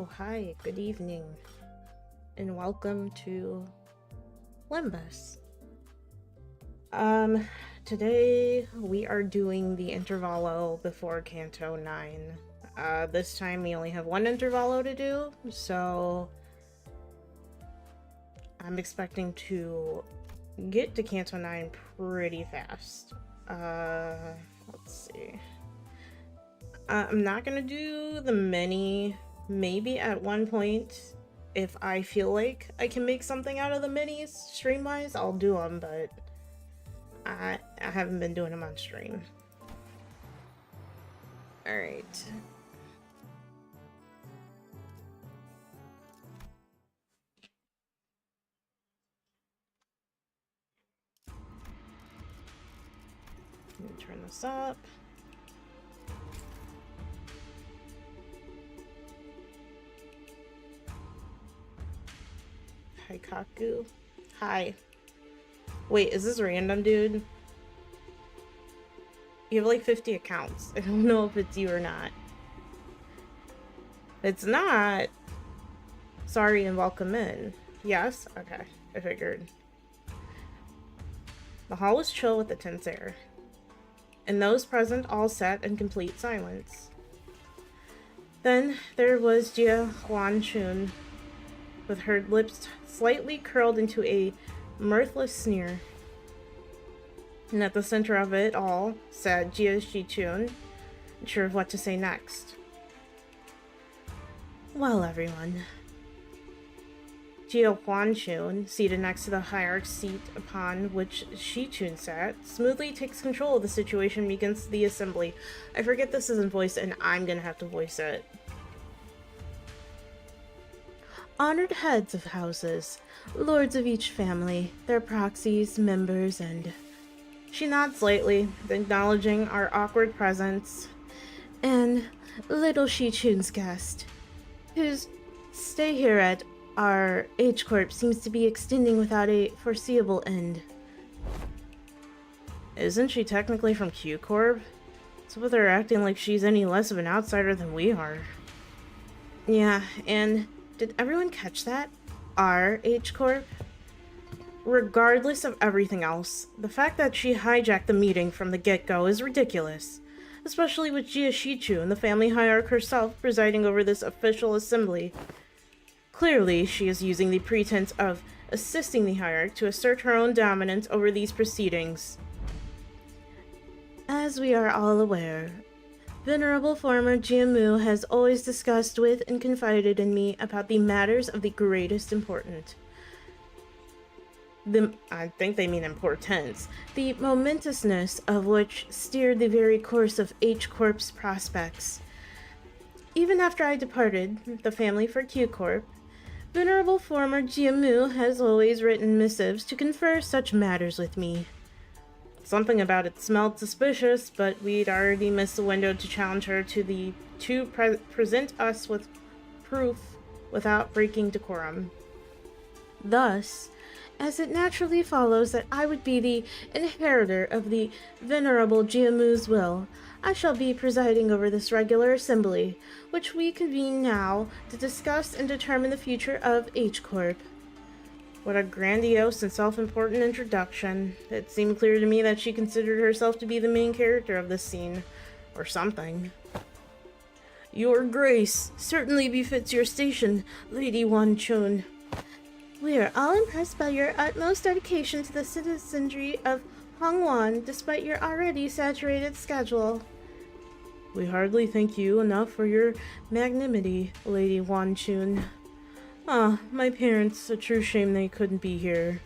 Oh, hi, good evening, and welcome to Limbus. Today we are doing the intervallo before Canto 9. This time we only have one intervallo to do, so I'm expecting to get to Canto 9 pretty fast. Let's see. I'm not gonna do the mini. Maybe at one point, if I feel like I can make something out of the minis stream-wise, I'll do them, but I haven't been doing them on stream. Alright. Let me turn this up. Hi, Kaku. Hi. Wait, is this random, dude? You have like 50 accounts. I don't know if it's you or not. If it's not, sorry and welcome in. Yes? Okay, I figured. The hall was chill with the tense air, and those present all sat in complete silence. Then there was Jia Huanchun, with her lips slightly curled into a mirthless sneer. And at the center of it all sat Jia Shichun, unsure of what to say next. Well, everyone. Jia Huanchun, seated next to the hierarch's seat upon which Shichun sat, smoothly takes control of the situation and begins the assembly. I forget this isn't voiced, and I'm gonna have to voice it. Honored heads of houses, lords of each family, their proxies, members, and... She nods slightly, acknowledging our awkward presence, and little Shichun's guest, whose stay here at our H-Corp seems to be extending without a foreseeable end. Isn't she technically from Q-Corp? So with her acting like she's any less of an outsider than we are. Yeah, and did everyone catch that? Our H-Corp? Regardless of everything else, the fact that she hijacked the meeting from the get-go is ridiculous, especially with Jia Shichu and the family hierarch herself presiding over this official assembly. Clearly, she is using the pretense of assisting the hierarch to assert her own dominance over these proceedings. As we are all aware, Venerable former Jiamu has always discussed with and confided in me about the matters of the greatest importance. I think they mean importance. The momentousness of which steered the very course of H-Corp's prospects. Even after I departed the family for Q-Corp, Venerable former Jiamu has always written missives to confer such matters with me. Something about it smelled suspicious, but we'd already missed the window to challenge her to present us with proof without breaking decorum. Thus, as it naturally follows that I would be the inheritor of the Venerable Jiamu's will, I shall be presiding over this regular assembly, which we convene now to discuss and determine the future of H-Corp. What a grandiose and self-important introduction. It seemed clear to me that she considered herself to be the main character of this scene, or something. Your Grace certainly befits your station, Lady Wanchun. We are all impressed by your utmost dedication to the citizenry of Hongwan, despite your already saturated schedule. We hardly thank you enough for your magnanimity, Lady Wanchun. Ah, my parents, a true shame they couldn't be here,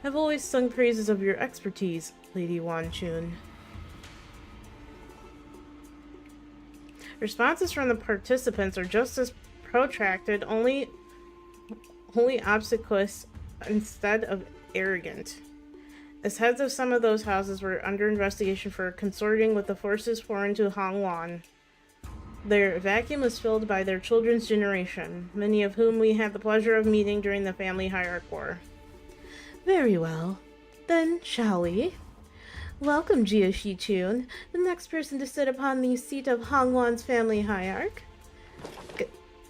have always sung praises of your expertise, Lady Wanchun. Responses from the participants are just as protracted, only obsequious instead of arrogant. As heads of some of those houses were under investigation for consorting with the forces foreign to Hongwan, their vacuum was filled by their children's generation, many of whom we had the pleasure of meeting during the family hierarch war. Very well. Then, shall we? Welcome, Jia Shichun, the next person to sit upon the seat of Hongwan's family hierarch.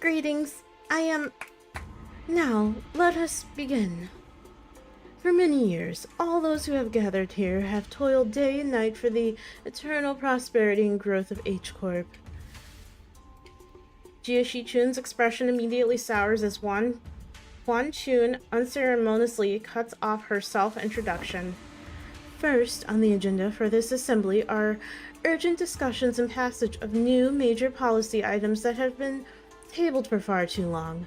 Greetings, I am... Now, let us begin. For many years, all those who have gathered here have toiled day and night for the eternal prosperity and growth of H Corp. Jia Shichun's expression immediately sours as Huan Chun unceremoniously cuts off her self-introduction. First on the agenda for this assembly are urgent discussions and passage of new major policy items that have been tabled for far too long.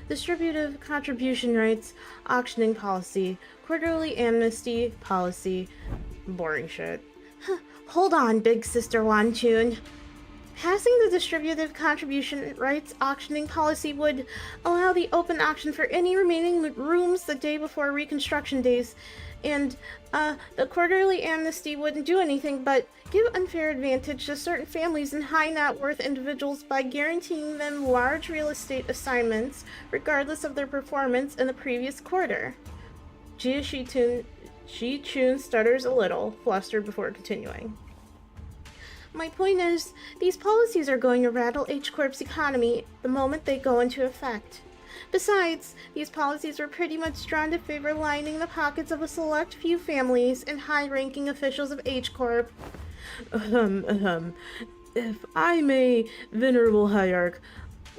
Distributive contribution rights, auctioning policy, quarterly amnesty policy. Boring shit. Hold on, big sister Wan Chun. Passing the distributive contribution rights auctioning policy would allow the open auction for any remaining rooms the day before reconstruction days, and the quarterly amnesty wouldn't do anything but give unfair advantage to certain families and high net worth individuals by guaranteeing them large real estate assignments regardless of their performance in the previous quarter. Jia Shi-chun stutters a little, flustered before continuing. My point is, these policies are going to rattle H Corp's economy the moment they go into effect. Besides, these policies were pretty much drawn to favor lining the pockets of a select few families and high-ranking officials of H Corp. If I may, venerable hierarch,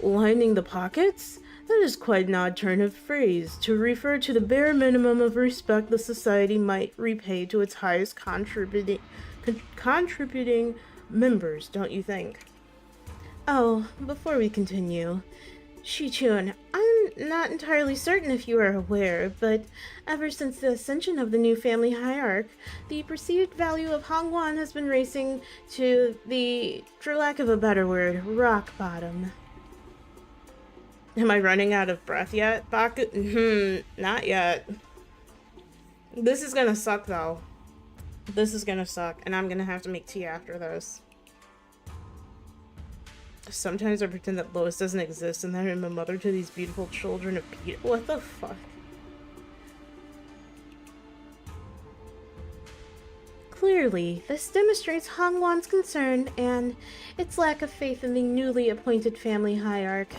lining the pockets? That is quite an odd turn of phrase, to refer to the bare minimum of respect the society might repay to its highest contributing members, don't you think? Oh, before we continue, Shi-chun, I'm not entirely certain if you are aware, but ever since the ascension of the new family hierarch, the perceived value of Hongwan has been racing to the, for lack of a better word, rock bottom. Am I running out of breath yet, Baku? Not yet. This is gonna suck, though. This is gonna suck, and I'm gonna have to make tea after this. Sometimes I pretend that Lois doesn't exist and that I'm a mother to these beautiful children of Peter. What the fuck? Clearly, this demonstrates Hongwan's concern and its lack of faith in the newly appointed family hierarch.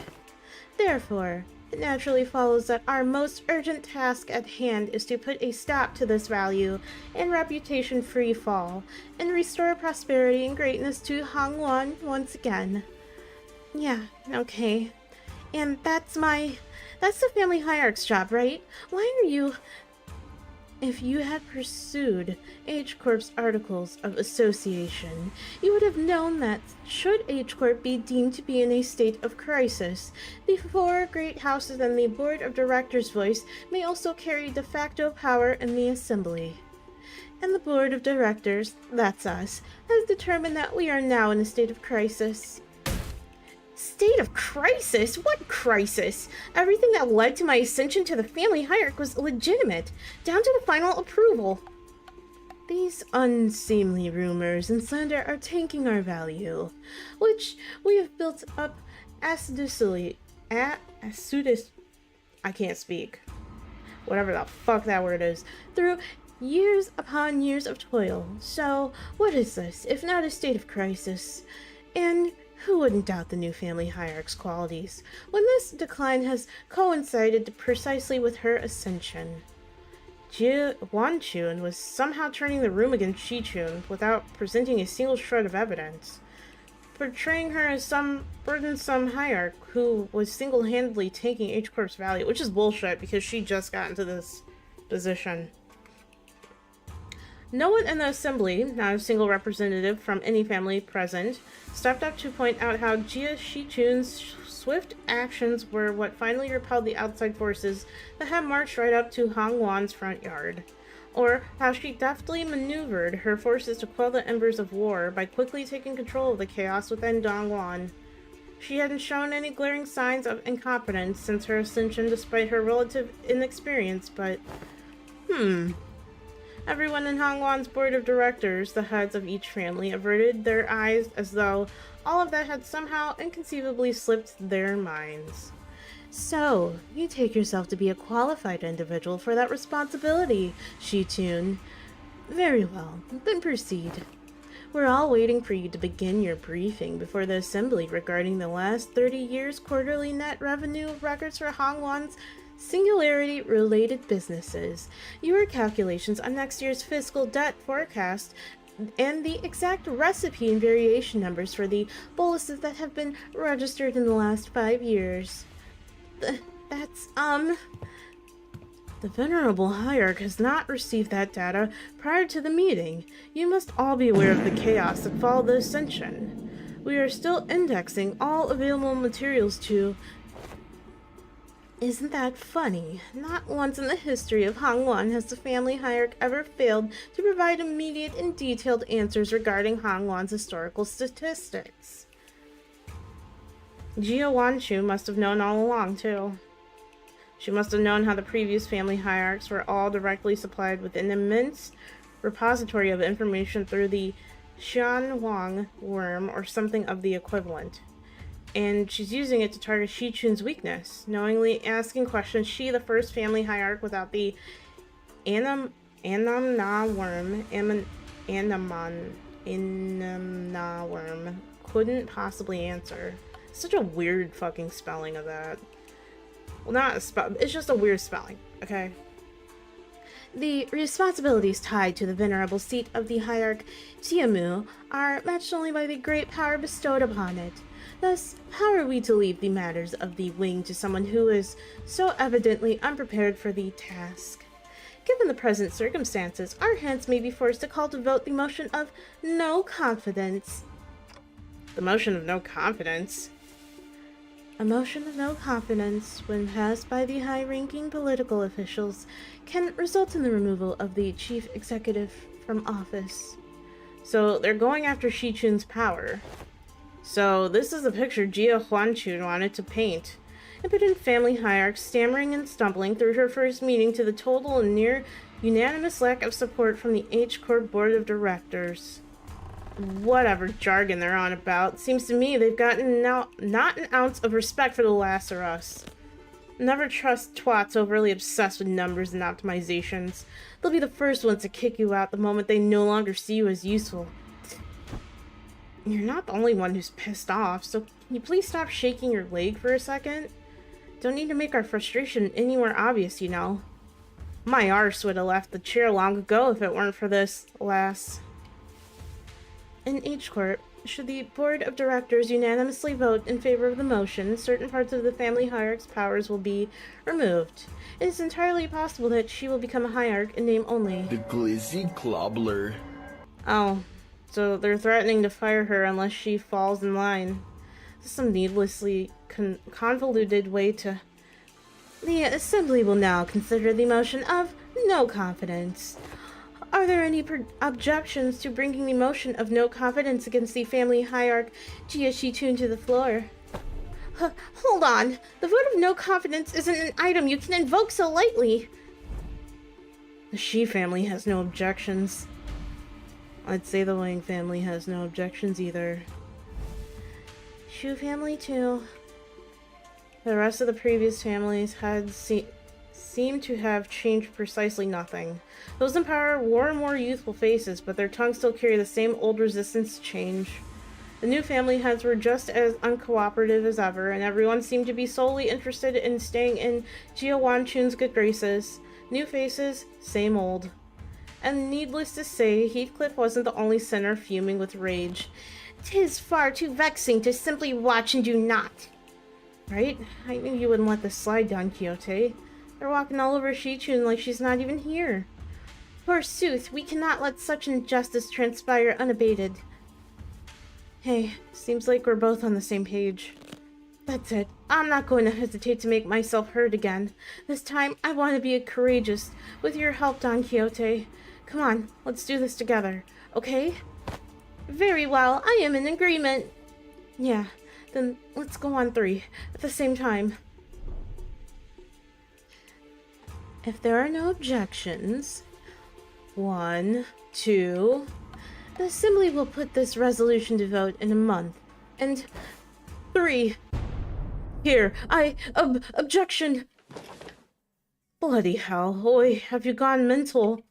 Therefore, it naturally follows that our most urgent task at hand is to put a stop to this value and reputation free fall, and restore prosperity and greatness to Hongwan once again. Yeah, okay. And that's the family hierarch's job, right? Why are you... If you had pursued H Corp's Articles of Association, you would have known that, should H Corp be deemed to be in a state of crisis, the four great houses and the board of directors' voice may also carry de facto power in the assembly. And the board of directors, that's us, has determined that we are now in a state of crisis. State of crisis? What crisis? Everything that led to my ascension to the family hierarch was legitimate, down to the final approval. These unseemly rumors and slander are tanking our value, which we have built up assiduously, I can't speak. Whatever the fuck that word is, through years upon years of toil. So, what is this, if not a state of crisis? And who wouldn't doubt the new family hierarch's qualities, when this decline has coincided precisely with her ascension? Wan Chun was somehow turning the room against Shi-chun without presenting a single shred of evidence, portraying her as some burdensome hierarch who was single-handedly taking H Corp's value, which is bullshit because she just got into this position. No one in the assembly, not a single representative from any family present, stepped up to point out how Jia Shi-chun's swift actions were what finally repelled the outside forces that had marched right up to Hongwan's front yard, or how she deftly maneuvered her forces to quell the embers of war by quickly taking control of the chaos within Dongguan. She hadn't shown any glaring signs of incompetence since her ascension despite her relative inexperience, but everyone in Hongwan's board of directors, the heads of each family, averted their eyes as though all of that had somehow inconceivably slipped their minds. So, you take yourself to be a qualified individual for that responsibility, Shi-chun. Very well, then proceed. We're all waiting for you to begin your briefing before the assembly regarding the last 30 years' quarterly net revenue records for Hongwan's singularity-related businesses, your calculations on next year's fiscal debt forecast, and the exact recipe and variation numbers for the boluses that have been registered in the last 5 years. That's, The Venerable Hierarch has not received that data prior to the meeting. You must all be aware of the chaos that followed the ascension. We are still indexing all available materials to... Isn't that funny? Not once in the history of Hongwan has the family hierarch ever failed to provide immediate and detailed answers regarding Hongwan's historical statistics. Jia Wanchu must have known all along, too. She must have known how the previous family hierarchs were all directly supplied with an immense repository of information through the Xianhuang worm or something of the equivalent. And she's using it to target Shi Chun's weakness, knowingly asking questions she, the first family hierarch without the Anamna worm, couldn't possibly answer. Such a weird fucking spelling of that. Well, not a spell, it's just a weird spelling, okay? The responsibilities tied to the venerable seat of the hierarch Tiamu are matched only by the great power bestowed upon it. Thus, how are we to leave the matters of the wing to someone who is so evidently unprepared for the task? Given the present circumstances, our hands may be forced to call to vote the motion of no confidence. The motion of no confidence? A motion of no confidence, when passed by the high-ranking political officials, can result in the removal of the chief executive from office. So they're going after Shi Chun's power. So this is the picture Jia Huanchun wanted to paint. Impotent family hierarch stammering and stumbling through her first meeting to the total and near unanimous lack of support from the H Corp board of directors. Whatever jargon they're on about. Seems to me they've gotten now not an ounce of respect for the last or us. Never trust twats overly obsessed with numbers and optimizations. They'll be the first ones to kick you out the moment they no longer see you as useful. You're not the only one who's pissed off, so can you please stop shaking your leg for a second? Don't need to make our frustration any more obvious, you know. My arse would have left the chair long ago if it weren't for this, alas. In H Corp, should the board of directors unanimously vote in favor of the motion, certain parts of the family hierarch's powers will be removed. It is entirely possible that she will become a hierarch in name only. The glizzy clobbler. Oh, so they're threatening to fire her unless she falls in line. This is some needlessly convoluted way to... The assembly will now consider the motion of no confidence. Are there any objections to bringing the motion of no confidence against the family hierarch Jia Shitun to the floor? Hold on. The vote of no confidence isn't an item you can invoke so lightly. The Shi family has no objections. I'd say the Wang family has no objections either. Shu family too. The rest of the previous families had seemed to have changed precisely nothing. Those in power wore more youthful faces, but their tongues still carry the same old resistance to change. The new family heads were just as uncooperative as ever, and everyone seemed to be solely interested in staying in Jia Wanchun's good graces. New faces, same old. And needless to say, Heathcliff wasn't the only sinner fuming with rage. "'Tis far too vexing to simply watch and do naught." Right? I knew you wouldn't let this slide, Don Quixote. They're walking all over Shi Chun like she's not even here. Forsooth, we cannot let such injustice transpire unabated. Hey, seems like we're both on the same page. That's it. I'm not going to hesitate to make myself heard again. This time, I want to be courageous. With your help, Don Quixote. Come on, let's do this together, okay? Very well, I am in agreement. Yeah, then let's go on 3, at the same time. If there are no objections, 1, 2, the Assembly will put this resolution to vote in a month. And 3. Here, objection. Bloody hell, Oi, have you gone mental?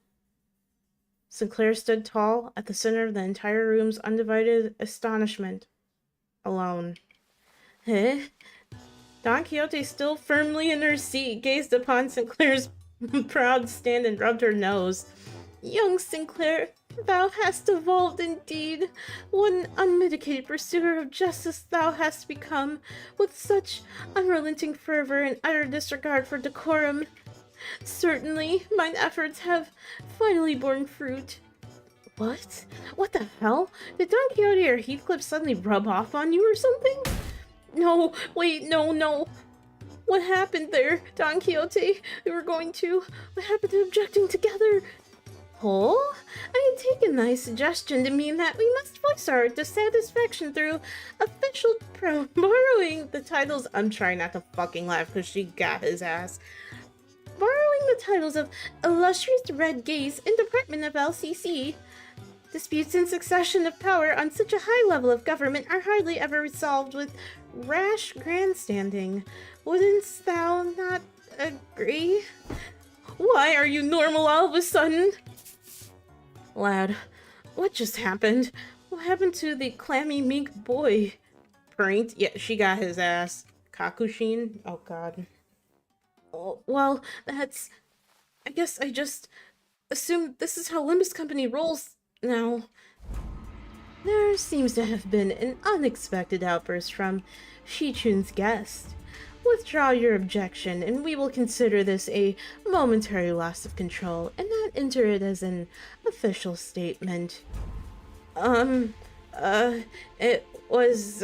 Sinclair stood tall at the center of the entire room's undivided astonishment. Alone. Eh? Don Quixote, still firmly in her seat, gazed upon Sinclair's proud stand and rubbed her nose. Young Sinclair, thou hast evolved indeed. What an unmitigated pursuer of justice thou hast become, with such unrelenting fervor and utter disregard for decorum. Certainly, mine efforts have finally borne fruit. What? What the hell? Did Don Quixote or Heathcliff suddenly rub off on you or something? No, wait, no. What happened there, Don Quixote? What happened to objecting together? Oh, I had taken thy suggestion to mean that we must voice our dissatisfaction through official borrowing the titles. I'm trying not to fucking laugh because she got his ass. Borrowing the titles of Illustrious Red Gaze and Department of LCC. Disputes in succession of power on such a high level of government are hardly ever resolved with rash grandstanding. Wouldn't thou not agree? Why are you normal all of a sudden? Lad, what just happened? What happened to the clammy meek boy? Pranked? Yeah, she got his ass. Kakushin? Oh god. Oh, well, I guess I just assumed this is how Limbus Company rolls now. There seems to have been an unexpected outburst from Shichun's guest. Withdraw your objection, and we will consider this a momentary loss of control, and not enter it as an official statement. It was,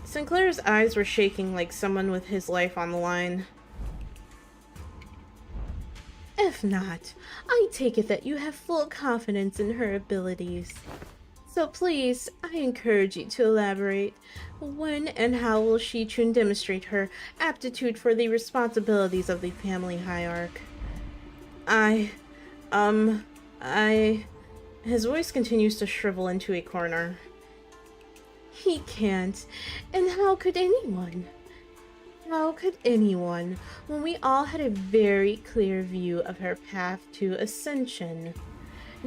Sinclair's eyes were shaking like someone with his life on the line. If not, I take it that you have full confidence in her abilities. So please, I encourage you to elaborate. When and how will Shichun demonstrate her aptitude for the responsibilities of the family hierarch? His voice continues to shrivel into a corner. He can't. And how could anyone? How could anyone, when we all had a very clear view of her path to ascension?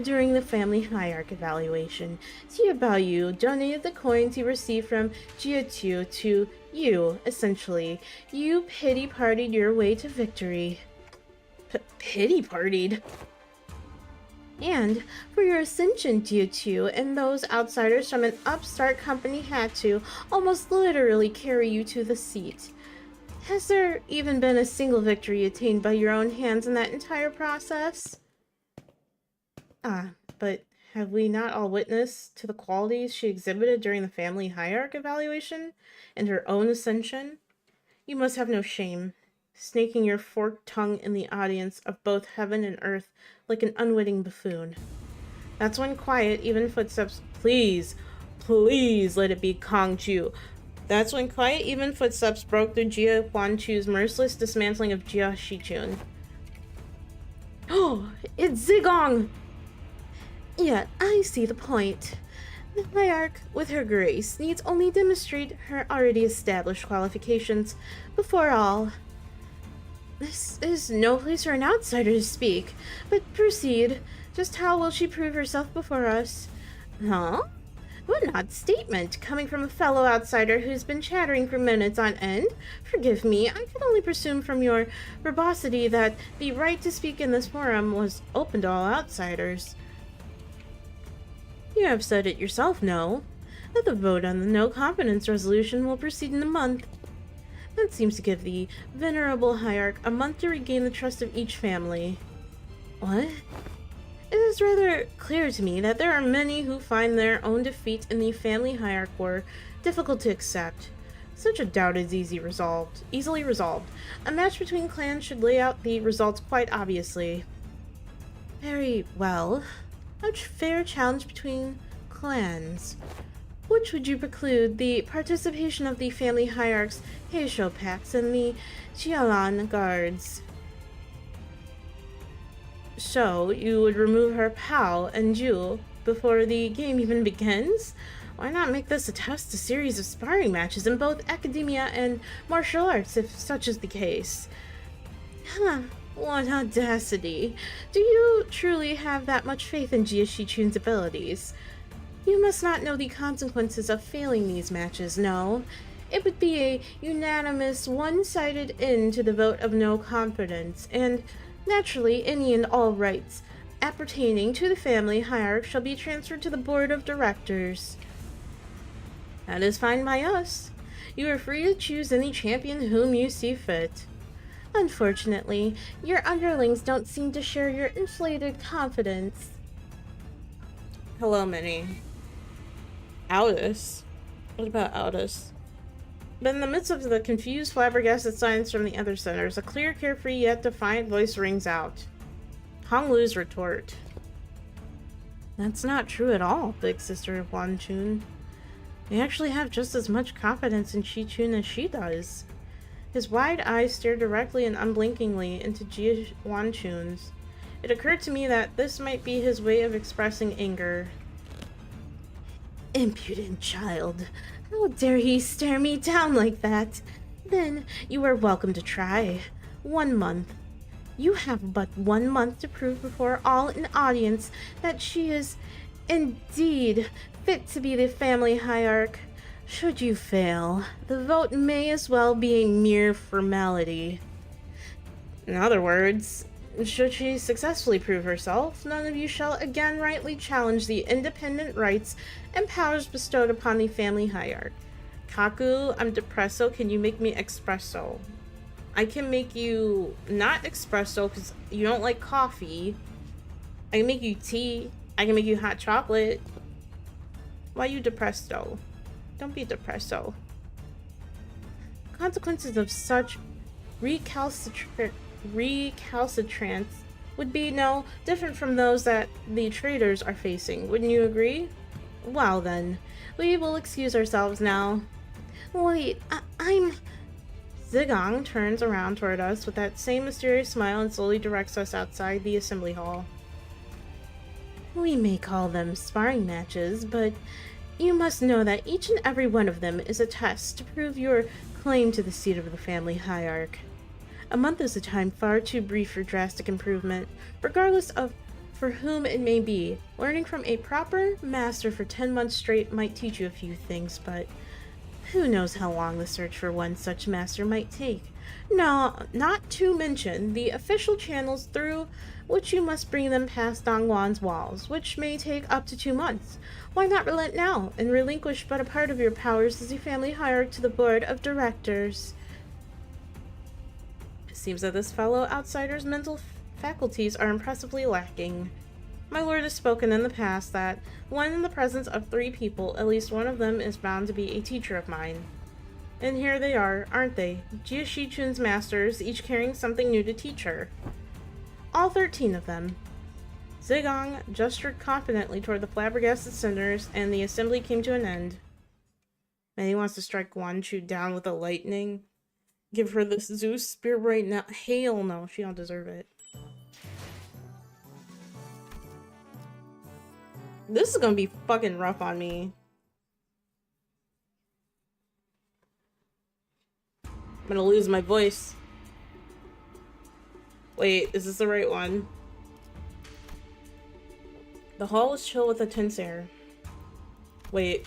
During the family hierarch evaluation, Jia Baoyu donated the coins he received from Jia to you, essentially. You pity-partied your way to victory. Pity-partied? And for your ascension, Jia and those outsiders from an upstart company had to almost literally carry you to the seat. Has there even been a single victory attained by your own hands in that entire process? But have we not all witnessed to the qualities she exhibited during the family hierarch evaluation and her own ascension? You must have no shame, snaking your forked tongue in the audience of both heaven and earth like an unwitting buffoon. That's when quiet, even footsteps— Please let it be Kong Chu. That's when quiet, even footsteps broke through Jia Huanchu's merciless dismantling of Jia Shichun. Oh, it's Zigong! Yet, I see the point. The hierarch, with her grace, needs only demonstrate her already established qualifications before all. This is no place for an outsider to speak, but proceed. Just how will she prove herself before us? Huh? What an odd statement, coming from a fellow outsider who's been chattering for minutes on end. Forgive me, I could only presume from your verbosity that the right to speak in this forum was open to all outsiders. You have said it yourself, no? That the vote on the no confidence resolution will proceed in a month. That seems to give the venerable hierarch a month to regain the trust of each family. What? It is rather clear to me that there are many who find their own defeat in the family hierarch war difficult to accept. Such a doubt is easily resolved. A match between clans should lay out the results quite obviously. Very well. A fair challenge between clans. Which would you preclude the participation of the family hierarchs Heisho packs and the Jialan guards? So, you would remove her Pao and Ju before the game even begins? Why not make this a series of sparring matches in both academia and martial arts, if such is the case? Huh, What audacity! Do you truly have that much faith in Jia Shichun's abilities? You must not know the consequences of failing these matches, no. It would be a unanimous, one-sided end to the vote of no confidence, and naturally any and all rights appertaining to the family hierarch shall be transferred to the board of directors. That is fine by us. You are free to choose any champion whom you see fit. Unfortunately, your underlings don't seem to share your inflated confidence. Hello, Minnie. Aldous? What about Aldous? But in the midst of the confused, flabbergasted silence from the other centers, a clear, carefree, yet defiant voice rings out. Hong Lu's retort. That's not true at all, big sister Wan Chun. I actually have just as much confidence in Shi Chun as she does. His wide eyes stared directly and unblinkingly into Jia Wan Chun's. It occurred to me that this might be his way of expressing anger. Impudent child. How dare he stare me down like that? Then you are welcome to try. 1 month. You have but 1 month to prove before all in audience that she is indeed fit to be the family hierarch. Should you fail, the vote may as well be a mere formality. In other words, should she successfully prove herself, none of you shall again rightly challenge the independent rights and powers bestowed upon the family hierarch. Kaku, I'm depresso, can you make me espresso? I can make you not espresso because you don't like coffee. I can make you tea. I can make you hot chocolate. Why you depressed though? Don't be depresso. Consequences of such recalcitrance would be no different from those that the traders are facing. Wouldn't you agree? Well then, we will excuse ourselves now. Wait, I'm... Zigong turns around toward us with that same mysterious smile and slowly directs us outside the assembly hall. We may call them sparring matches, but you must know that each and every one of them is a test to prove your claim to the seat of the family hierarch. A month is a time far too brief for drastic improvement, regardless of for whom it may be. Learning from a proper master for 10 months straight might teach you a few things, but who knows how long the search for one such master might take. No, not to mention the official channels through which you must bring them past Dongwan's walls, which may take up to 2 months. Why not relent now, and relinquish but a part of your powers as a family hierarch to the board of directors? It seems that this fellow outsider's mental faculties are impressively lacking. My lord has spoken in the past that, when in the presence of 3 people, at least one of them is bound to be a teacher of mine. And here they are, aren't they? Jia Shichun's masters, each carrying something new to teach her. All 13 of them. Zigong gestured confidently toward the flabbergasted senators, and the assembly came to an end. And he wants to strike Guanchu down with a lightning. Give her this Zeus spear right now. Hell no, she don't deserve it. This is gonna be fucking rough on me. I'm gonna lose my voice. Wait, is this the right one? The hall is chill with a tense air. Wait.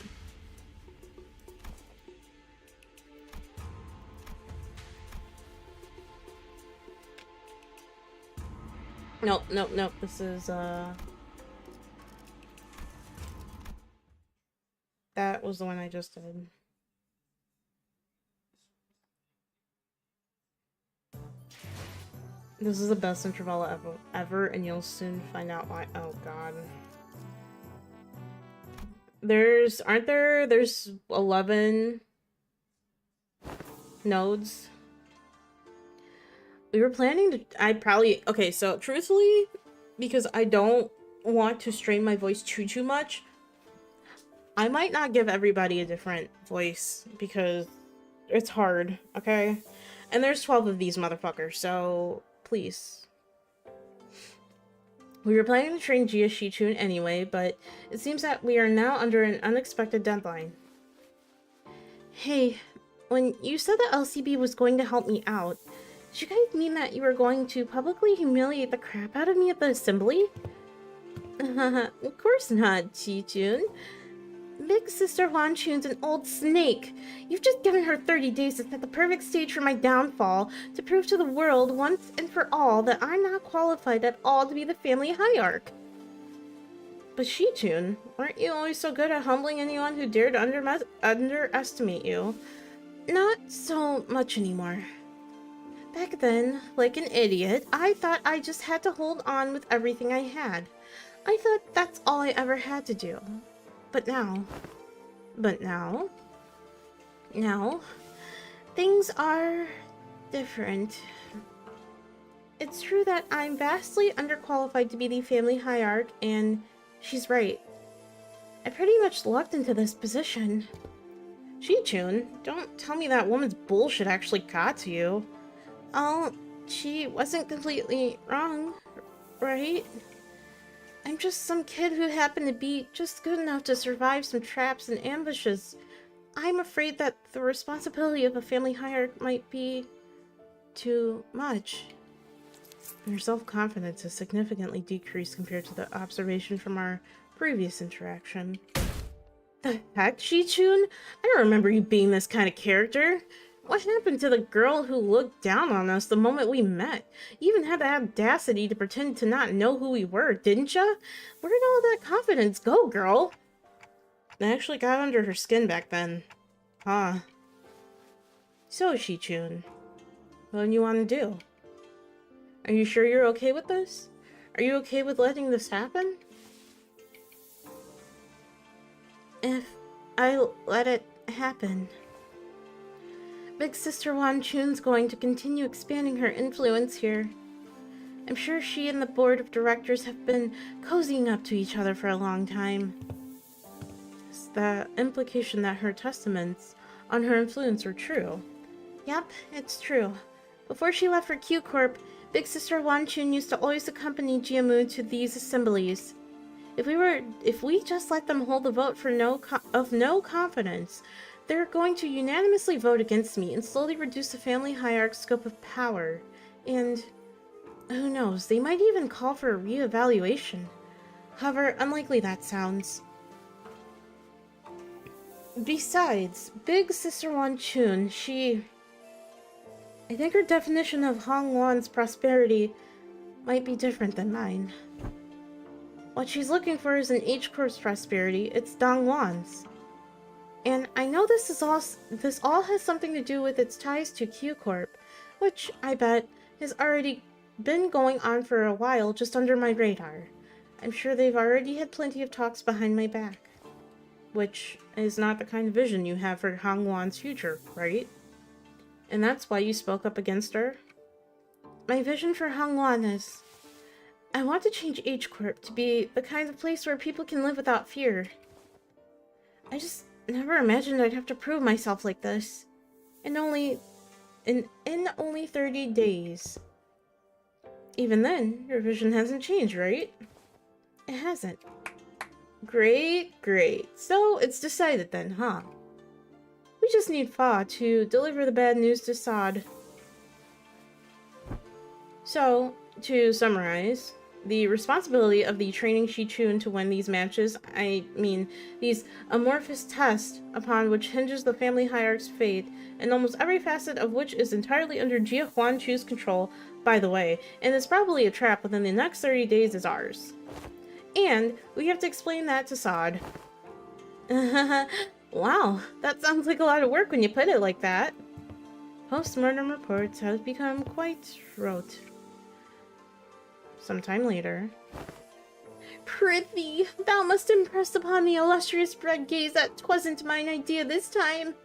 Nope, nope, nope. This is, that was the one I just did. This is the best interval ever, and you'll soon find out why. Oh god. There's 11 nodes. We were planning to, okay, so truthfully, because I don't want to strain my voice too much, I might not give everybody a different voice because it's hard, okay? And there's 12 of these motherfuckers, so please. We were planning to train Jia Shichun anyway, but it seems that we are now under an unexpected deadline. Hey, when you said that LCB was going to help me out, Did you guys mean that you were going to publicly humiliate the crap out of me at the assembly? Of course not, Chi-Chun. Big Sister Huan Chun's an old snake. You've just given her 30 days to set the perfect stage for my downfall, to prove to the world once and for all that I'm not qualified at all to be the family hierarch. But Chi-Chun, aren't you always so good at humbling anyone who dared underestimate you? Not so much anymore. Back then, like an idiot, I thought I just had to hold on with everything I had. I thought that's all I ever had to do. But now, now, things are different. It's true that I'm vastly underqualified to be the family hierarch, and she's right. I pretty much lucked into this position. Chi-Chun, don't tell me that woman's bullshit actually got to you. Oh, she wasn't completely wrong, right? I'm just some kid who happened to be just good enough to survive some traps and ambushes. I'm afraid that the responsibility of a family hierarch might be too much. Your self-confidence has significantly decreased compared to the observation from our previous interaction. The heck, Chi-Chun? I don't remember you being this kind of character. What happened to the girl who looked down on us the moment we met? You even had the audacity to pretend to not know who we were, didn't ya? Where did all that confidence go, girl? I actually got under her skin back then. Huh. So, Chi-Chun, what do you want to do? Are you sure you're okay with this? Are you okay with letting this happen? If I let it happen, Big Sister Wan Chun's going to continue expanding her influence here. I'm sure she and the board of directors have been cozying up to each other for a long time. Is the implication that her testaments on her influence were true? Yep, it's true. Before she left for Q Corp, Big Sister Wan Chun used to always accompany Jiamu to these assemblies. If we just let them hold the vote for no confidence, they're going to unanimously vote against me and slowly reduce the family hierarch's scope of power. And who knows, they might even call for a re-evaluation. However unlikely that sounds. Besides, Big Sister Wan Chun, I think her definition of Hong Wan's prosperity might be different than mine. What she's looking for is an H-Corp's prosperity. It's Dong Wan's. And I know this all has something to do with its ties to Q Corp, which I bet has already been going on for a while just under my radar. I'm sure they've already had plenty of talks behind my back. Which is not the kind of vision you have for Hong Wan's future, right? And that's why you spoke up against her? My vision for Hong Wan is, I want to change H Corp to be the kind of place where people can live without fear. I just never imagined I'd have to prove myself like this. In only 30 days. Even then, your vision hasn't changed, right? It hasn't. Great. So, it's decided then, huh? We just need Fa to deliver the bad news to Sod. So, to summarize, the responsibility of the training Chi-Chun to win these matches, I mean, these amorphous tests upon which hinges the family hierarch's fate, and almost every facet of which is entirely under Jia Huan Chu's control, by the way, and is probably a trap within the next 30 days is ours. And we have to explain that to Sod. Wow, that sounds like a lot of work when you put it like that. Post-mortem reports have become quite rote. Sometime later. Prithee, thou must impress upon the illustrious bread gaze that 'twasn't mine idea this time.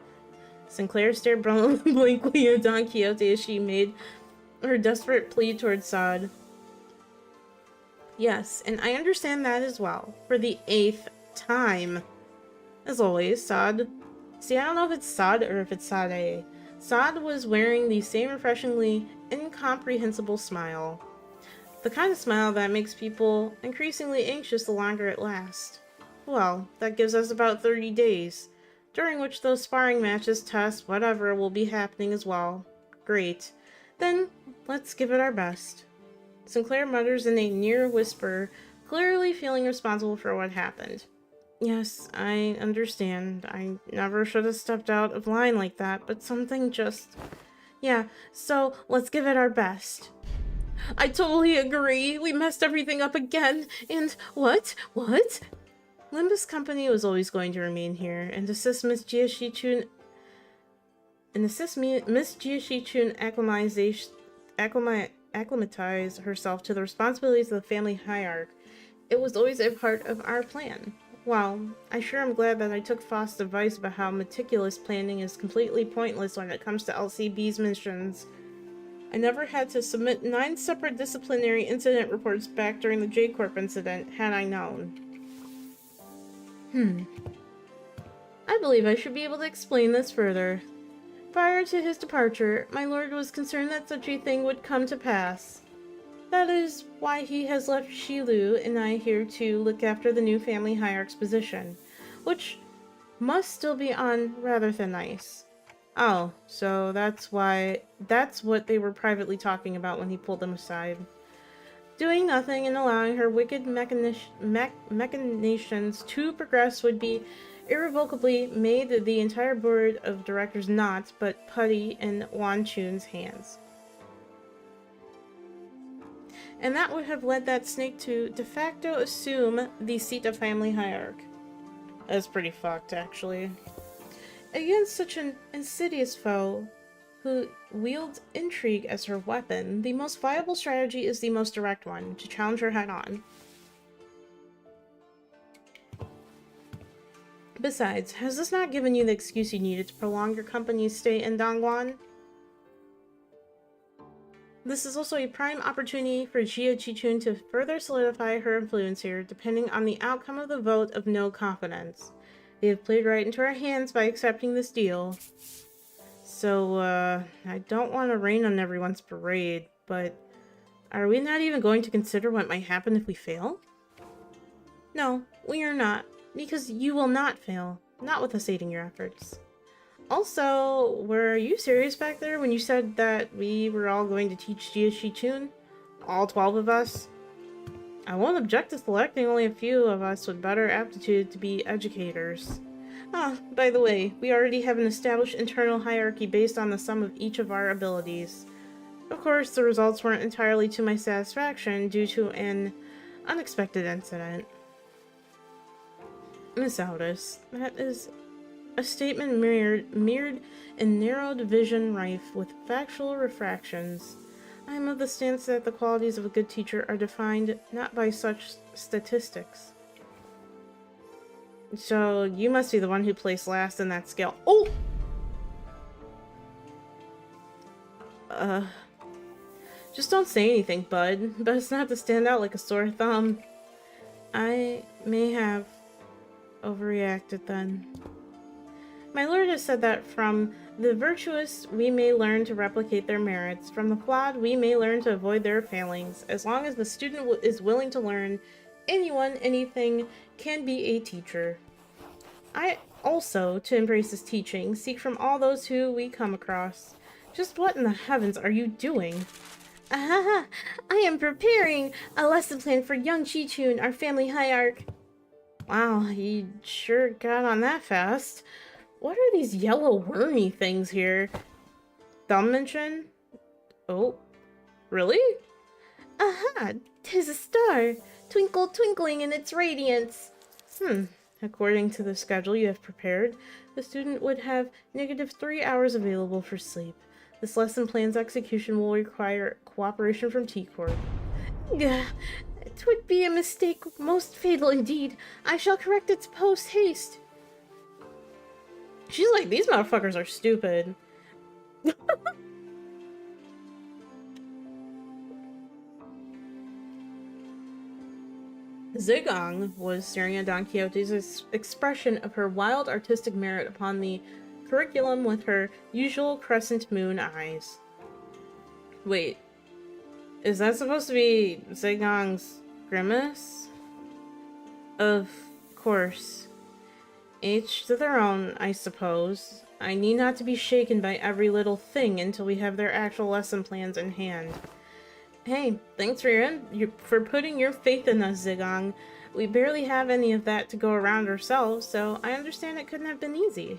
Sinclair stared blankly at Don Quixote as she made her desperate plea towards Sod. Yes, and I understand that as well. For the 8th time. As always, Sod. See, I don't know if it's Sod or if it's Sade. Sod was wearing the same refreshingly incomprehensible smile. The kind of smile that makes people increasingly anxious the longer it lasts. Well, that gives us about 30 days, during which those sparring matches, tests, whatever, will be happening as well. Great. Then, let's give it our best. Sinclair mutters in a near whisper, clearly feeling responsible for what happened. Yes, I understand. I never should have stepped out of line like that, but something just... Yeah, so let's give it our best. I totally agree. We messed everything up again. And what? What? Limbus Company was always going to remain here and assist Miss Jiashi-chun acclimatize herself to the responsibilities of the family hierarchy. It was always a part of our plan. Well, I sure am glad that I took Faust's advice about how meticulous planning is completely pointless when it comes to LCB's missions. I never had to submit 9 separate disciplinary incident reports back during the J-Corp incident, had I known. I believe I should be able to explain this further. Prior to his departure, my lord was concerned that such a thing would come to pass. That is why he has left Shilu and I here to look after the new family hierarch's position, which must still be on rather thin ice. Oh, so that's what they were privately talking about when he pulled them aside. Doing nothing and allowing her wicked machinations to progress would be irrevocably made the entire board of directors not but Putty in Wan Chun's hands. And that would have led that snake to de facto assume the seat of family hierarch. That's pretty fucked, actually. Against such an insidious foe, who wields intrigue as her weapon, the most viable strategy is the most direct one, to challenge her head-on. Besides, has this not given you the excuse you needed to prolong your company's stay in Dongguan? This is also a prime opportunity for Jia Qichun to further solidify her influence here, depending on the outcome of the vote of no confidence. They have played right into our hands by accepting this deal. So, I don't want to rain on everyone's parade, but are we not even going to consider what might happen if we fail? No, we are not, because you will not fail, not with us aiding your efforts. Also, were you serious back there when you said that we were all going to teach Jia Shichun? All 12 of us? I won't object to selecting only a few of us with better aptitude to be educators. Ah, by the way, we already have an established internal hierarchy based on the sum of each of our abilities. Of course, the results weren't entirely to my satisfaction due to an unexpected incident. Miss Aldous, that is a statement mirrored in narrowed vision rife with factual refractions. I am of the stance that the qualities of a good teacher are defined not by such statistics. So, you must be the one who placed last in that scale. Oh! Just don't say anything, bud. Best not to stand out like a sore thumb. I may have overreacted then. My lord has said that from the virtuous we may learn to replicate their merits, from the flawed we may learn to avoid their failings. As long as the student is willing to learn, anyone, anything, can be a teacher. I also, to embrace this teaching, seek from all those who we come across. Just what in the heavens are you doing? Ah, I am preparing a lesson plan for young Chichun, our family hierarch. Wow, he sure got on that fast. What are these yellow wormy things here? Thumb mention? Oh, really? Aha, 'tis a star, twinkle twinkling in its radiance. According to the schedule you have prepared, the student would have -3 hours available for sleep. This lesson plan's execution will require cooperation from T-Corp. Gah, 'twould be a mistake most fatal indeed. I shall correct it post-haste. She's like, these motherfuckers are stupid. Zigong was staring at Don Quixote's expression of her wild artistic merit upon the curriculum with her usual crescent moon eyes. Wait, is that supposed to be Zigong's grimace? Of course. Each to their own, I suppose. I need not to be shaken by every little thing until we have their actual lesson plans in hand. Hey, thanks for putting your faith in us, Zigong. We barely have any of that to go around ourselves, so I understand it couldn't have been easy.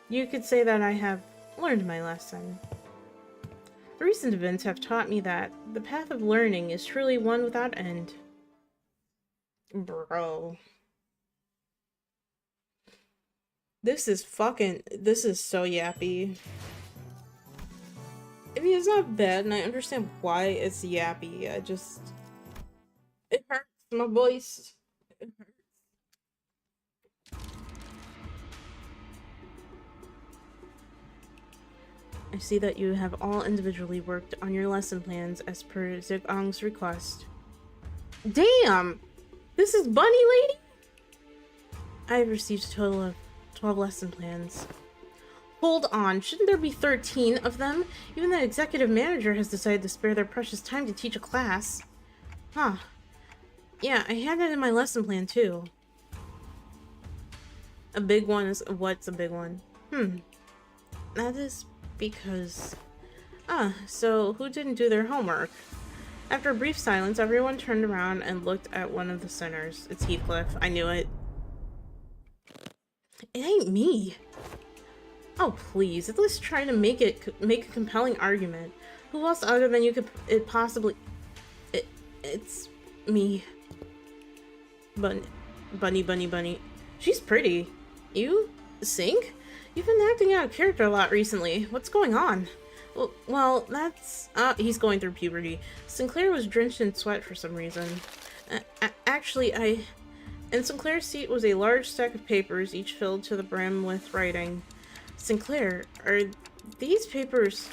You could say that I have learned my lesson. Recent events have taught me that the path of learning is truly one without end. Bro. This is so yappy. I mean, it's not bad, and I understand why it's yappy. It hurts my voice. It hurts. I see that you have all individually worked on your lesson plans as per Zigong's request. Damn! This is Bunny Lady? I have received a total of 12 lesson plans. Hold on, shouldn't there be 13 of them? Even the executive manager has decided to spare their precious time to teach a class. Huh. Yeah, I had that in my lesson plan too. A big one is... What's a big one? That is because... so who didn't do their homework? After a brief silence, everyone turned around and looked at one of the sinners. It's Heathcliff. I knew it. It ain't me. Oh, please. At least try to make a compelling argument. Who else other than you could it possibly... It's me. Bunny. She's pretty. You? Sing? You've been acting out of character a lot recently. What's going on? Well, that's... he's going through puberty. Sinclair was drenched in sweat for some reason. Actually, in Sinclair's seat was a large stack of papers, each filled to the brim with writing. Sinclair, are these papers...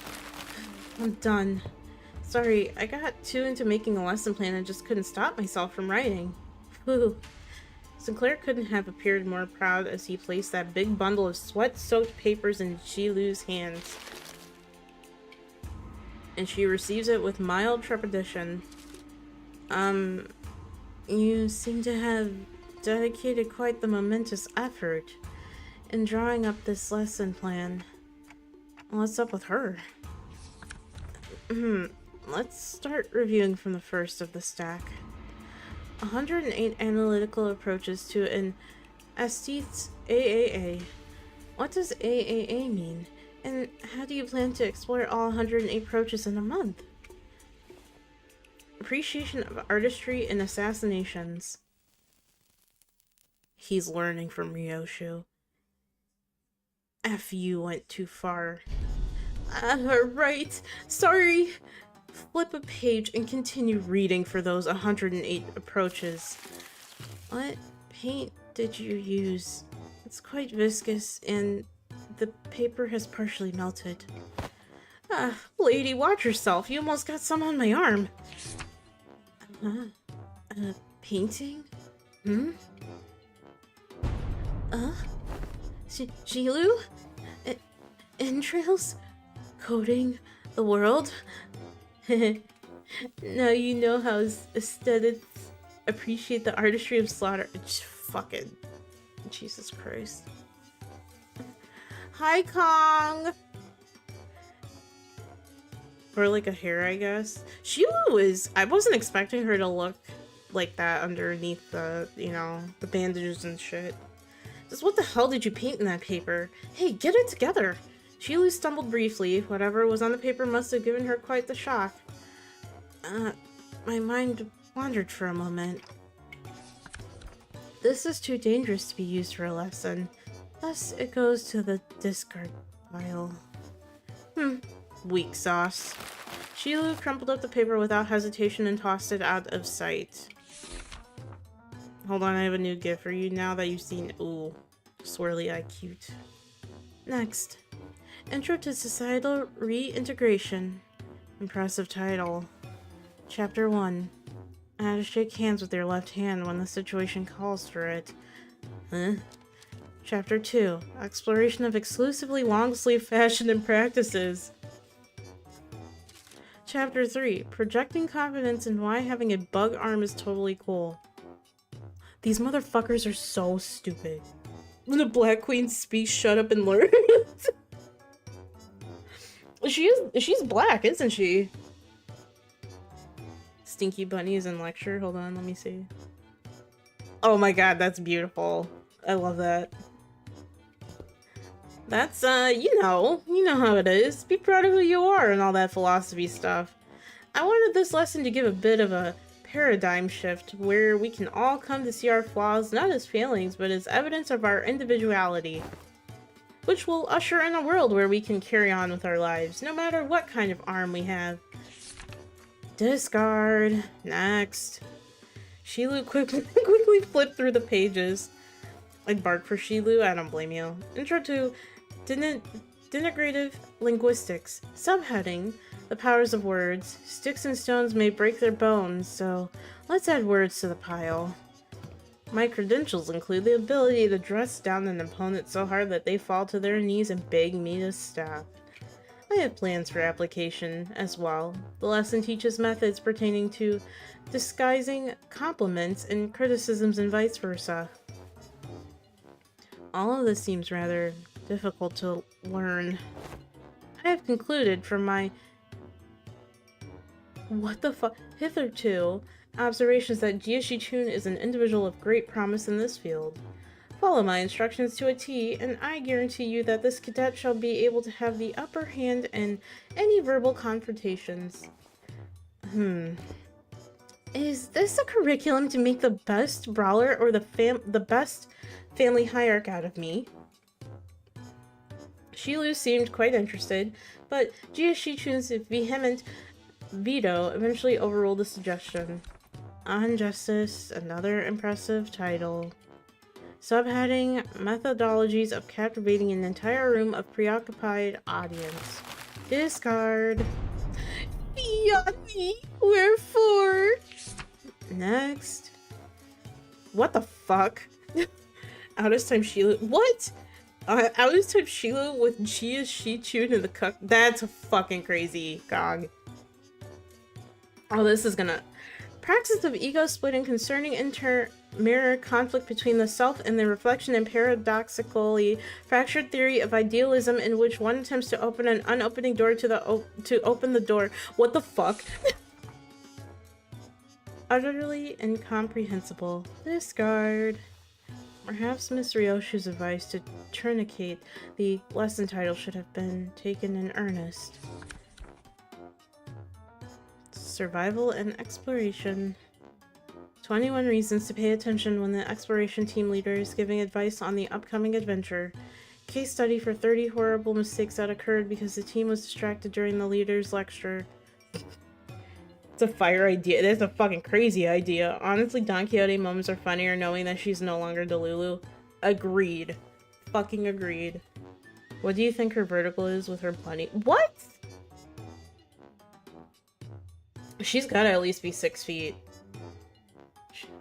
I'm done. Sorry, I got too into making a lesson plan and just couldn't stop myself from writing. Whew. Sinclair couldn't have appeared more proud as he placed that big bundle of sweat-soaked papers in Shilu's hands. And she receives it with mild trepidation. You seem to have dedicated quite the momentous effort in drawing up this lesson plan. What's up with her? Let's start reviewing from the first of the stack. 108 analytical approaches to an aesthete's AAA. What does AAA mean? And how do you plan to explore all 108 approaches in a month? Appreciation of artistry and assassinations. He's learning from Ryoshu. F you went too far. Right. Sorry. Flip a page and continue reading for those 108 approaches. What paint did you use? It's quite viscous and the paper has partially melted. Lady, watch yourself. You almost got some on my arm. Painting? Shilu? Entrails? Coating the world? Now you know how aesthetics appreciate the artistry of slaughter. Fucking Jesus Christ. Hi, Kong! Or like a hair, I guess. Shilu is... I wasn't expecting her to look like that underneath the, you know, the bandages and shit. Just what the hell did you paint in that paper? Hey, get it together! Shilu stumbled briefly. Whatever was on the paper must have given her quite the shock. My mind wandered for a moment. This is too dangerous to be used for a lesson. Thus, it goes to the discard pile. Weak sauce. Shilu crumpled up the paper without hesitation and tossed it out of sight. Hold on, I have a new gift for you now that you've seen... Ooh, swirly eye cute. Next. Intro to Societal Reintegration. Impressive title. Chapter 1. How to shake hands with your left hand when the situation calls for it. Chapter 2. Exploration of exclusively long-sleeve fashion and practices. Chapter 3. Projecting confidence and why having a bug arm is totally cool. These motherfuckers are so stupid. The Black Queen speaks, shut up and learn. She's black, isn't she? Stinky Bunny is in lecture. Hold on, let me see. Oh my god, that's beautiful. I love that. That's, you know how it is. Be proud of who you are and all that philosophy stuff. I wanted this lesson to give a bit of a paradigm shift where we can all come to see our flaws not as failings, but as evidence of our individuality, which will usher in a world where we can carry on with our lives, no matter what kind of arm we have. Discard. Next. Shilu quickly flipped through the pages. I'd bark for Shilu, I don't blame you. Intro to Denigrative Linguistics. Subheading, the powers of words. Sticks and stones may break their bones, so let's add words to the pile. My credentials include the ability to dress down an opponent so hard that they fall to their knees and beg me to stop. I have plans for application as well. The lesson teaches methods pertaining to disguising compliments and criticisms and vice versa. All of this seems rather difficult to learn. I have concluded from my hitherto observations that Jie-Shi-chun is an individual of great promise in this field. Follow my instructions to a T, and I guarantee you that this cadet shall be able to have the upper hand in any verbal confrontations. Is this a curriculum to make the best brawler or the best family hierarch out of me? Shilu seemed quite interested, but Jie-Shi-chun's vehement veto eventually overruled the suggestion. On Justice, another impressive title. Subheading, methodologies of captivating an entire room of preoccupied audience. Discard. Yummy! Wherefore? Next. What the fuck? Out of time Shilu. What? Out of time Shilu with Jie-Shi-chun in the cuck. That's fucking crazy, Gog. Oh, this is gonna. Praxis of ego splitting concerning inter-mirror conflict between the self and the reflection and paradoxically fractured theory of idealism in which one attempts to open an unopening door to open the door. What the fuck? Utterly incomprehensible. Discard. Perhaps Miss Ryoshi's advice to tourniquet the lesson title should have been taken in earnest. Survival and exploration. 21 reasons to pay attention when the exploration team leader is giving advice on the upcoming adventure. Case study for 30 horrible mistakes that occurred because the team was distracted during the leader's lecture. It's a fire idea. That's a fucking crazy idea. Honestly, Don Quixote moments are funnier knowing that she's no longer Delulu. Agreed. Fucking agreed. What do you think her vertical is with her bunny? What? She's gotta at least be 6 feet.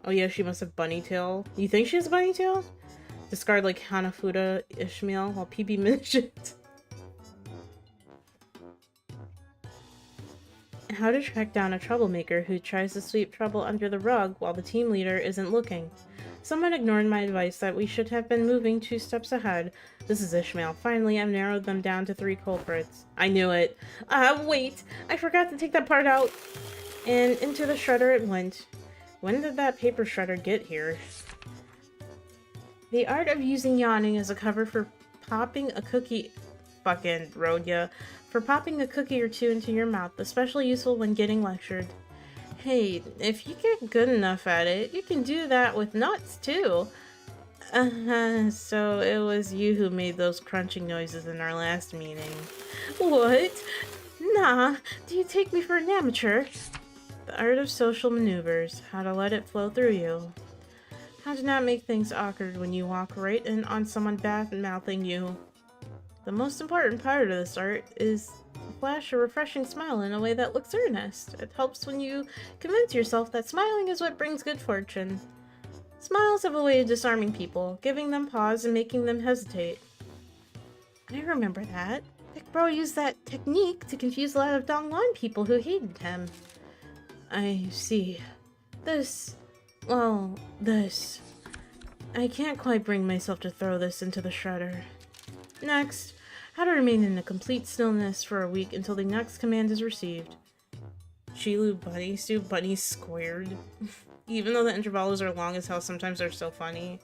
Oh yeah, she must have bunny tail. You think she has a bunny tail? Discard like Hanafuda Ishmael while PB midget. How to track down a troublemaker who tries to sweep trouble under the rug while the team leader isn't looking. Someone ignored my advice that we should have been moving 2 steps ahead. This is Ishmael. Finally, I've narrowed them down to 3 culprits. I knew it. Wait! I forgot to take that part out! And into the shredder it went. When did that paper shredder get here? The art of using yawning as a cover for popping a cookie... Fucking Rodya. For popping a cookie or 2 into your mouth, especially useful when getting lectured. Hey, if you get good enough at it, you can do that with nuts too. So it was you who made those crunching noises in our last meeting. What? Nah, do you take me for an amateur? The art of social maneuvers, how to let it flow through you. How to not make things awkward when you walk right in on someone bad-mouthing you. The most important part of this art is to flash a refreshing smile in a way that looks earnest. It helps when you convince yourself that smiling is what brings good fortune. Smiles have a way of disarming people, giving them pause and making them hesitate. I remember that. Big Bro used that technique to confuse a lot of Donglan people who hated him. I see. This... I can't quite bring myself to throw this into the shredder. Next, how to remain in a complete stillness for a week until the next command is received. Shilu bunny soup, bunny squared. Even though the intervals are long as hell, sometimes they're so funny.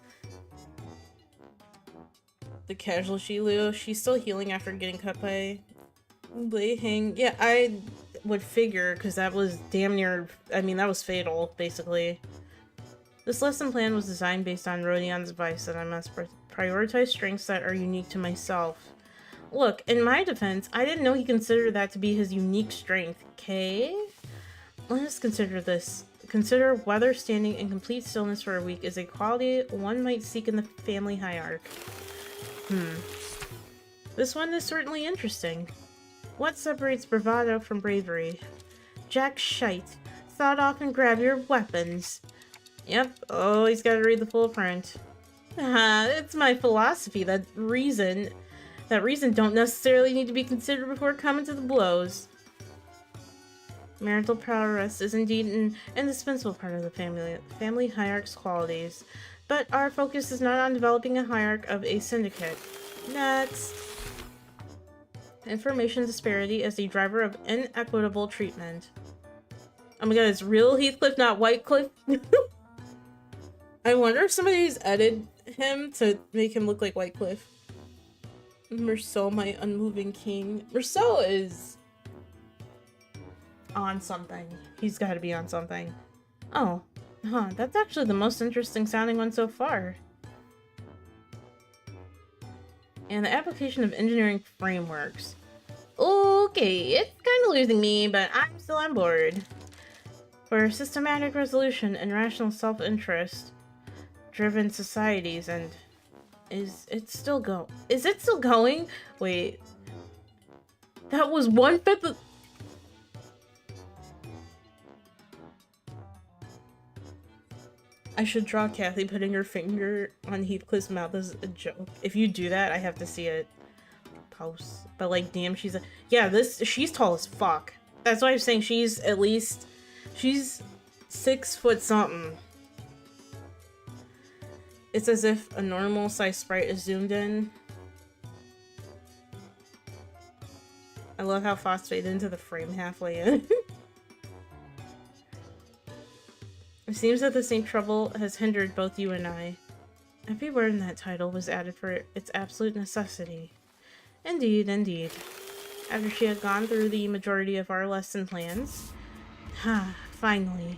The casual Shilu, she's still healing after getting cut by Lei Hing. Yeah, I would figure, because that was damn near, I mean, that was fatal, basically. This lesson plan was designed based on Rodion's advice that I must prioritize strengths that are unique to myself. Look, in my defense, I didn't know he considered that to be his unique strength, okay? Let us consider this. Consider whether standing in complete stillness for a week is a quality one might seek in the family hierarchy. This one is certainly interesting. What separates bravado from bravery? Jack shite. Thought off and grab your weapons. Yep, always gotta read the full print. It's my philosophy that reason don't necessarily need to be considered before coming to the blows. Marital prowess is indeed an indispensable part of the family hierarch's qualities, but our focus is not on developing a hierarch of a syndicate. Next. Information disparity as the driver of inequitable treatment. Oh my god, it's real Heathcliff, not Whitecliff? I wonder if somebody's edited him to make him look like Whitecliff. Merceau, my unmoving king. Merceau is on something. He's got to be on something. Oh, that's actually the most interesting sounding one so far. And the application of engineering frameworks. Okay, it's kind of losing me, but I'm still on board. For systematic resolution and rational self-interest driven societies, and is it still going? Wait. That was 1/5 of... I should draw Kathy putting her finger on Heathcliff's mouth as a joke. If you do that, I have to see it. Post. But like, damn, she's she's tall as fuck. That's why I'm saying she's 6 foot something. It's as if a normal size sprite is zoomed in. I love how phosphate into the frame halfway in. It seems that the same trouble has hindered both you and I. Every word in that title was added for its absolute necessity. Indeed, indeed. After she had gone through the majority of our lesson plans. Finally.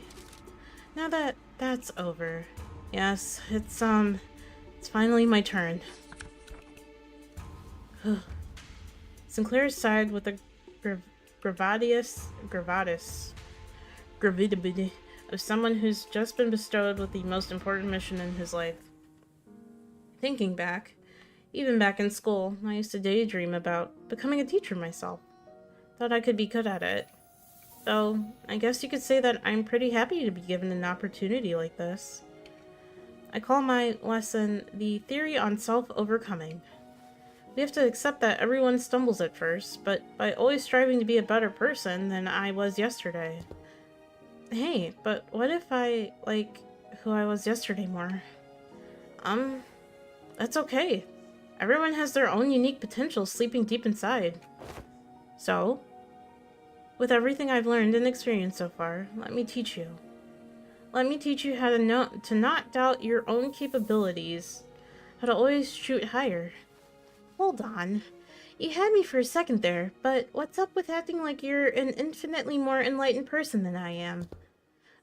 Now that that's over. Yes, it's finally my turn. Sinclair sighed with a gravitas of someone who's just been bestowed with the most important mission in his life. Thinking back, even back in school, I used to daydream about becoming a teacher myself. Thought I could be good at it. Though, I guess you could say that I'm pretty happy to be given an opportunity like this. I call my lesson the theory on self-overcoming. We have to accept that everyone stumbles at first, but by always striving to be a better person than I was yesterday. Hey, but what if I like who I was yesterday more? That's okay. Everyone has their own unique potential sleeping deep inside. So, with everything I've learned and experienced so far, let me teach you. Let me teach you how to not doubt your own capabilities. How to always shoot higher. Hold on. You had me for a second there, but what's up with acting like you're an infinitely more enlightened person than I am?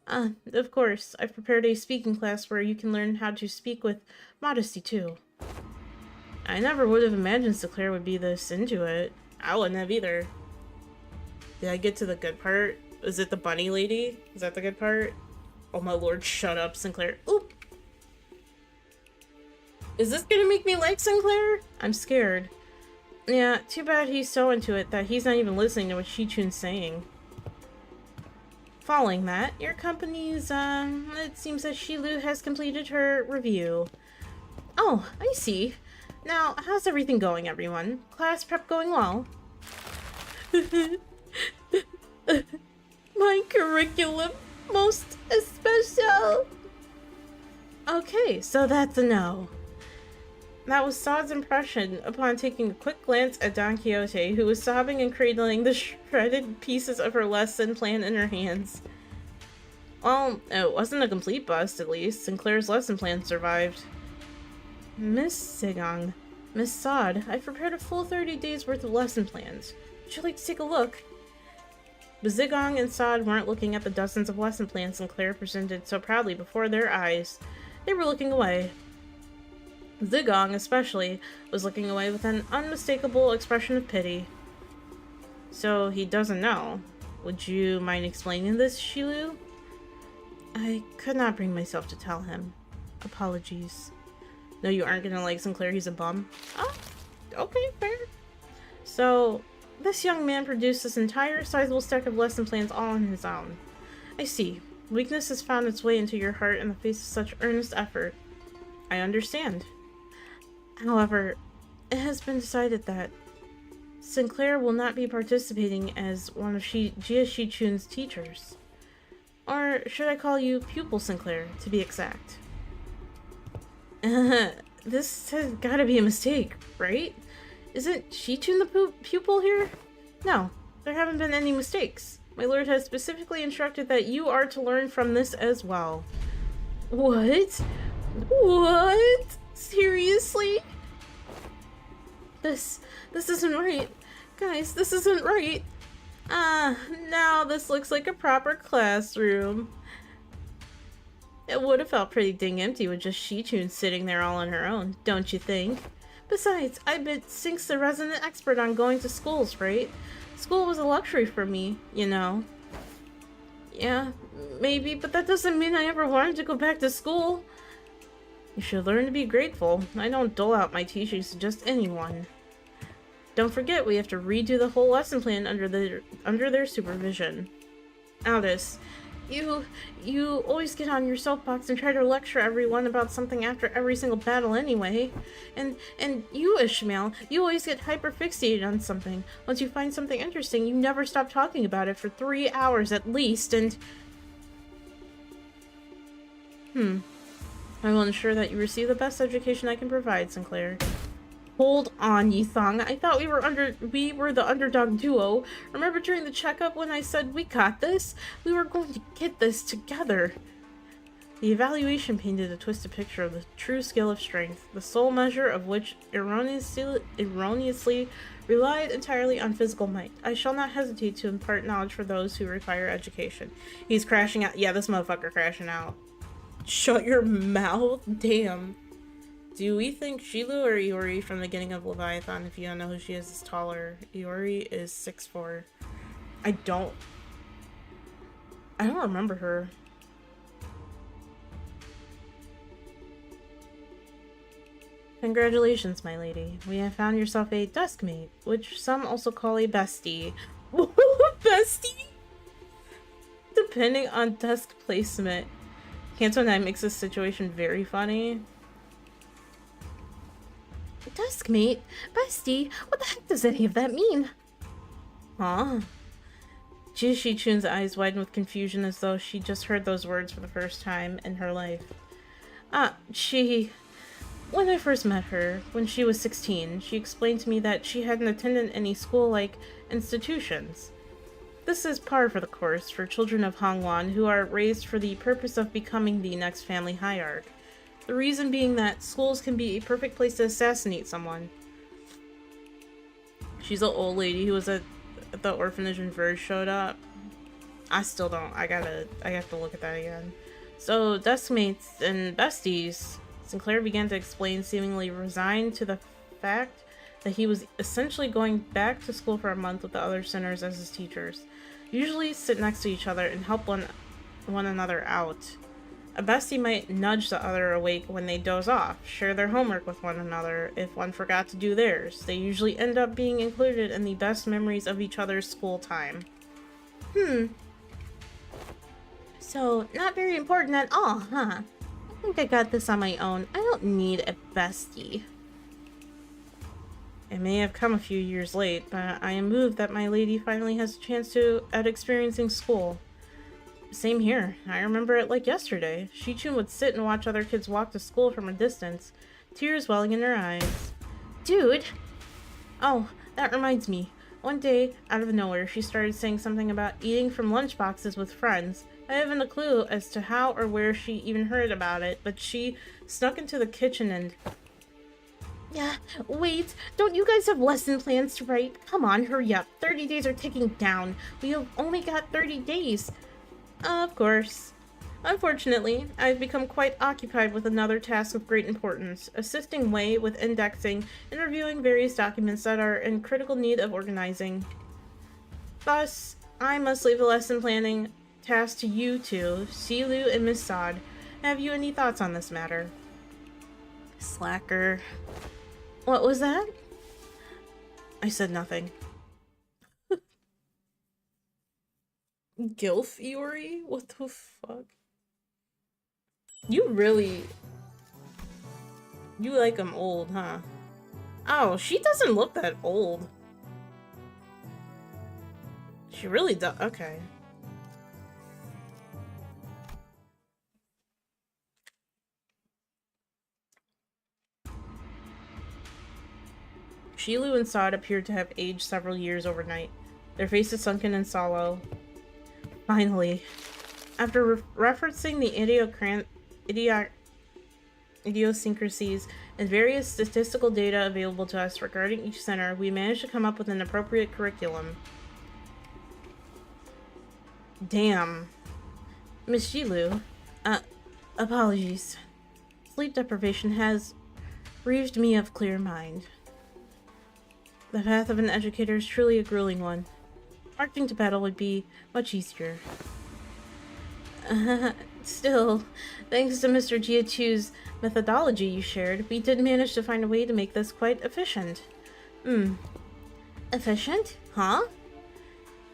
Of course, I've prepared a speaking class where you can learn how to speak with modesty too. I never would have imagined Sinclair would be this into it. I wouldn't have either. Did I get to the good part? Is it the bunny lady? Is that the good part? Oh my lord, shut up, Sinclair. Oop! Is this gonna make me like Sinclair? I'm scared. Yeah, too bad he's so into it that he's not even listening to what Shi-Chun's saying. Following that, your company's, it seems that Shilu has completed her review. Oh, I see. Now, how's everything going, everyone? Class prep going well? My curriculum, most especial. Okay, so that's a no. That was Sod's impression upon taking a quick glance at Don Quixote, who was sobbing and cradling the shredded pieces of her lesson plan in her hands. Well, it wasn't a complete bust, at least. Sinclair's lesson plan survived. Miss Zigong, Miss Sod, I've prepared a full 30 days worth of lesson plans. Would you like to take a look? But Zigong and Sod weren't looking at the dozens of lesson plans Sinclair presented so proudly before their eyes. They were looking away. Zigong, especially, was looking away with an unmistakable expression of pity. So he doesn't know. Would you mind explaining this, Shilu? I could not bring myself to tell him. Apologies. No, you aren't gonna like Sinclair, he's a bum? Oh, okay, fair. So, this young man produced this entire sizable stack of lesson plans all on his own. I see. Weakness has found its way into your heart in the face of such earnest effort. I understand. However, it has been decided that Sinclair will not be participating as one of Jia Shichun's teachers. Or should I call you Pupil Sinclair, to be exact? This has gotta be a mistake, right? Isn't Shichun the pupil here? No, there haven't been any mistakes. My lord has specifically instructed that you are to learn from this as well. What? What? Seriously? This isn't right. Guys, this isn't right. Now this looks like a proper classroom. It would have felt pretty dang empty with just Shichun sitting there all on her own, don't you think? Besides, I bet Sink's the resident expert on going to schools, right? School was a luxury for me, you know. Yeah, maybe, but that doesn't mean I ever wanted to go back to school. You should learn to be grateful. I don't dole out my teachings to just anyone. Don't forget, we have to redo the whole lesson plan under their supervision. Aldous, you always get on your soapbox and try to lecture everyone about something after every single battle anyway. And you, Ishmael, you always get hyperfixated on something. Once you find something interesting, you never stop talking about it for 3 hours at least, and... I will ensure that you receive the best education I can provide, Sinclair. Hold on, Yithong. I thought we were the underdog duo. Remember during the checkup when I said we got this? We were going to get this together. The evaluation painted a twisted picture of the true scale of strength, the sole measure of which erroneously relied entirely on physical might. I shall not hesitate to impart knowledge for those who require education. He's crashing out. Yeah, this motherfucker crashing out. Shut your mouth. Damn. Do we think Shilu or Iori from the beginning of Leviathan? If you don't know who she is taller. Iori is 6'4". I don't remember her. Congratulations, my lady. We have found yourself a deskmate, which some also call a bestie. Bestie? Depending on desk placement. Canto 9 makes this situation very funny. Deskmate? Bestie? What the heck does any of that mean? Huh? Jia Shichun's eyes widened with confusion as though she just heard those words for the first time in her life. When I first met her, when she was 16, she explained to me that she hadn't attended any school-like institutions. This is par for the course for children of Hongwan who are raised for the purpose of becoming the next family hierarch. The reason being that schools can be a perfect place to assassinate someone. She's an old lady who was at the orphanage when Verge showed up. I still don't. I have to look at that again. So, deskmates and besties. Sinclair began to explain, seemingly resigned to the fact that he was essentially going back to school for a month with the other sinners as his teachers. Usually sit next to each other and help one another out. A bestie might nudge the other awake when they doze off, share their homework with one another if one forgot to do theirs. They usually end up being included in the best memories of each other's school time. So, not very important at all, huh? I think I got this on my own. I don't need a bestie. It may have come a few years late, but I am moved that my lady finally has a chance at experiencing school. Same here. I remember it like yesterday. Shichun would sit and watch other kids walk to school from a distance, tears welling in her eyes. Dude! Oh, that reminds me. One day, out of nowhere, she started saying something about eating from lunchboxes with friends. I haven't a clue as to how or where she even heard about it, but she snuck into the kitchen and... Yeah, wait, don't you guys have lesson plans to write? Come on, hurry up. 30 days are ticking down. We have only got 30 days. Of course. Unfortunately, I've become quite occupied with another task of great importance, assisting Wei with indexing and reviewing various documents that are in critical need of organizing. Thus, I must leave the lesson planning task to you two, Silu and Miss Sod. Have you any thoughts on this matter? Slacker. What was that? I said nothing. Gilf Iori? What the fuck? You like him old, huh? Oh, she doesn't look that old. She really does. Okay. Shilu and Sod appeared to have aged several years overnight, their faces sunken in sorrow. Finally, after referencing the idiosyncrasies and various statistical data available to us regarding each center, we managed to come up with an appropriate curriculum. Damn. Miss Shilu, apologies. Sleep deprivation has bereaved me of clear mind. The path of an educator is truly a grueling one. Marching to battle would be much easier. Still, thanks to Mr. Jiachu's methodology you shared, we did manage to find a way to make this quite efficient. Efficient? Huh?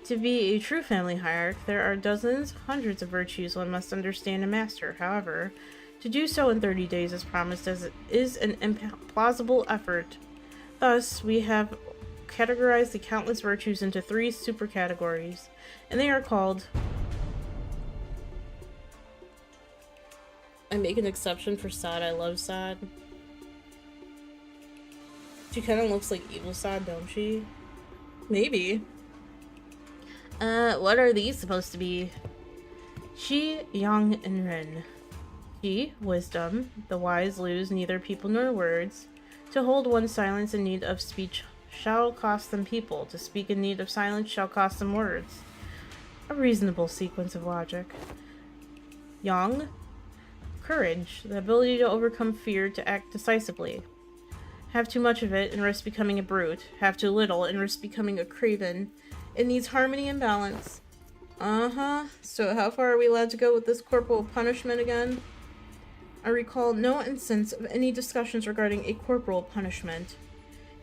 To be a true family hierarch, there are dozens, hundreds of virtues one must understand and master. However, to do so in 30 days as promised is an implausible effort. Thus, we have categorized the countless virtues into 3 supercategories, and they are called... I make an exception for Sod. I love Sod. She kind of looks like evil Sod, don't she? Maybe. What are these supposed to be? Qi, Yang, and Ren. Qi, wisdom. The wise lose neither people nor words. To hold one's silence in need of speech shall cost them people. To speak in need of silence shall cost them words. A reasonable sequence of logic. Yang, courage. The ability to overcome fear, to act decisively. Have too much of it and risk becoming a brute. Have too little and risk becoming a craven. It needs harmony and balance. So how far are we allowed to go with this corporal punishment again? I recall no instance of any discussions regarding a corporal punishment.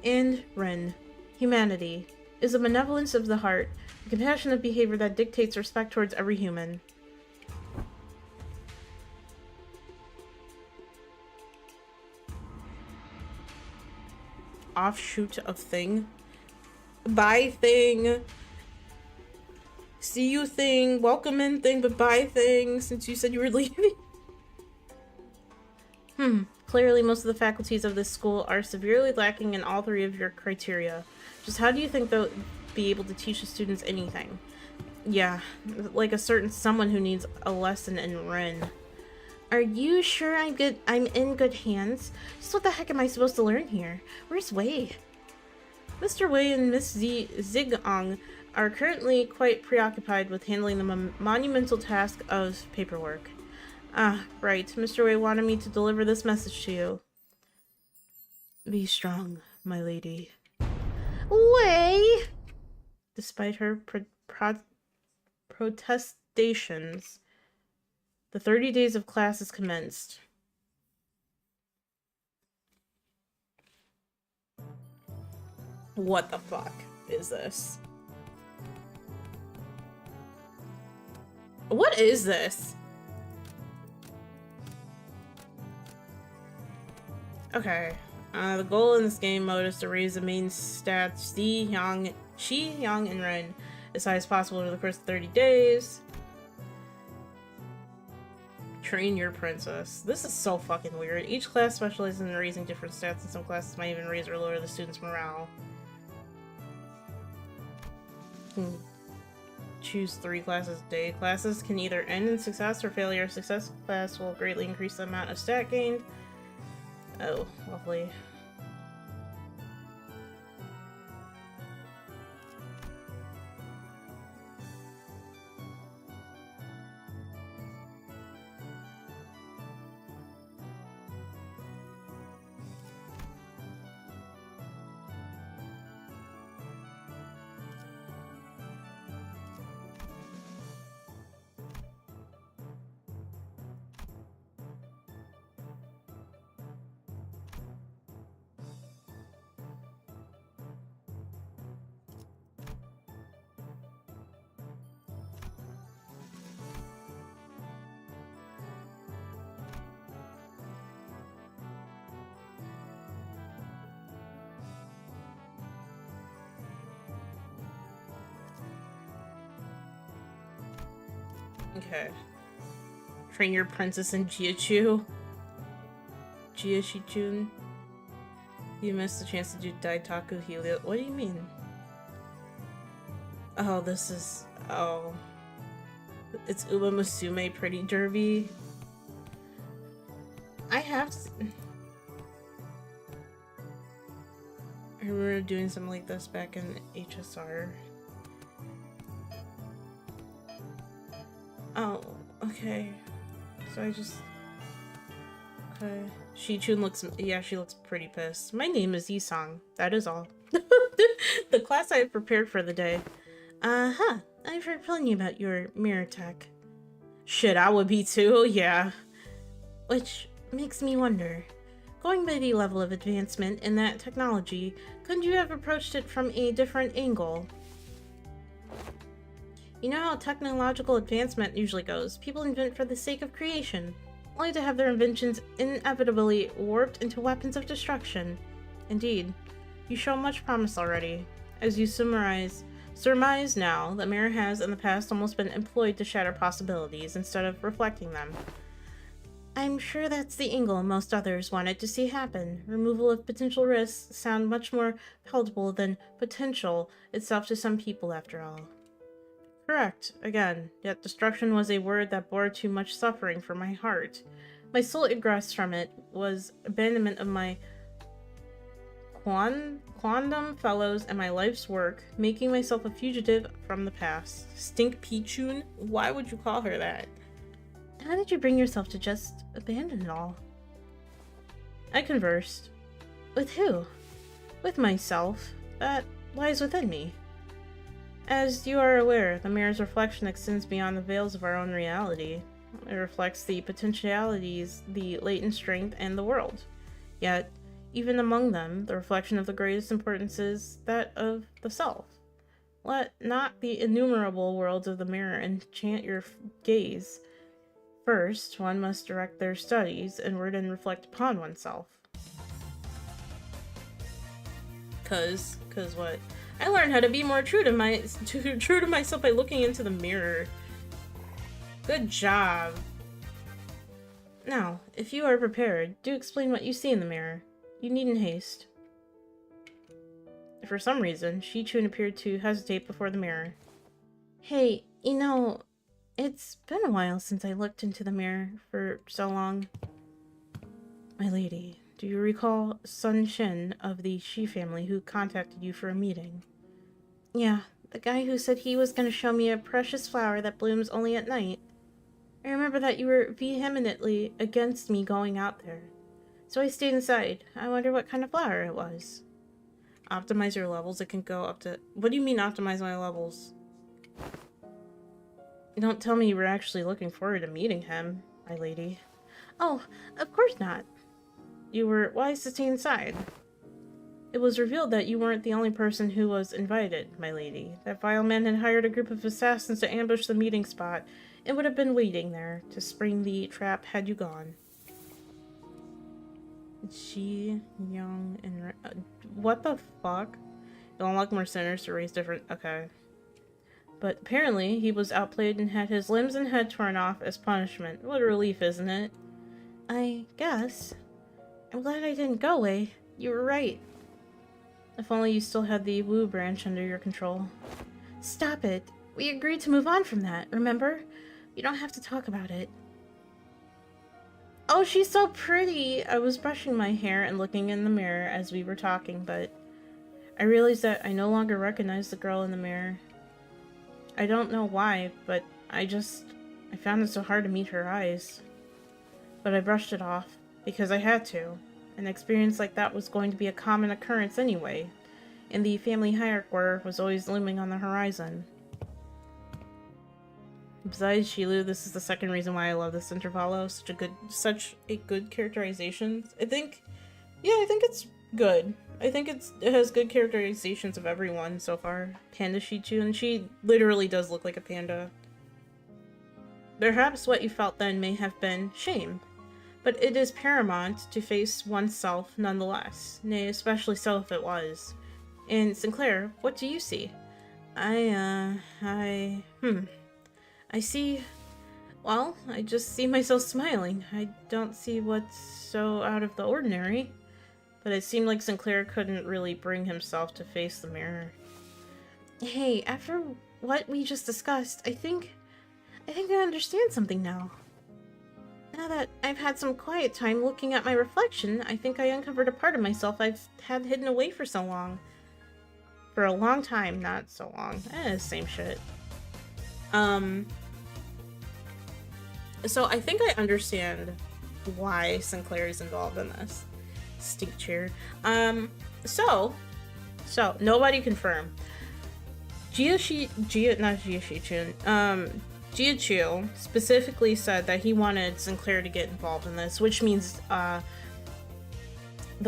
And Ren. Humanity is a benevolence of the heart, a compassionate behavior that dictates respect towards every human. Offshoot of thing. Bye thing. See you thing. Welcome in thing, but bye thing, since you said you were leaving. Clearly most of the faculties of this school are severely lacking in all 3 of your criteria. Just how do you think they'll be able to teach the students anything? Yeah, like a certain someone who needs a lesson in Ren. Are you sure I'm in good hands? Just what the heck am I supposed to learn here? Where's Wei? Mr. Wei and Miss Zigong are currently quite preoccupied with handling the monumental task of paperwork. Ah, right. Mr. Wei wanted me to deliver this message to you. Be strong, my lady. Wei! Despite her protestations, the 30 days of class has commenced. What the fuck is this? What is this? Okay. The goal in this game mode is to raise the main stats Qi, Yang, and Ren as high as possible over the course of 30 days. Train your princess. This is so fucking weird. Each class specializes in raising different stats, and some classes might even raise or lower the students' morale. Choose 3 classes a day. Classes can either end in success or failure. A successful class will greatly increase the amount of stat gained. Oh, lovely. Okay. Train your princess in Jiachu. Jiashi-chun. You missed the chance to do Daitaku Helio. What do you mean? Oh, this is... Oh. It's Uma Musume Pretty Derby. I have to... I remember doing something like this back in HSR. Oh, okay. So I just... Okay. Shi-chun looks... Yeah, she looks pretty pissed. My name is Yisong. That is all. The class I have prepared for the day. Uh-huh. I've heard plenty about your mirror tech. Shit, I would be too, yeah. Which makes me wonder. Going by the level of advancement in that technology, couldn't you have approached it from a different angle? You know how technological advancement usually goes. People invent for the sake of creation, only to have their inventions inevitably warped into weapons of destruction. Indeed, you show much promise already. As you surmise now, the mirror has in the past almost been employed to shatter possibilities instead of reflecting them. I'm sure that's the angle most others wanted to see happen. Removal of potential risks sound much more palatable than potential itself to some people, after all. Correct, again, yet destruction was a word that bore too much suffering for my heart. My sole egress from it was abandonment of my quondam fellows and my life's work, making myself a fugitive from the past. Stink Pichun? Why would you call her that? How did you bring yourself to just abandon it all? I conversed. With who? With myself. That lies within me. As you are aware, the mirror's reflection extends beyond the veils of our own reality. It reflects the potentialities, the latent strength, and the world. Yet, even among them, the reflection of the greatest importance is that of the self. Let not the innumerable worlds of the mirror enchant your gaze. First, one must direct their studies inward and reflect upon oneself. Cause what? I learned how to be more true to myself by looking into the mirror. Good job. Now, if you are prepared, do explain what you see in the mirror. You needn't haste. For some reason, Shi-chun appeared to hesitate before the mirror. Hey, you know, it's been a while since I looked into the mirror for so long. My lady, do you recall Sun Shin of the Shi family who contacted you for a meeting? Yeah, the guy who said he was going to show me a precious flower that blooms only at night. I remember that you were vehemently against me going out there. So I stayed inside. I wonder what kind of flower it was. Optimize your levels. It can go up to... What do you mean optimize my levels? Don't tell me you were actually looking forward to meeting him, my lady. Oh, of course not. You were wise to stay inside. It was revealed that you weren't the only person who was invited, my lady. That vile man had hired a group of assassins to ambush the meeting spot and would have been waiting there to spring the trap had you gone. Ji, Young, and... what the fuck? You'll unlock more centers to raise different... Okay. But apparently, he was outplayed and had his limbs and head torn off as punishment. What a relief, isn't it? I guess. I'm glad I didn't go away. You were right. If only you still had the Wu branch under your control. Stop it. We agreed to move on from that, remember? You don't have to talk about it. Oh, she's so pretty! I was brushing my hair and looking in the mirror as we were talking, but I realized that I no longer recognized the girl in the mirror. I don't know why, but I found it so hard to meet her eyes. But I brushed it off, because I had to. An experience like that was going to be a common occurrence anyway, and the family hierarchy was always looming on the horizon. Besides Shilu, this is the second reason why I love this intervalo. Such a good characterization. I think it's good. I think it has good characterizations of everyone so far. Panda Shichu, and she literally does look like a panda. Perhaps what you felt then may have been shame, but it is paramount to face oneself nonetheless. Nay, especially so if it was. And Sinclair, what do you see? I see... Well, I just see myself smiling. I don't see what's so out of the ordinary. But it seemed like Sinclair couldn't really bring himself to face the mirror. Hey, after what we just discussed, I think I understand something now. Now that I've had some quiet time looking at my reflection, I think I uncovered a part of myself I've had hidden away for so long. For a long time, not so long. Same shit. So I think I understand why Sinclair is involved in this. Stink chair. So nobody confirmed. Jiachu specifically said that he wanted Sinclair to get involved in this, which means the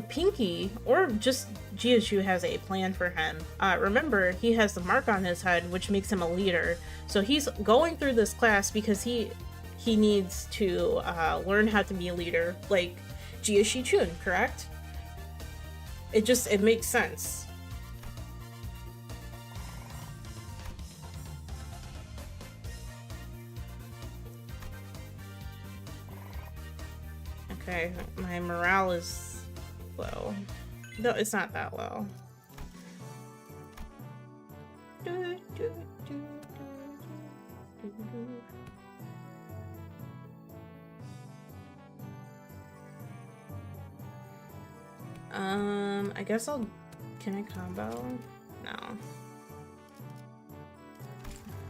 Pinky, or just Jiachu, has a plan for him. Remember, he has the mark on his head, which makes him a leader. So he's going through this class because he needs to learn how to be a leader, like Jiashi Chun, correct? It makes sense. Okay, my morale is low. No, it's not that low. I guess can I combo? No.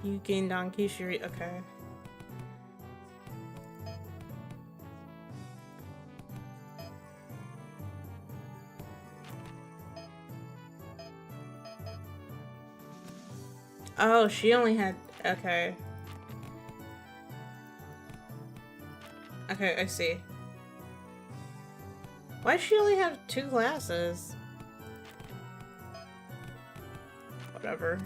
You gain Donkey Shuri, okay. Oh, she only had, okay. Okay, I see. Why does she only have 2 classes? Whatever.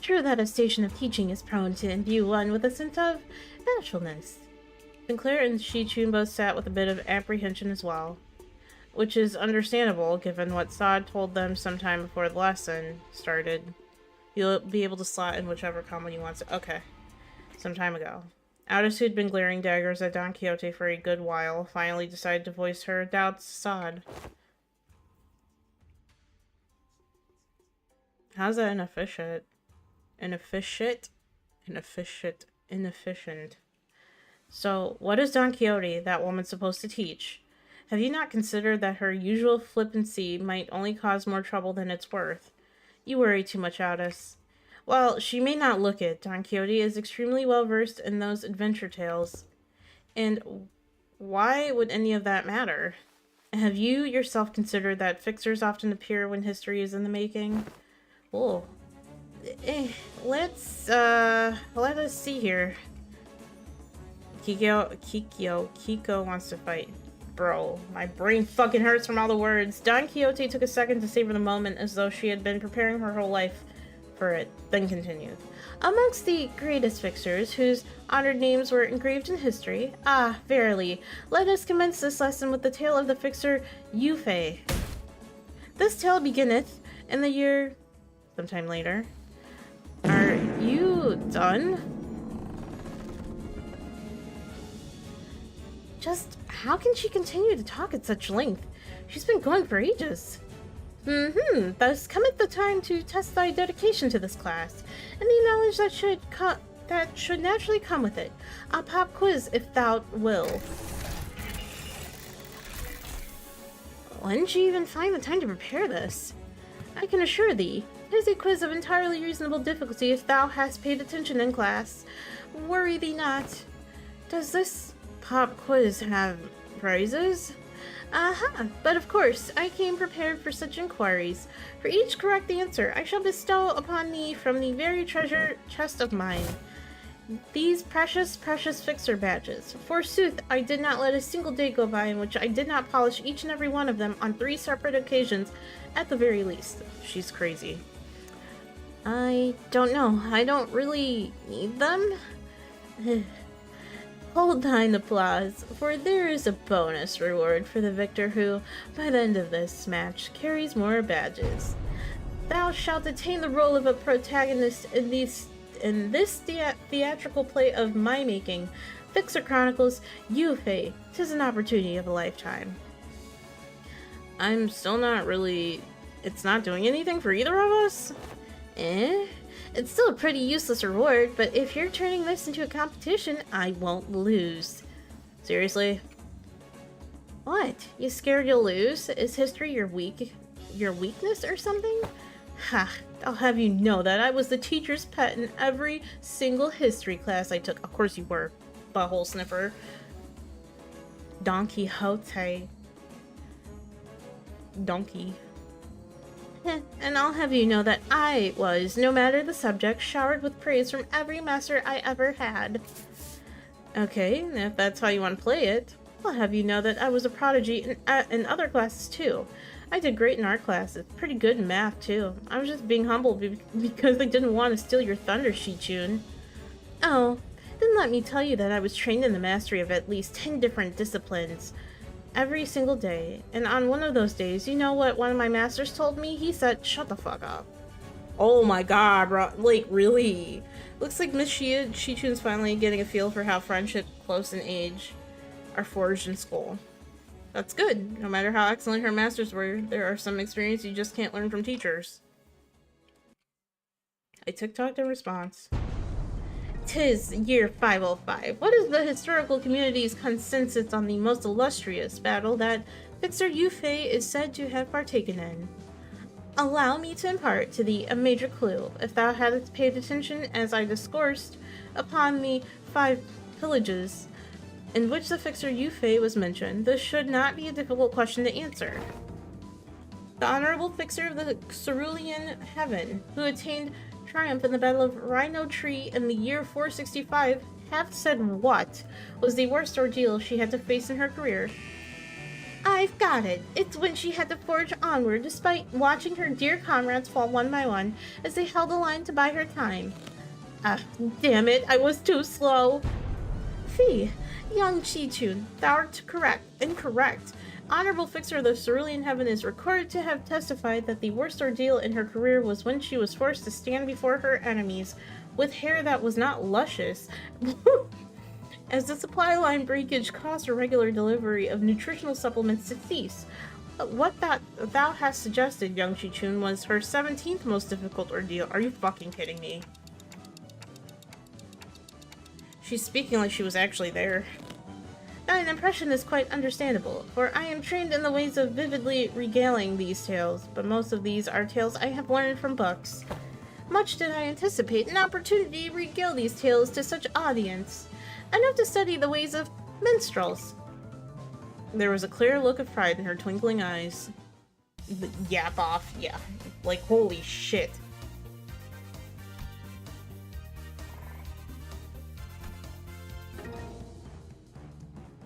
True that a station of teaching is prone to imbue one with a sense of naturalness. Sinclair and Shi-Chun both sat with a bit of apprehension as well, which is understandable given what Sod told them sometime before the lesson started. You'll be able to slot in whichever combo you want to. Okay. Some time ago. Aldous, who'd been glaring daggers at Don Quixote for a good while, finally decided to voice her doubts to Sod. How's that inefficient? Inefficient? Inefficient. So, what is Don Quixote, that woman, supposed to teach? Have you not considered that her usual flippancy might only cause more trouble than it's worth? You worry too much, Aldous. While she may not look it, Don Quixote is extremely well versed in those adventure tales. And why would any of that matter? Have you yourself considered that fixers often appear when history is in the making? Oh. Let us see here. Kiko wants to fight. Bro, my brain fucking hurts from all the words. Don Quixote took a second to savor the moment as though she had been preparing her whole life for it, then continued. Amongst the greatest fixers, whose honored names were engraved in history, verily, let us commence this lesson with the tale of the fixer Yufei. This tale beginneth in the year sometime later. Are you done? Just how can she continue to talk at such length? She's been going for ages. Thus cometh the time to test thy dedication to this class, and the knowledge that should naturally come with it. A pop quiz, if thou will. When did she even find the time to prepare this? I can assure thee, it is a quiz of entirely reasonable difficulty if thou hast paid attention in class. Worry thee not. Does this pop quiz have prizes? But of course, I came prepared for such inquiries. For each correct answer, I shall bestow upon thee from the very treasure chest of mine these precious, precious fixer badges. Forsooth, I did not let a single day go by in which I did not polish each and every one of them on 3 separate occasions, at the very least. She's crazy. I don't know. I don't really need them. Hold thine applause, for there is a bonus reward for the victor who, by the end of this match, carries more badges. Thou shalt attain the role of a protagonist in this theatrical play of my making, Fixer Chronicles, Yufei. 'Tis an opportunity of a lifetime. I'm still not really... It's not doing anything for either of us? It's still a pretty useless reward, but if you're turning this into a competition, I won't lose. Seriously? What? You scared you'll lose? Is history your weakness or something? Ha! I'll have you know that I was the teacher's pet in every single history class I took. Of course you were, butthole sniffer. Don Quixote. Donkey. And I'll have you know that I was, no matter the subject, showered with praise from every master I ever had. Okay, if that's how you want to play it, I'll have you know that I was a prodigy in other classes too. I did great in art classes, pretty good in math too. I was just being humble because I didn't want to steal your thunder, Shichun. Oh, then let me tell you that I was trained in the mastery of at least 10 different disciplines. Every single day, and on one of those days, you know what one of my masters told me? He said, shut the fuck up. Oh my god, bro. Like, really? Looks like Miss Shichun's finally getting a feel for how friendship close in age are forged in school. That's good. No matter how excellent her masters were, there are some experiences you just can't learn from teachers. I TikToked in response. 'Tis year 505. What is the historical community's consensus on the most illustrious battle that Fixer Yufei is said to have partaken in? Allow me to impart to thee a major clue. If thou hadst paid attention as I discoursed upon the 5 pillages in which the Fixer Yufei was mentioned, this should not be a difficult question to answer. The honorable Fixer of the Cerulean Heaven, who attained triumph in the Battle of Rhino Tree in the year 465, hath said what was the worst ordeal she had to face in her career. I've got it. It's when she had to forge onward despite watching her dear comrades fall one by one as they held the line to buy her time. Ah, damn it, I was too slow. Fee, young Shichun, thou art incorrect. Honorable Fixer of the Cerulean Heaven is recorded to have testified that the worst ordeal in her career was when she was forced to stand before her enemies with hair that was not luscious, as the supply line breakage caused her regular delivery of nutritional supplements to cease. What thou hast suggested, young Shichun, was her 17th most difficult ordeal. Are you fucking kidding me? She's speaking like she was actually there. Thine impression is quite understandable, for I am trained in the ways of vividly regaling these tales, but most of these are tales I have learned from books. Much did I anticipate an opportunity to regale these tales to such audience, enough to study the ways of minstrels. There was a clear look of pride in her twinkling eyes. Yap off, yeah. Like, holy shit.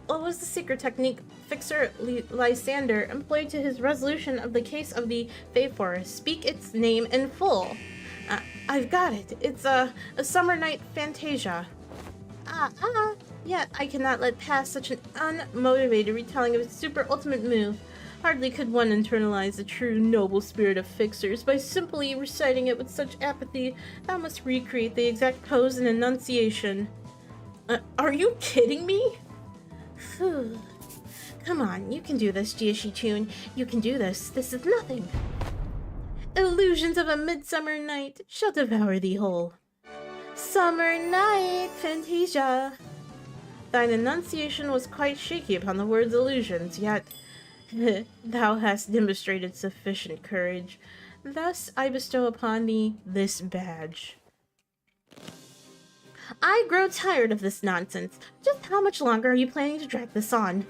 What was the secret technique Fixer Lysander employed to his resolution of the case of the Fey Forest? Speak its name in full. I've got it. It's a summer night fantasia. Yet I cannot let pass such an unmotivated retelling of its super ultimate move. Hardly could one internalize the true noble spirit of fixers by simply reciting it with such apathy. Thou must recreate the exact pose and enunciation. Are you kidding me? Phew. Come on, you can do this, Jiashi-chun. You can do this. This is nothing. Illusions of a midsummer night shall devour thee whole. Summer night, Fantasia. Thine enunciation was quite shaky upon the words illusions, yet thou hast demonstrated sufficient courage. Thus I bestow upon thee this badge. I grow tired of this nonsense. Just how much longer are you planning to drag this on?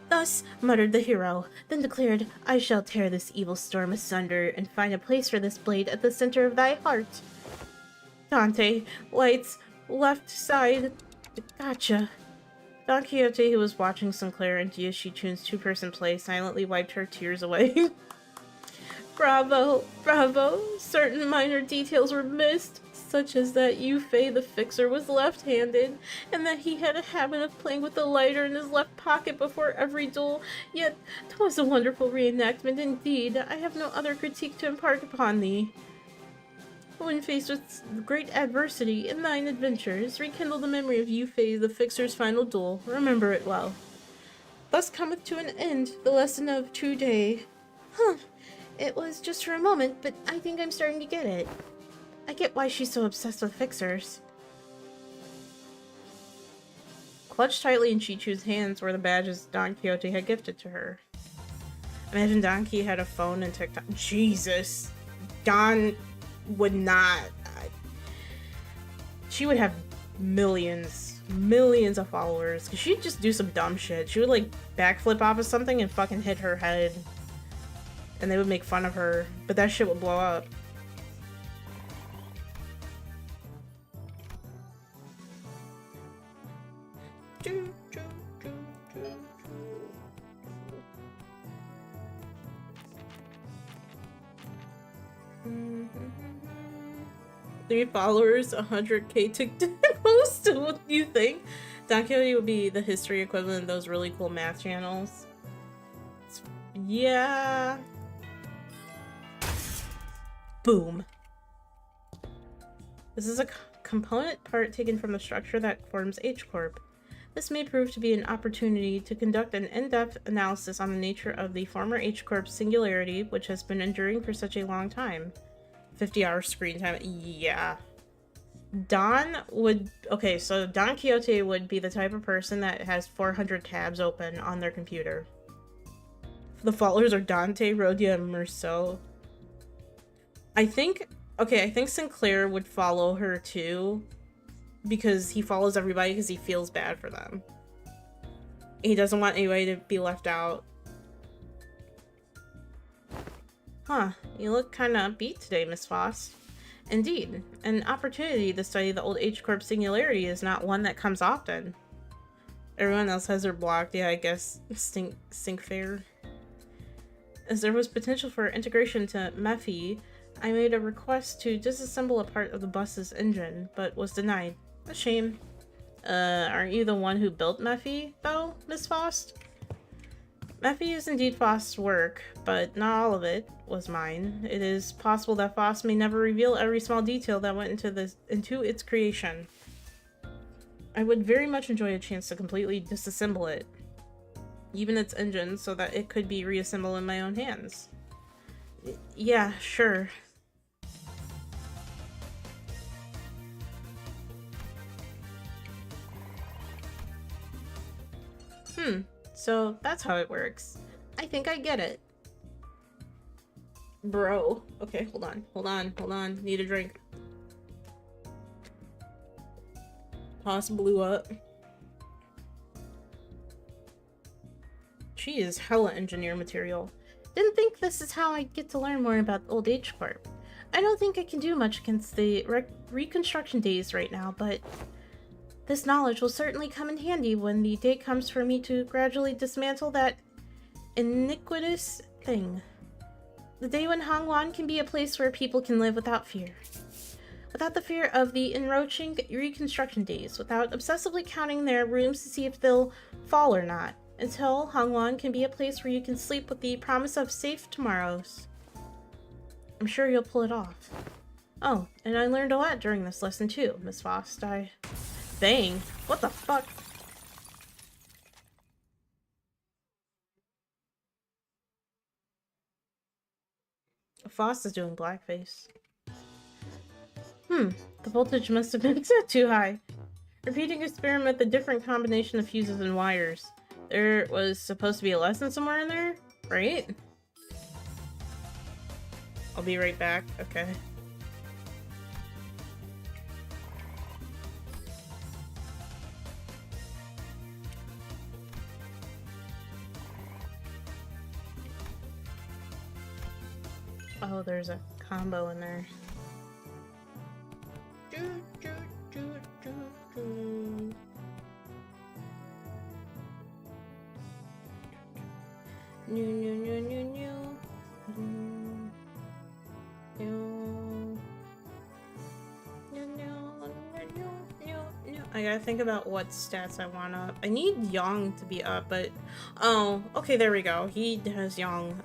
Thus muttered the hero, then declared, I shall tear this evil storm asunder and find a place for this blade at the center of thy heart. Dante, lights, left side, gotcha. Don Quixote, who was watching Sinclair and Jiashi-chun's two-person play, silently wiped her tears away. Bravo, bravo. Certain minor details were missed, such as that Yufei the Fixer was left-handed, and that he had a habit of playing with the lighter in his left pocket before every duel. Yet 'twas a wonderful reenactment indeed. I have no other critique to impart upon thee. When faced with great adversity in thine adventures, rekindle the memory of Yufei the Fixer's final duel. Remember it well. Thus cometh to an end the lesson of today. Huh. It was just for a moment, but I think I'm starting to get it. I get why she's so obsessed with fixers. Clutched tightly in Chi-Chu's hands were the badges Don Quixote had gifted to her. Imagine Don Quixote had a phone and TikTok. Jesus. Don would not. She would have millions of followers. Cause she'd just do some dumb shit. She would like backflip off of something and fucking hit her head. And they would make fun of her. But that shit would blow up. Three followers, 100k TikTok posts. What do you think? Don Quixote would be the history equivalent of those really cool math channels. Yeah. Boom. This is a component part taken from the structure that forms H-Corp. This may prove to be an opportunity to conduct an in-depth analysis on the nature of the former H-Corp singularity, which has been enduring for such a long time. 50-hour screen time. Yeah. Don would... Okay, so Don Quixote would be the type of person that has 400 tabs open on their computer. The followers are Dante, Rodia, and Merceau. I think... Okay, I think Sinclair would follow her too. Because he follows everybody because he feels bad for them. He doesn't want anybody to be left out. Huh, you look kinda upbeat today, Miss Foss. Indeed, an opportunity to study the old H-Corp singularity is not one that comes often. Everyone else has her blocked, yeah, I guess. Stink fair. As there was potential for integration to Mephi, I made a request to disassemble a part of the bus's engine, but was denied. A shame. Aren't you the one who built Mephi, though, Miss Faust? Mephi is indeed Faust's work, but not all of it was mine. It is possible that Faust may never reveal every small detail that went into its creation. I would very much enjoy a chance to completely disassemble it, even its engine, so that it could be reassembled in my own hands. Yeah, sure. So that's how it works. I think I get it. Bro. Okay, hold on. Need a drink. Toss blew up. She is hella engineer material. Didn't think this is how I'd get to learn more about old H-Corp. I don't think I can do much against the reconstruction days right now, but this knowledge will certainly come in handy when the day comes for me to gradually dismantle that iniquitous thing. The day when Hongwan can be a place where people can live without fear. Without the fear of the enroaching reconstruction days, without obsessively counting their rooms to see if they'll fall or not, until Hongwon can be a place where you can sleep with the promise of safe tomorrows. I'm sure you'll pull it off. Oh, and I learned a lot during this lesson too, Miss Faust. Dang, what the fuck? Faust is doing blackface. The voltage must have been set too high. Repeating experiment with a different combination of fuses and wires. There was supposed to be a lesson somewhere in there, right? I'll be right back. Okay. Oh, there's a combo in there. I gotta think about what stats I want up. I need Yang to be up, but oh, okay, there we go. He has Yang.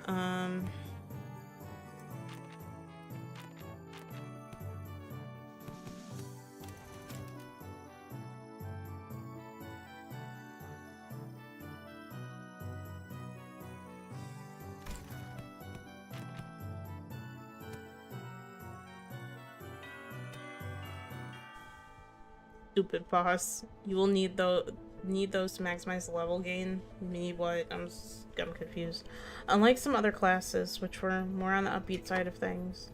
Stupid boss. You will need those to maximize the level gain. Need what? I'm confused. Unlike some other classes, which were more on the upbeat side of things,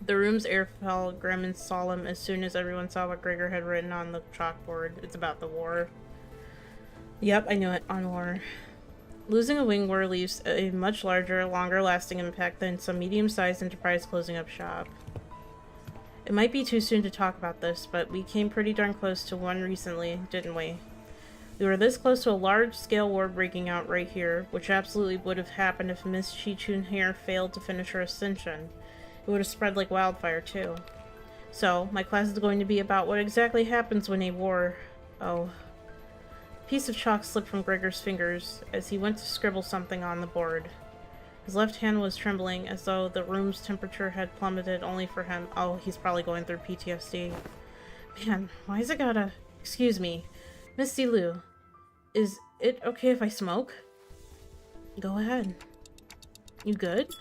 the room's air fell grim and solemn as soon as everyone saw what Gregor had written on the chalkboard. It's about the war. Yep, I knew it. On war. Losing a wing war leaves a much larger, longer-lasting impact than some medium-sized enterprise closing up shop. It might be too soon to talk about this, but we came pretty darn close to one recently, didn't we? We were this close to a large-scale war breaking out right here, which absolutely would have happened if Miss Chi-Chun-Hair failed to finish her ascension. It would have spread like wildfire, too. So, my class is going to be about what exactly happens when a war... Oh. A piece of chalk slipped from Gregor's fingers as he went to scribble something on the board. His left hand was trembling, as though the room's temperature had plummeted only for him. Oh, he's probably going through PTSD. Man, why is it gotta... Excuse me. Misty Lou, is it okay if I smoke? Go ahead. You good?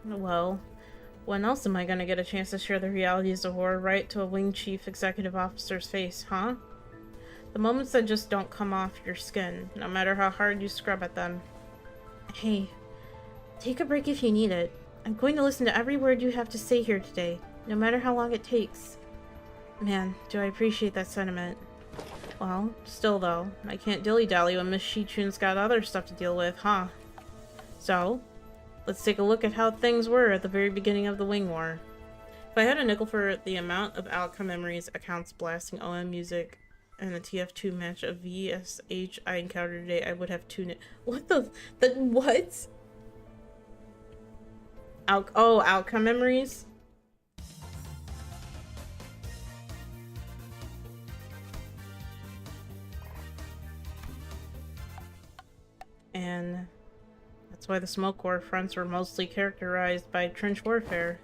Well, when else am I gonna get a chance to share the realities of war right to a wing chief executive officer's face, huh? The moments that just don't come off your skin, no matter how hard you scrub at them. Hey, take a break if you need it. I'm going to listen to every word you have to say here today, no matter how long it takes. Man, do I appreciate that sentiment. Well, still though, I can't dilly-dally when Miss Chi-Chun's got other stuff to deal with, huh? So, let's take a look at how things were at the very beginning of the Wing War. If I had a nickel for the amount of outcome memories, accounts blasting OM music, and the TF2 match of VSH I encountered today, I would have tuned it. What the what? Outcome memories? And that's why the Smoke War fronts were mostly characterized by trench warfare.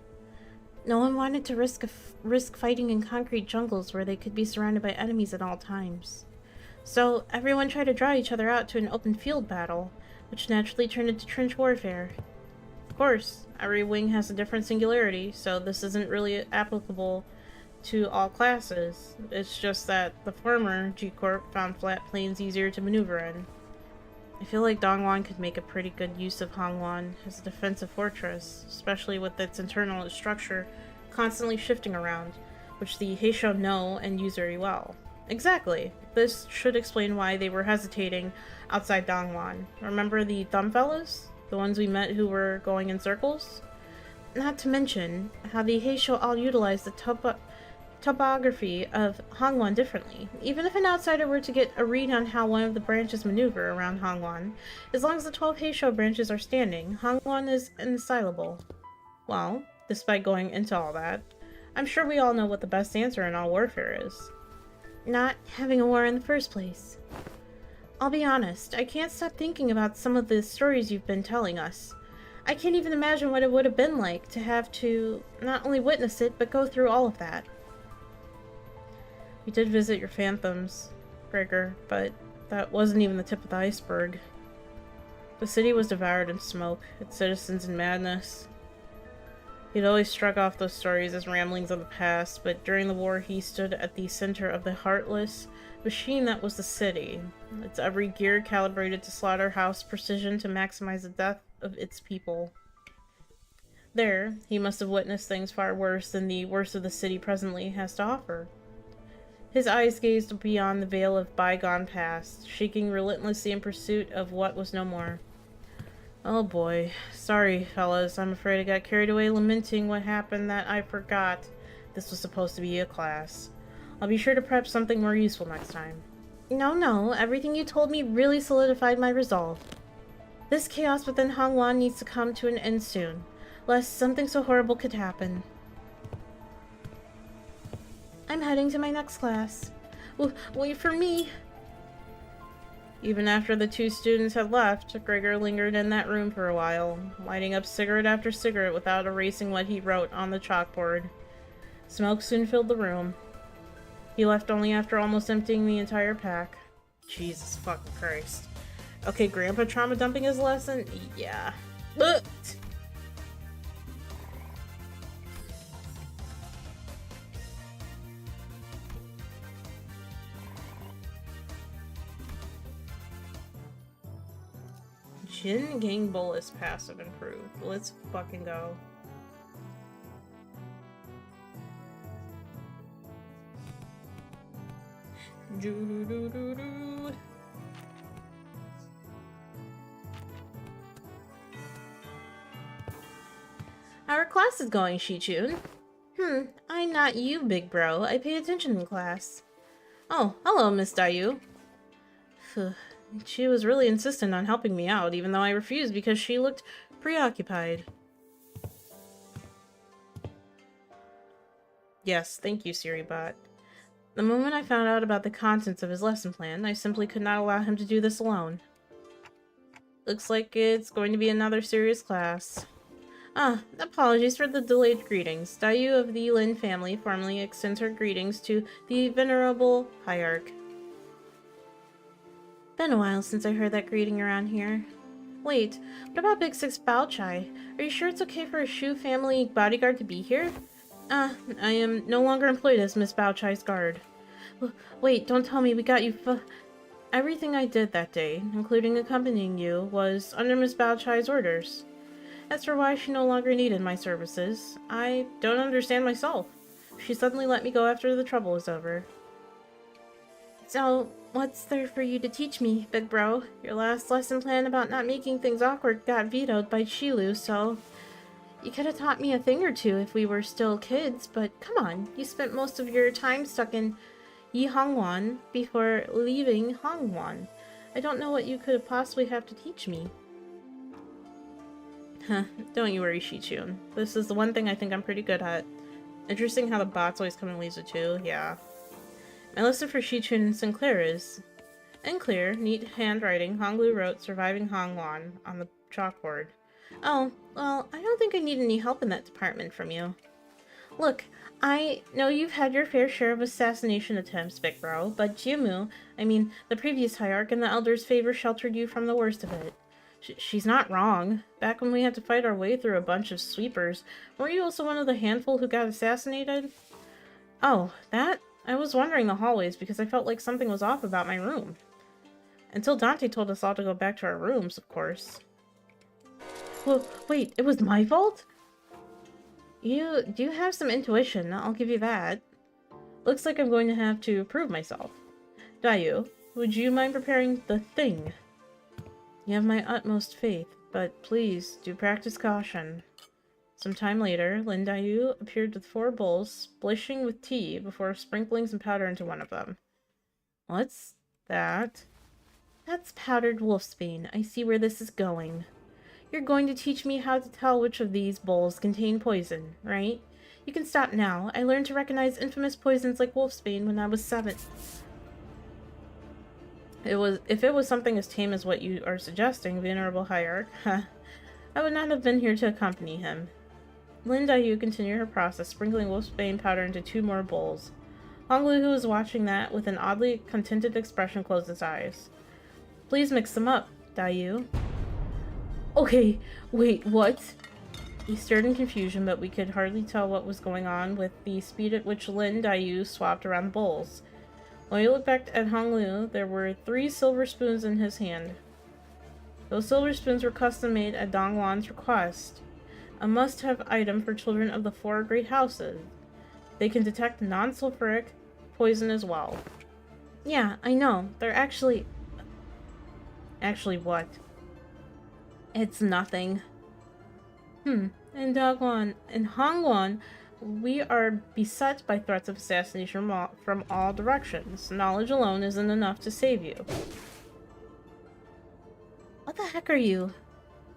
No one wanted to risk fighting in concrete jungles where they could be surrounded by enemies at all times. So everyone tried to draw each other out to an open field battle, which naturally turned into trench warfare. Of course, every wing has a different singularity, so this isn't really applicable to all classes. It's just that the former G-Corp found flat plains easier to maneuver in. I feel like Dongwon could make a pretty good use of Hongwon as a defensive fortress, especially with its internal structure constantly shifting around, which the Heisho know and use very well. Exactly. This should explain why they were hesitating outside Dongwon. Remember the dumb fellas? The ones we met who were going in circles? Not to mention how the Heisho all utilized the topography of Hongwon differently. Even if an outsider were to get a read on how one of the branches maneuver around Hongwon, as long as the 12 Heisho branches are standing, Hongwon is inassailable. Well, despite going into all that, I'm sure we all know what the best answer in all warfare is. Not having a war in the first place. I'll be honest, I can't stop thinking about some of the stories you've been telling us. I can't even imagine what it would have been like to have to not only witness it, but go through all of that. We did visit your phantoms, Gregor, but that wasn't even the tip of the iceberg. The city was devoured in smoke, its citizens in madness. He'd always struck off those stories as ramblings of the past, but during the war he stood at the center of the heartless machine that was the city, its every gear calibrated to slaughterhouse precision to maximize the death of its people. There, he must have witnessed things far worse than the worst of the city presently has to offer. His eyes gazed beyond the veil of bygone past, shaking relentlessly in pursuit of what was no more. Oh boy. Sorry, fellas. I'm afraid I got carried away lamenting what happened that I forgot this was supposed to be a class. I'll be sure to prep something more useful next time. No. Everything you told me really solidified my resolve. This chaos within Hongwan needs to come to an end soon, lest something so horrible could happen. I'm heading to my next class. Wait for me! Even after the two students had left, Gregor lingered in that room for a while, lighting up cigarette after cigarette without erasing what he wrote on the chalkboard. Smoke soon filled the room. He left only after almost emptying the entire pack. Jesus fucking Christ. Okay, Grandpa trauma dumping his lesson? Yeah. Ugh. Jin Gang Bolus passive improved. Let's fucking go. Doo-doo-doo-doo-doo. Our class is going, Shichun. I'm not you, big bro. I pay attention in class. Oh, hello, Miss Dayu. She was really insistent on helping me out, even though I refused because she looked preoccupied. Yes, thank you, Siribot. The moment I found out about the contents of his lesson plan, I simply could not allow him to do this alone. Looks like it's going to be another serious class. Apologies for the delayed greetings. Dayu of the Lin family formally extends her greetings to the Venerable Hierarch. Been a while since I heard that greeting around here. Wait, what about Big Six Baochai? Are you sure it's okay for a Shu family bodyguard to be here? I am no longer employed as Miss Baochai's guard. Wait, don't tell me we got you Everything I did that day, including accompanying you, was under Miss Baochai's orders. As for why she no longer needed my services, I don't understand myself. She suddenly let me go after the trouble was over. So, what's there for you to teach me, big bro? Your last lesson plan about not making things awkward got vetoed by Shilu, so... You could have taught me a thing or two if we were still kids, but come on, you spent most of your time stuck in Yihongwan before leaving Hongwan. I don't know what you could possibly have to teach me. Don't you worry, Shichun. This is the one thing I think I'm pretty good at. Interesting how the bots always come in waves of two, yeah. My lesson for Shichun and Sinclair is... In clear, neat handwriting, Honglu wrote Surviving Hongwan on the chalkboard. Oh, well, I don't think I need any help in that department from you. Look, I know you've had your fair share of assassination attempts, Big Bro, but Jimu, the previous hierarch in the Elder's favor sheltered you from the worst of it. She's not wrong. Back when we had to fight our way through a bunch of sweepers, were you also one of the handful who got assassinated? Oh, that? I was wandering the hallways because I felt like something was off about my room. Until Dante told us all to go back to our rooms, of course. Well, wait, it was my fault? You do have some intuition, I'll give you that. Looks like I'm going to have to prove myself. Dayu, would you mind preparing the thing? You have my utmost faith, but please do practice caution. Some time later, Lin Dayu appeared with 4 bowls, splishing with tea before sprinkling some powder into one of them. What's that? That's powdered wolfsbane. I see where this is going. You're going to teach me how to tell which of these bowls contain poison, right? You can stop now. I learned to recognize infamous poisons like wolfsbane when I was 7. If it was something as tame as what you are suggesting, Venerable Hierarch, I would not have been here to accompany him. Lin Daiyu continued her process, sprinkling wolfsbane powder into 2 more bowls. Honglu, who was watching that with an oddly contented expression, closed his eyes. Please mix them up, Daiyu. Okay, wait, what? He stared in confusion, but we could hardly tell what was going on with the speed at which Lin Daiyu swapped around the bowls. When we looked back at Honglu, there were 3 silver spoons in his hand. Those silver spoons were custom made at Dongwan's request. A must-have item for children of the 4 great houses. They can detect non-sulfuric poison as well. Yeah, I know. They're actually... Actually what? It's nothing. In Dongwan and Hongwan, we are beset by threats of assassination from all directions. Knowledge alone isn't enough to save you. What the heck are you?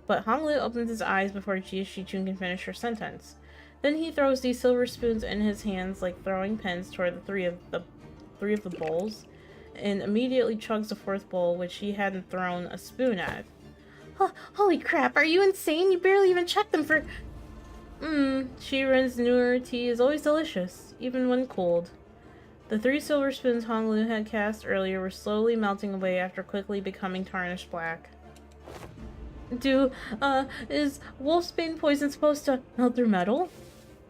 But Honglu opened his eyes before Jia Shichun can finish her sentence. Then he throws these silver spoons in his hands like throwing pins toward the three of the bowls, and immediately chugs the 4th bowl, which he hadn't thrown a spoon at. Holy crap, are you insane? You barely even checked them for... Shiren's newer tea is always delicious, even when cold. The 3 silver spoons Honglu had cast earlier were slowly melting away after quickly becoming tarnished black. Is wolfsbane poison supposed to melt through metal?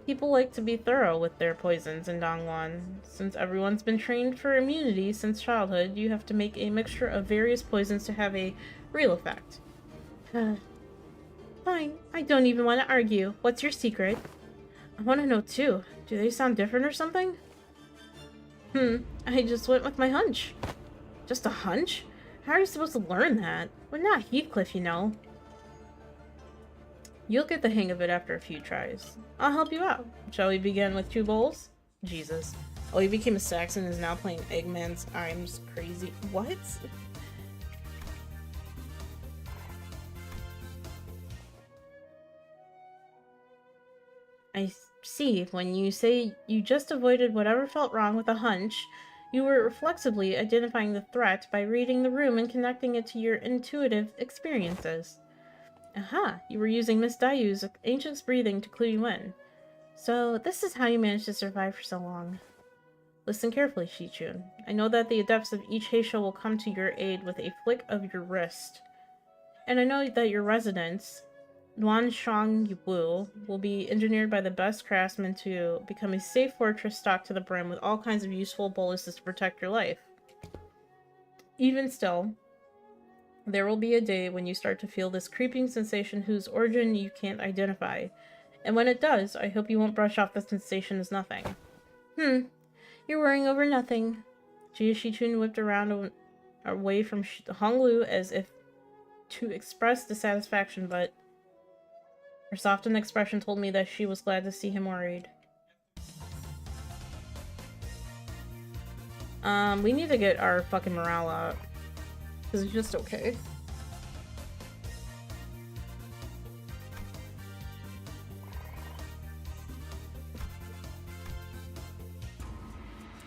People like to be thorough with their poisons in Dongwon. Since everyone's been trained for immunity since childhood, you have to make a mixture of various poisons to have a real effect. Fine, I don't even want to argue. What's your secret? I want to know too. Do they sound different or something? I just went with my hunch. Just a hunch? How are you supposed to learn that? We're not Heathcliff, you know. You'll get the hang of it after a few tries. I'll help you out. Shall we begin with 2 bowls? Jesus. Oh, he became a Saxon and is now playing Eggman's I'm Crazy. What? I see. When you say you just avoided whatever felt wrong with a hunch, you were reflexively identifying the threat by reading the room and connecting it to your intuitive experiences. Aha! You were using Miss Daiyu's ancient breathing to clue you in. So, this is how you managed to survive for so long. Listen carefully, Shichun. I know that the adepts of each Heisho will come to your aid with a flick of your wrist. And I know that your residence, Duanshang Wu, will be engineered by the best craftsmen to become a safe fortress stocked to the brim with all kinds of useful boluses to protect your life. Even still, there will be a day when you start to feel this creeping sensation whose origin you can't identify. And when it does, I hope you won't brush off the sensation as nothing. You're worrying over nothing. Jia Shichun whipped around away from Honglu as if to express dissatisfaction, but her softened expression told me that she was glad to see him worried. We need to get our fucking morale up. Because it's just okay.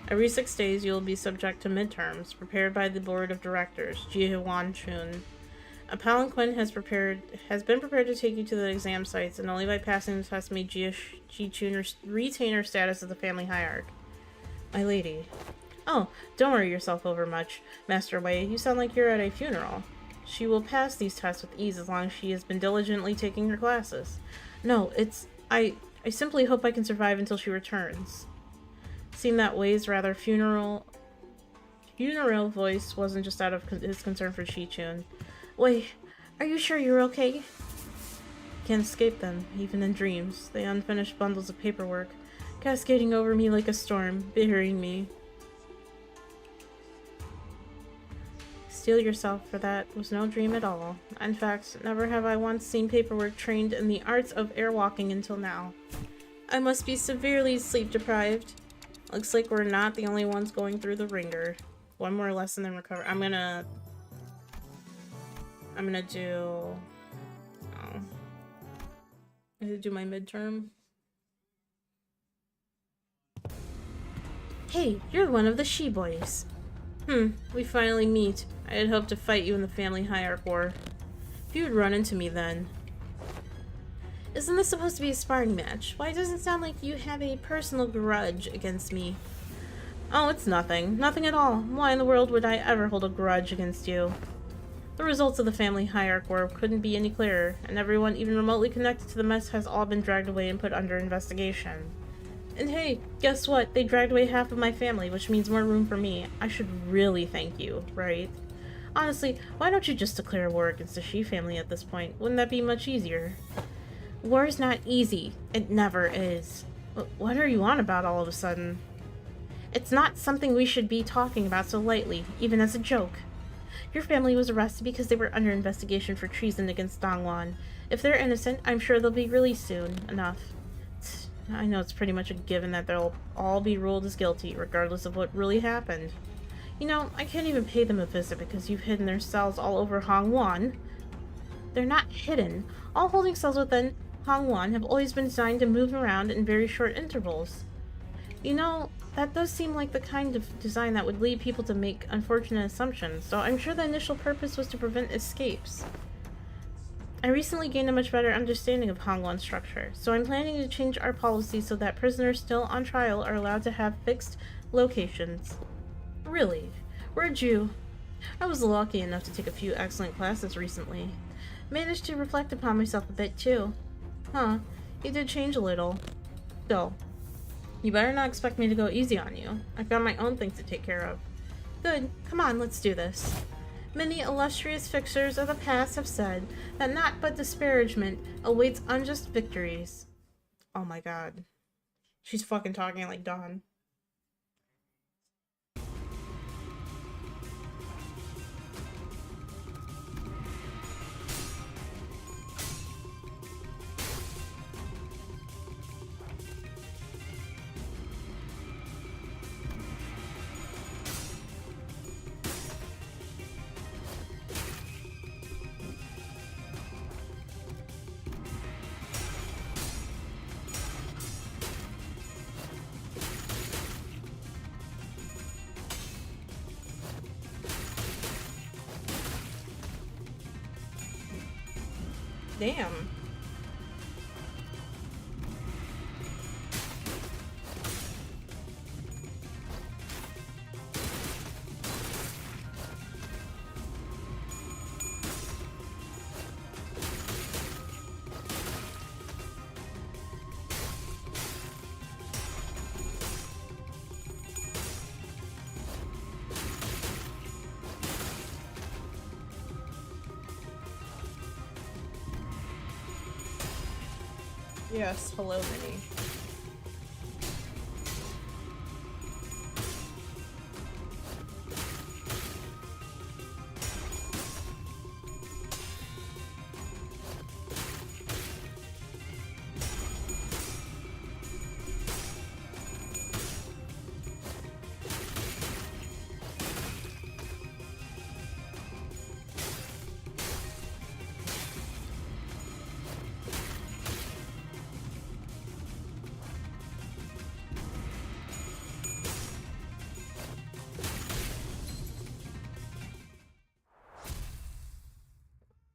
Every 6 days, you will be subject to midterms, prepared by the board of directors, Jie Wanchun. A palanquin has been prepared to take you to the exam sites, and only by passing the test may Jie Chun retain her status as the family hierarch. My lady. Oh, don't worry yourself over much, Master Wei. You sound like you're at a funeral. She will pass these tests with ease as long as she has been diligently taking her classes. No, I simply hope I can survive until she returns. Seemed that Wei's rather funereal voice wasn't just out of his concern for Shichun. Wei, are you sure you're okay? Can't escape them, even in dreams. The unfinished bundles of paperwork, cascading over me like a storm, burying me. Steel yourself, for that was no dream at all. In fact, never have I once seen paperwork trained in the arts of airwalking until now. I must be severely sleep-deprived. Looks like we're not the only ones going through the ringer. One more lesson and recover. I'm gonna do... Oh. I need to do my midterm. Hey, you're one of the she-boys. We finally meet. I had hoped to fight you in the family hierarchy war. If you would run into me then. Isn't this supposed to be a sparring match? Why does it sound like you have a personal grudge against me? Oh, it's nothing. Nothing at all. Why in the world would I ever hold a grudge against you? The results of the family hierarchy war couldn't be any clearer, and everyone even remotely connected to the mess has all been dragged away and put under investigation. And hey, guess what? They dragged away half of my family, which means more room for me. I should really thank you, right? Honestly, why don't you just declare war against the Shi family at this point? Wouldn't that be much easier? War is not easy. It never is. What are you on about all of a sudden? It's not something we should be talking about so lightly, even as a joke. Your family was arrested because they were under investigation for treason against Dongwon. If they're innocent, I'm sure they'll be released soon enough. I know it's pretty much a given that they'll all be ruled as guilty, regardless of what really happened. You know, I can't even pay them a visit because you've hidden their cells all over Hongwon. They're not hidden. All holding cells within Hongwon have always been designed to move around in very short intervals. You know, that does seem like the kind of design that would lead people to make unfortunate assumptions, so I'm sure the initial purpose was to prevent escapes. I recently gained a much better understanding of Hongwon's structure, so I'm planning to change our policy so that prisoners still on trial are allowed to have fixed locations. Really? Where'd you? I was lucky enough to take a few excellent classes recently. Managed to reflect upon myself a bit too. Huh, you did change a little. Still, you better not expect me to go easy on you. I've got my own things to take care of. Good, come on, let's do this. Many illustrious fixers of the past have said that naught but disparagement awaits unjust victories. Oh my god. She's fucking talking like Dawn. Damn. Yes, hello, Minnie.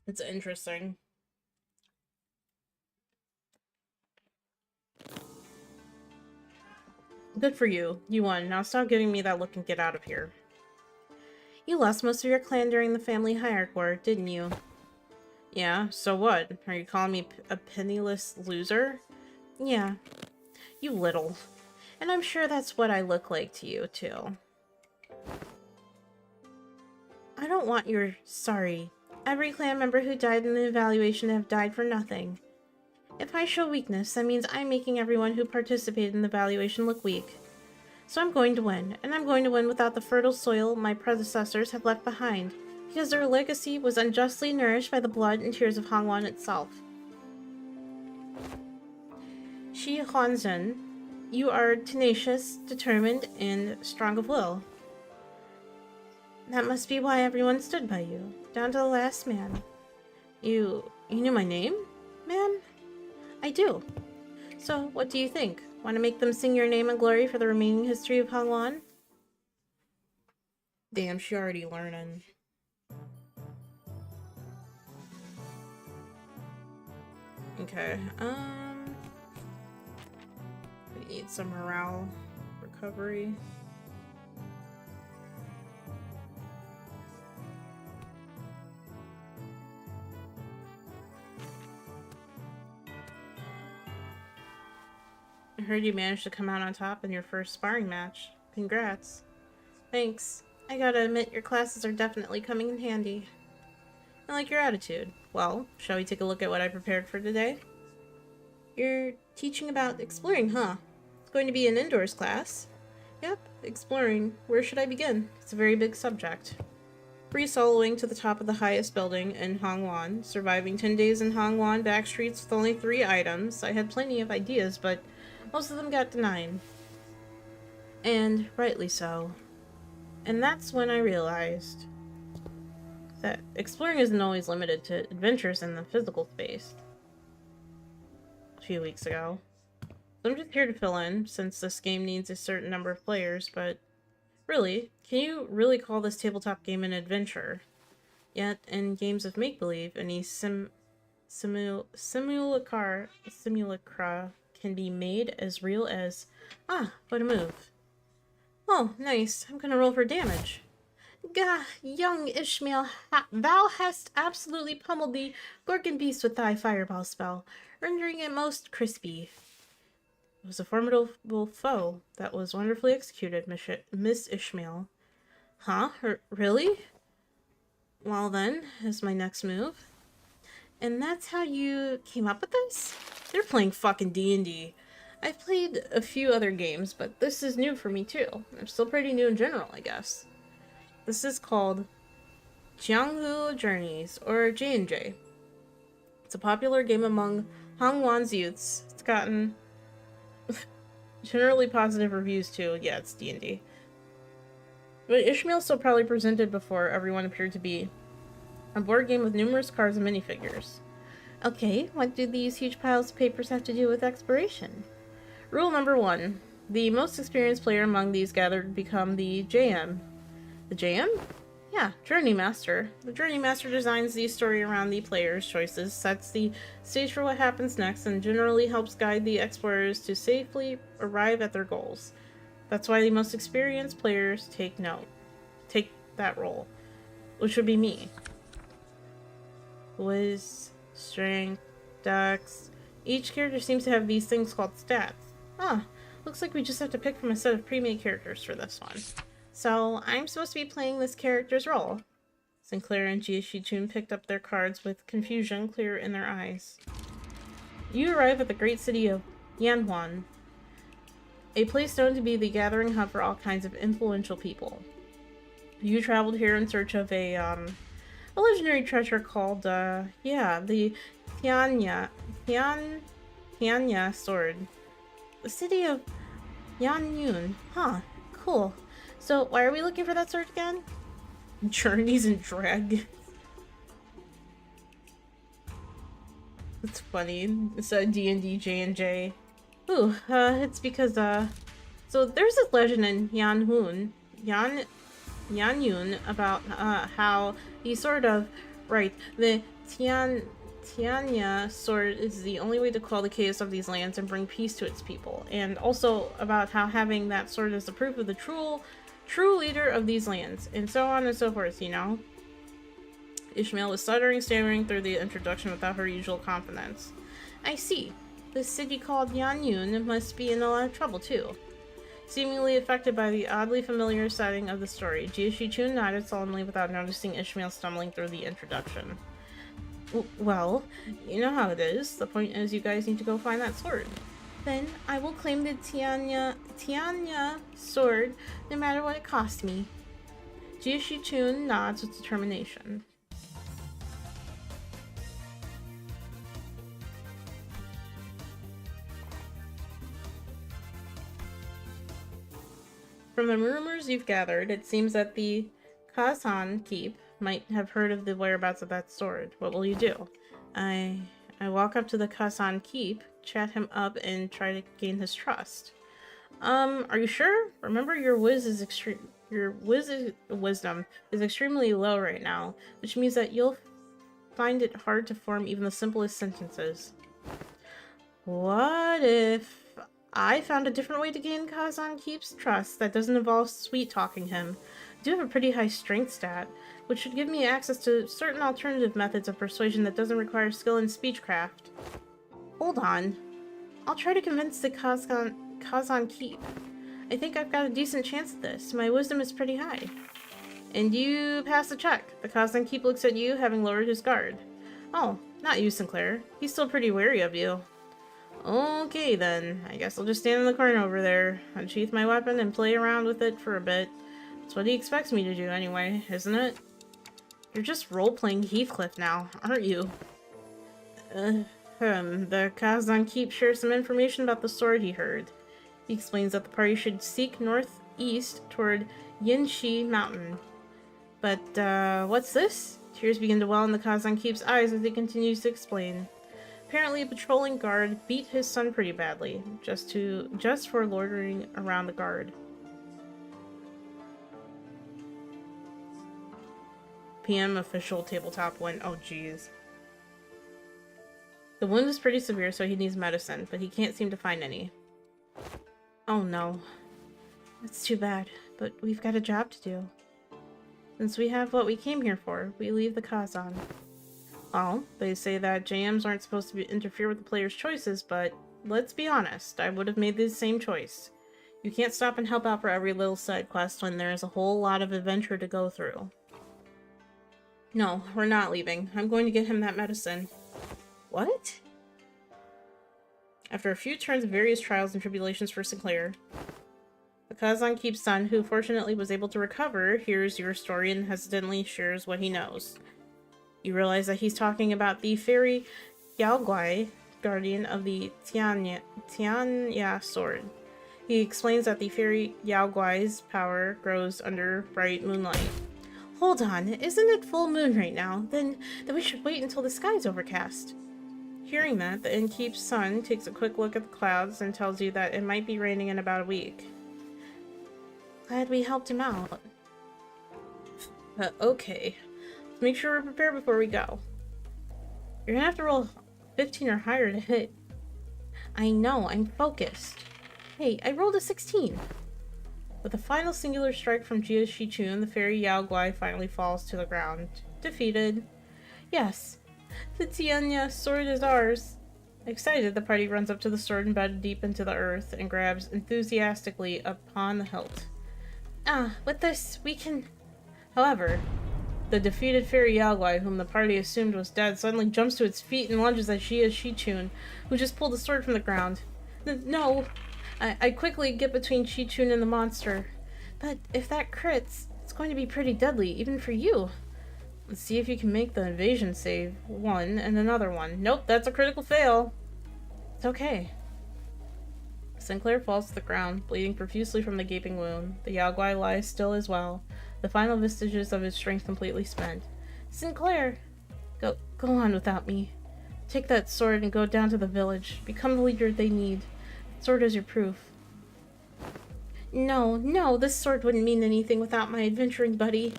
It's interesting. Good for you. You won. Now stop giving me that look and get out of here. You lost most of your clan during the family hierarchy war, didn't you? Yeah, so what? Are you calling me a penniless loser? Yeah, you little. And I'm sure that's what I look like to you, too. I don't want your sorry. Every clan member who died in the evaluation have died for nothing. If I show weakness, that means I'm making everyone who participated in the evaluation look weak. So I'm going to win, and I'm going to win without the fertile soil my predecessors have left behind, because their legacy was unjustly nourished by the blood and tears of Hongwon itself. Shi Huanzhen, you are tenacious, determined, and strong of will. That must be why everyone stood by you, down to the last man. You knew my name, ma'am? I do. So, what do you think? Want to make them sing your name in glory for the remaining history of Hongwon? Damn, she already learning. Okay, we need some morale recovery. I heard you managed to come out on top in your first sparring match. Congrats. Thanks. I gotta admit, your classes are definitely coming in handy. I like your attitude. Well, shall we take a look at what I prepared for today? You're teaching about exploring, huh? It's going to be an indoors class. Yep, exploring. Where should I begin? It's a very big subject. Free soloing to the top of the highest building in Hongwan, surviving 10 days in Hongwan back streets with only 3 items. I had plenty of ideas, but most of them got denied. And rightly so. And that's when I realized that exploring isn't always limited to adventures in the physical space. A few weeks ago. So I'm just here to fill in, since this game needs a certain number of players, but really, can you really call this tabletop game an adventure? Yet, in games of make-believe, any simulacra can be made as real as... Ah, what a move. Oh, nice. I'm gonna roll for damage. Gah, young Ishmael, thou hast absolutely pummeled the Gorgon beast with thy fireball spell, rendering it most crispy. It was a formidable foe that was wonderfully executed, Miss Ishmael. Huh? Really? Well then, is my next move. And that's how you came up with this? They're playing fucking D&D. I've played a few other games, but this is new for me too. I'm still pretty new in general, I guess. This is called Jianghu Journeys, or J&J. It's a popular game among Hongwan's youths. It's gotten generally positive reviews too. Yeah, it's D&D. But Ishmael's so proudly presented before everyone appeared to be a board game with numerous cards and minifigures. Okay, what do these huge piles of papers have to do with exploration? Rule number 1. The most experienced player among these gathered become the JM. The JM? Yeah, Journey Master. The Journey Master designs the story around the player's choices, sets the stage for what happens next, and generally helps guide the explorers to safely arrive at their goals. That's why the most experienced players take that role, which would be me. Wiz, Strength, Dex. Each character seems to have these things called stats. Ah, looks like we just have to pick from a set of pre-made characters for this one. So, I'm supposed to be playing this character's role. Sinclair and Jie picked up their cards with confusion clear in their eyes. You arrive at the great city of Yanhuan, a place known to be the gathering hub for all kinds of influential people. You traveled here in search of a legendary treasure called, the Tianya sword. The city of Yanyun. Huh, cool. So, why are we looking for that sword again? Journeys and Dragons. It's funny. It's a D&D J&J. Ooh, it's because, so there's this legend in Yanyun about, how the sword of, the Tianya sword is the only way to quell the chaos of these lands and bring peace to its people. And also about how having that sword is the proof of the true leader of these lands, and so on and so forth, you know? Ishmael was stammering through the introduction without her usual confidence. I see. This city called Yanyun must be in a lot of trouble, too. Seemingly affected by the oddly familiar setting of the story, Jie nodded solemnly without noticing Ishmael stumbling through the introduction. Well, you know how it is. The point is you guys need to go find that sword. Then I will claim the Tianya sword, no matter what it costs me. Jie nods with determination. From the rumors you've gathered, it seems that the Kazan Keep might have heard of the whereabouts of that sword. What will you do? I walk up to the Kazan Keep, chat him up, and try to gain his trust. Are you sure? Remember, your wisdom is extremely low right now, which means that you'll find it hard to form even the simplest sentences. What if I found a different way to gain Kazan Keep's trust that doesn't involve sweet-talking him? I do have a pretty high strength stat, which should give me access to certain alternative methods of persuasion that doesn't require skill in speechcraft. Hold on. I'll try to convince the Kazan Keep. I think I've got a decent chance at this. My wisdom is pretty high. And you pass the check. The Kazan Keep looks at you, having lowered his guard. Oh, not you, Sinclair. He's still pretty wary of you. Okay then, I guess I'll just stand in the corner over there, unsheath my weapon, and play around with it for a bit. That's what he expects me to do anyway, isn't it? You're just role-playing Heathcliff now, aren't you? The Kazan Keep shares some information about the sword he heard. He explains that the party should seek northeast toward Yinshi Mountain. But, what's this? Tears begin to well in the Kazan Keep's eyes as he continues to explain. Apparently, a patrolling guard beat his son pretty badly, just for loitering around the guard. PM official tabletop win. Oh, jeez. The wound is pretty severe, so he needs medicine, but he can't seem to find any. Oh no. That's too bad, but we've got a job to do. Since we have what we came here for, we leave the Kazan. Well, they say that JMs aren't supposed to interfere with the player's choices, but let's be honest, I would have made the same choice. You can't stop and help out for every little side quest when there's a whole lot of adventure to go through. No, we're not leaving. I'm going to get him that medicine. What? After a few turns of various trials and tribulations for Sinclair, the Kazan Keep's son, who fortunately was able to recover, hears your story and hesitantly shares what he knows. You realize that he's talking about the fairy Yaoguai, guardian of the Tianya sword. He explains that the fairy Yaoguai's power grows under bright moonlight. Hold on, isn't it full moon right now? Then we should wait until the sky's overcast. Hearing that, the innkeep's son takes a quick look at the clouds and tells you that it might be raining in about a week. Glad we helped him out. Okay. Let's make sure we're prepared before we go. You're gonna have to roll 15 or higher to hit. I know, I'm focused. Hey, I rolled a 16. With a final singular strike from Jia Shichun, the fairy Yao Guai finally falls to the ground. Defeated. Yes, the Tianya sword is ours. Excited, the party runs up to the sword embedded deep into the earth and grabs enthusiastically upon the hilt. Ah, with this, we can... However, the defeated fairy Yaoguai, whom the party assumed was dead, suddenly jumps to its feet and lunges at Jia Shichun, who just pulled the sword from the ground. No! I quickly get between Shichun and the monster. But if that crits, it's going to be pretty deadly, even for you. Let's see if you can make the evasion save. One, and another one. Nope, that's a critical fail. It's okay. Sinclair falls to the ground, bleeding profusely from the gaping wound. The Yaoguai lies still as well, the final vestiges of his strength completely spent. Sinclair! Go on without me. Take that sword and go down to the village. Become the leader they need. The sword is your proof. No, this sword wouldn't mean anything without my adventuring buddy.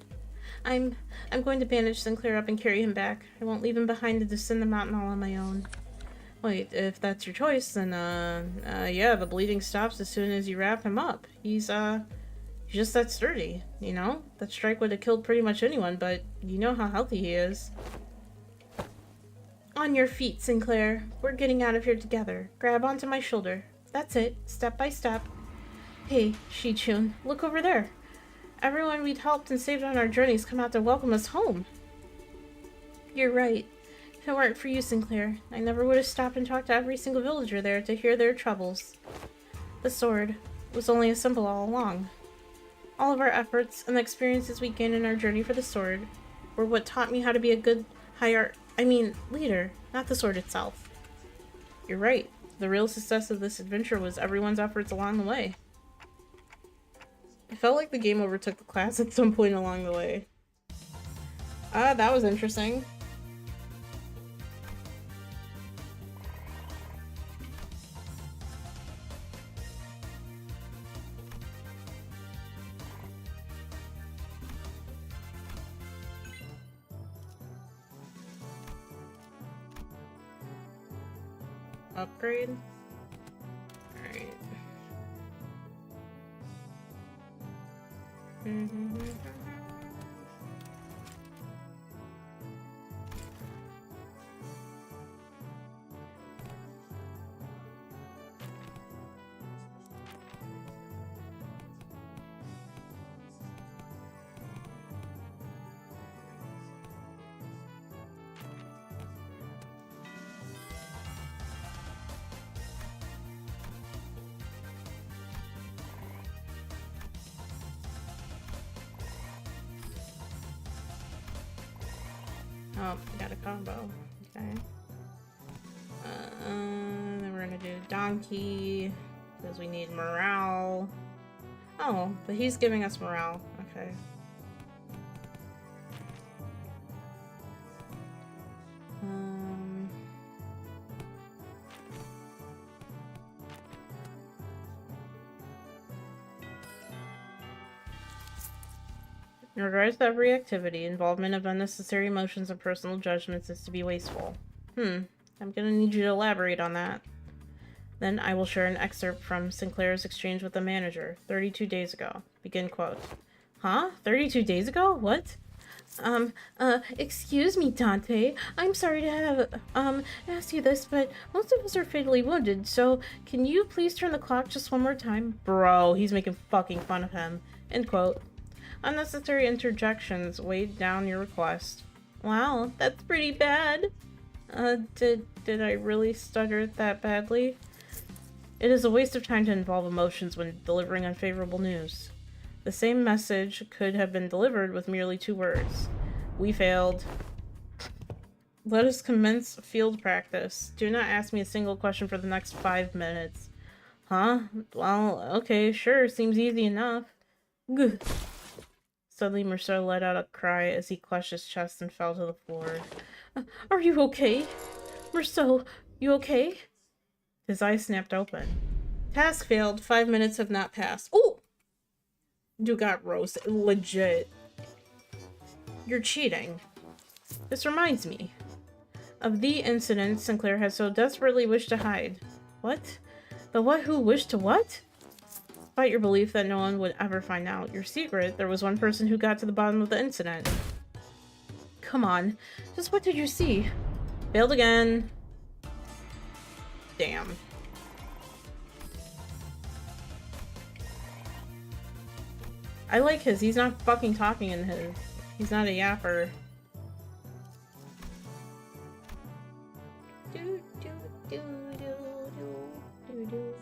I'm going to bandage Sinclair up and carry him back. I won't leave him behind to descend the mountain all on my own. Wait, if that's your choice, then, yeah, the bleeding stops as soon as you wrap him up. He's just that sturdy, you know? That strike would have killed pretty much anyone, but you know how healthy he is. On your feet, Sinclair. We're getting out of here together. Grab onto my shoulder. That's it, step by step. Hey, Shichun, look over there. Everyone we'd helped and saved on our journeys come out to welcome us home. You're right. If it weren't for you, Sinclair, I never would have stopped and talked to every single villager there to hear their troubles. The sword was only a symbol all along. All of our efforts and the experiences we gained in our journey for the sword were what taught me how to be a good leader, not the sword itself. You're right. The real success of this adventure was everyone's efforts along the way. I felt like the game overtook the class at some point along the way. That was interesting. Upgrade? Alright. Oh, got a combo. Okay. Then we're gonna do donkey because we need morale. Oh, but he's giving us morale. Okay. In regards to every activity, involvement of unnecessary emotions and personal judgments is to be wasteful. I'm gonna need you to elaborate on that. Then I will share an excerpt from Sinclair's exchange with the manager, 32 days ago. Begin quote. Huh? 32 days ago? What? Excuse me, Dante. I'm sorry to have, asked you this, but most of us are fatally wounded, so can you please turn the clock just one more time? Bro, he's making fucking fun of him. End quote. Unnecessary interjections weighed down your request. Wow, that's pretty bad. Did I really stutter that badly? It is a waste of time to involve emotions when delivering unfavorable news. The same message could have been delivered with merely 2 words. We failed. Let us commence field practice. Do not ask me a single question for the next 5 minutes. Huh? Well, okay, sure, seems easy enough. Gah. Suddenly, Merceau let out a cry as he clutched his chest and fell to the floor. Are you okay? Merceau, you okay? His eyes snapped open. Task failed. 5 minutes have not passed. Ooh! You got roasted. Legit. You're cheating. This reminds me of the incident Sinclair had so desperately wished to hide. What? The what who wished to what? Despite your belief that no one would ever find out your secret, there was one person who got to the bottom of the incident. Come on. Just what did you see? Failed again. Damn. I like his. He's not fucking talking in his. He's not a yapper. Do, do, do, do, do, do, do.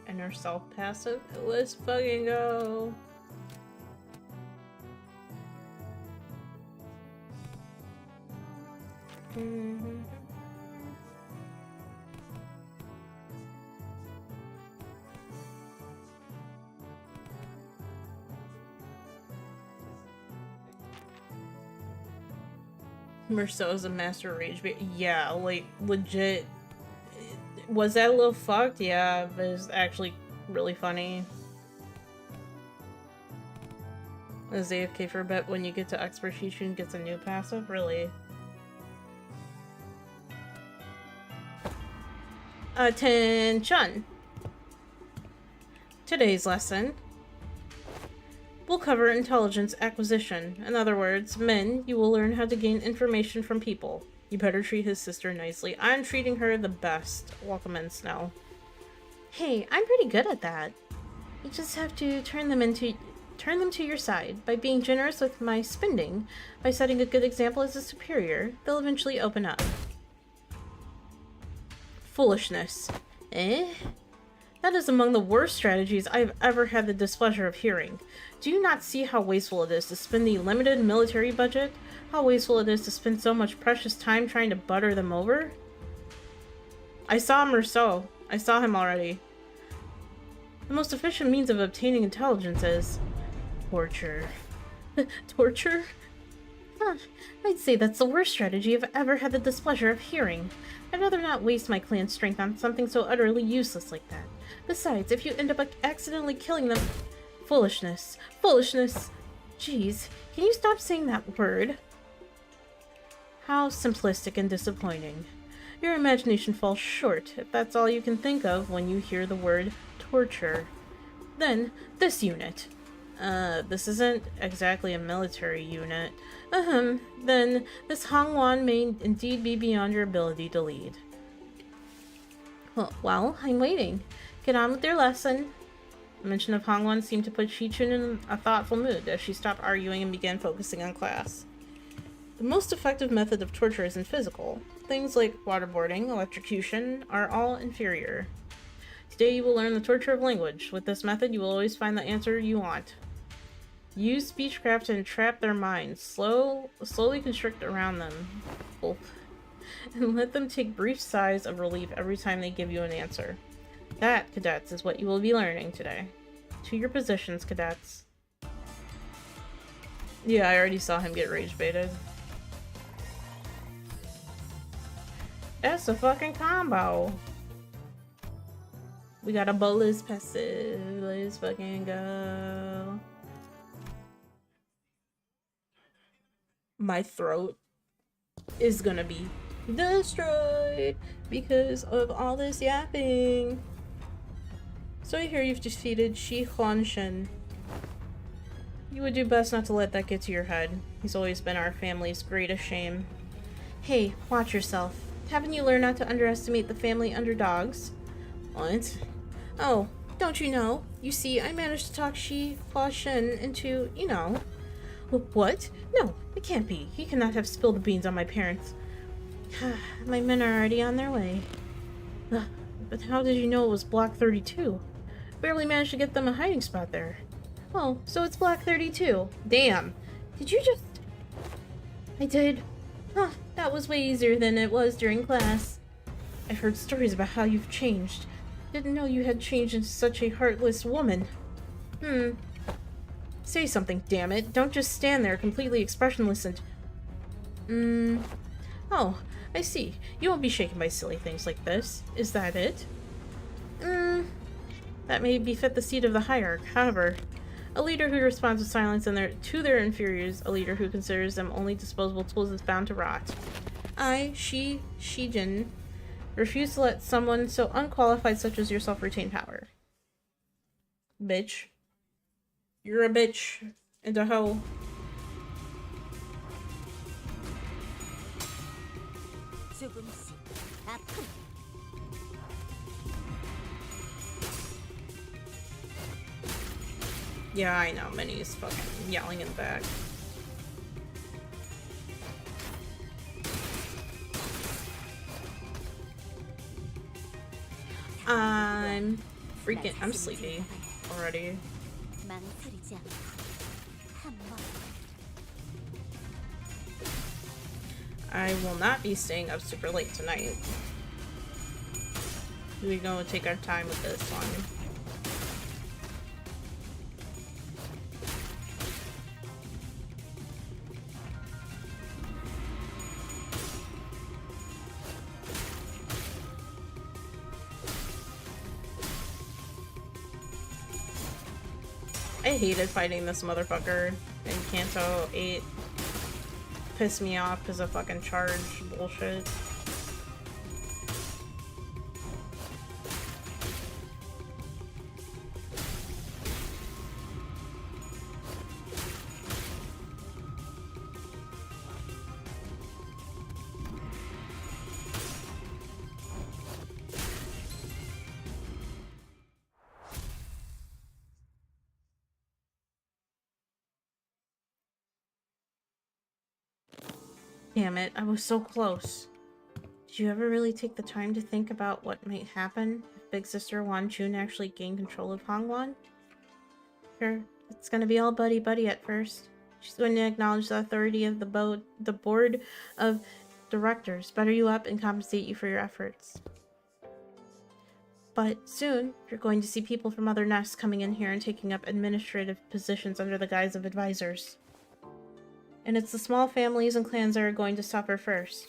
Inner self passive. Let's fucking go. Merceau is a master rage bait. Yeah, like, legit. Was that a little fucked? Yeah, but it's actually really funny. Is AFK for a bit when you get to expertise gets a new passive? Really? Attention! Today's lesson will cover intelligence acquisition. In other words, men, you will learn how to gain information from people. You better treat his sister nicely. I'm treating her the best. Welcome in, Snow. Hey, I'm pretty good at that. You just have to turn them to your side. By being generous with my spending, by setting a good example as a superior, they'll eventually open up. Foolishness. Eh? That is among the worst strategies I have ever had the displeasure of hearing. Do you not see how wasteful it is to spend the limited military budget? How wasteful it is to spend so much precious time trying to butter them over? I saw Merceau. I saw him already. The most efficient means of obtaining intelligence is torture. Torture? Huh, I'd say that's the worst strategy I've ever had the displeasure of hearing. I'd rather not waste my clan's strength on something so utterly useless like that. Besides, if you end up accidentally killing them... Foolishness. Foolishness! Jeez, can you stop saying that word? How simplistic and disappointing. Your imagination falls short if that's all you can think of when you hear the word torture. Then, this unit. This isn't exactly a military unit. Then this Hongwan may indeed be beyond your ability to lead. Well, I'm waiting. Get on with your lesson. The mention of Hongwan seemed to put Shichun in a thoughtful mood as she stopped arguing and began focusing on class. The most effective method of torture isn't physical. Things like waterboarding, electrocution are all inferior. Today you will learn the torture of language. With this method, you will always find the answer you want. Use speechcraft to entrap their minds. Slowly constrict around them. And let them take brief sighs of relief every time they give you an answer. That, cadets, is what you will be learning today. To your positions, cadets. Yeah, I already saw him get rage baited. That's a fucking combo. We got a bolus passive. Let's fucking go. My throat is gonna be destroyed because of all this yapping. So I hear you've defeated Shi Huanshen. You would do best not to let that get to your head. He's always been our family's greatest shame. Hey, watch yourself. Haven't you learned not to underestimate the family underdogs? What? Oh, don't you know? You see, I managed to talk Shi Huanshen into, you know... What? No, it can't be. He cannot have spilled the beans on my parents. My men are already on their way. But how did you know it was Block 32? Barely managed to get them a hiding spot there. Oh, so it's Block 32. Damn. Did you just... I did. Huh, that was way easier than it was during class. I've heard stories about how you've changed. Didn't know you had changed into such a heartless woman. Say something, damn it. Don't just stand there completely expressionless and... Oh, I see. You won't be shaken by silly things like this. Is that it? That may befit the seat of the hierarch. However, a leader who responds with silence to their inferiors, a leader who considers them only disposable tools, is bound to rot. I, Shijin, refuse to let someone so unqualified such as yourself retain power. Bitch. You're a bitch. And a hoe. Yeah, I know. Minnie's fucking yelling in the back. I'm sleepy already. I will not be staying up super late tonight. We're gonna take our time with this one. I hated fighting this motherfucker in Kanto 8. Pissed me off because of fucking charge bullshit. Damn it, I was so close. Did you ever really take the time to think about what might happen if Big Sister Wan Chun actually gained control of Hongwan? Sure, it's gonna be all buddy-buddy at first. She's going to acknowledge the authority of the board of directors, butter you up, and compensate you for your efforts. But soon, you're going to see people from other nests coming in here and taking up administrative positions under the guise of advisors. And it's the small families and clans that are going to suffer first.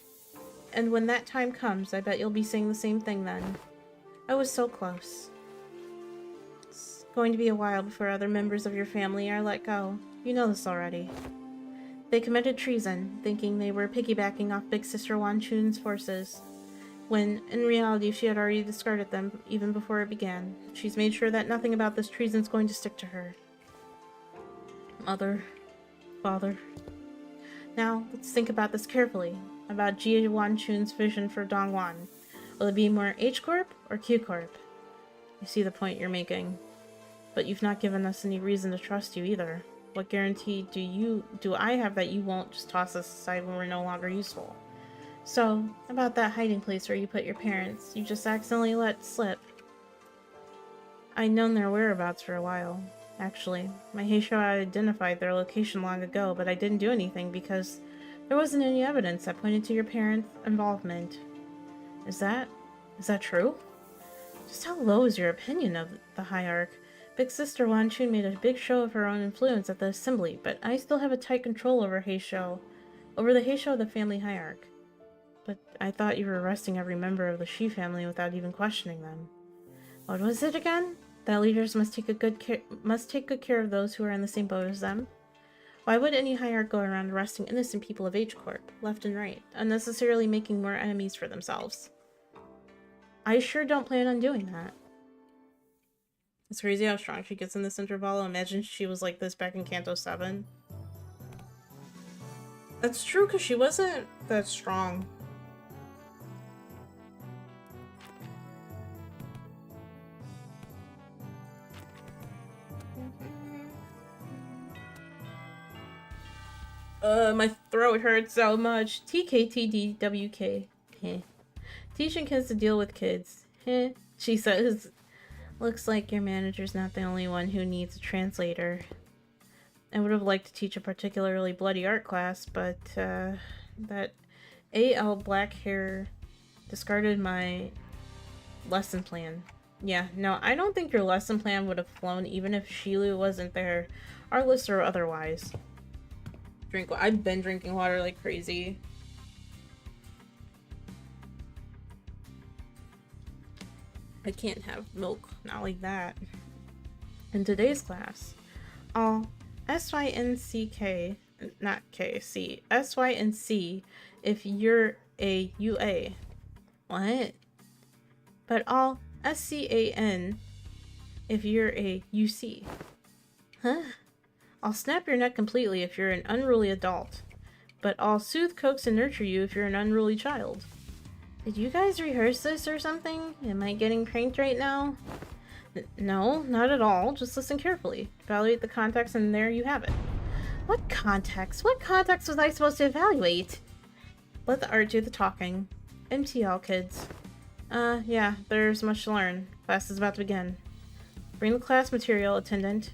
And when that time comes, I bet you'll be saying the same thing then. I was so close. It's going to be a while before other members of your family are let go. You know this already. They committed treason, thinking they were piggybacking off Big Sister Wan Chun's forces, when, in reality, she had already discarded them even before it began. She's made sure that nothing about this treason is going to stick to her. Mother. Father. Now, let's think about this carefully, about Jie Wan Chun's vision for Dongwan. Will it be more H Corp or Q Corp? You see the point you're making. But you've not given us any reason to trust you either. What guarantee do I have that you won't just toss us aside when we're no longer useful? So, about that hiding place where you put your parents, you just accidentally let slip. I'd known their whereabouts for a while. Actually, my Heisho had identified their location long ago, but I didn't do anything because there wasn't any evidence that pointed to your parents' involvement. Is that true? Just how low is your opinion of the Hierarch? Big Sister Wan Chun made a big show of her own influence at the assembly, but I still have a tight control over the Heisho of the family Hierarch. But I thought you were arresting every member of the Shi family without even questioning them. What was it again? That leaders must take good care of those who are in the same boat as them? Why would any hierarch go around arresting innocent people of H Corp, left and right, unnecessarily making more enemies for themselves? I sure don't plan on doing that. It's crazy how strong she gets in this interval. Imagine she was like this back in Kanto 7. That's true, because she wasn't that strong. My throat hurts so much. TKTDWK. Heh. Teaching kids to deal with kids. Heh. She says, looks like your manager's not the only one who needs a translator. I would have liked to teach a particularly bloody art class, but that AL black hair discarded my lesson plan. Yeah, no, I don't think your lesson plan would have flown even if Shilu wasn't there, artless or otherwise. I've been drinking water like crazy. I can't have milk, not like that. In today's class, all SYNCK, not K, C, SYNC if you're a UA. What? But all SCAN if you're a UC. Huh? I'll snap your neck completely if you're an unruly adult, but I'll soothe, coax, and nurture you if you're an unruly child. Did you guys rehearse this or something? Am I getting pranked right now? No, not at all. Just listen carefully. Evaluate the context, and there you have it. What context? What context was I supposed to evaluate? Let the art do the talking. MTL, kids. Yeah, there's much to learn. Class is about to begin. Bring the class material, attendant.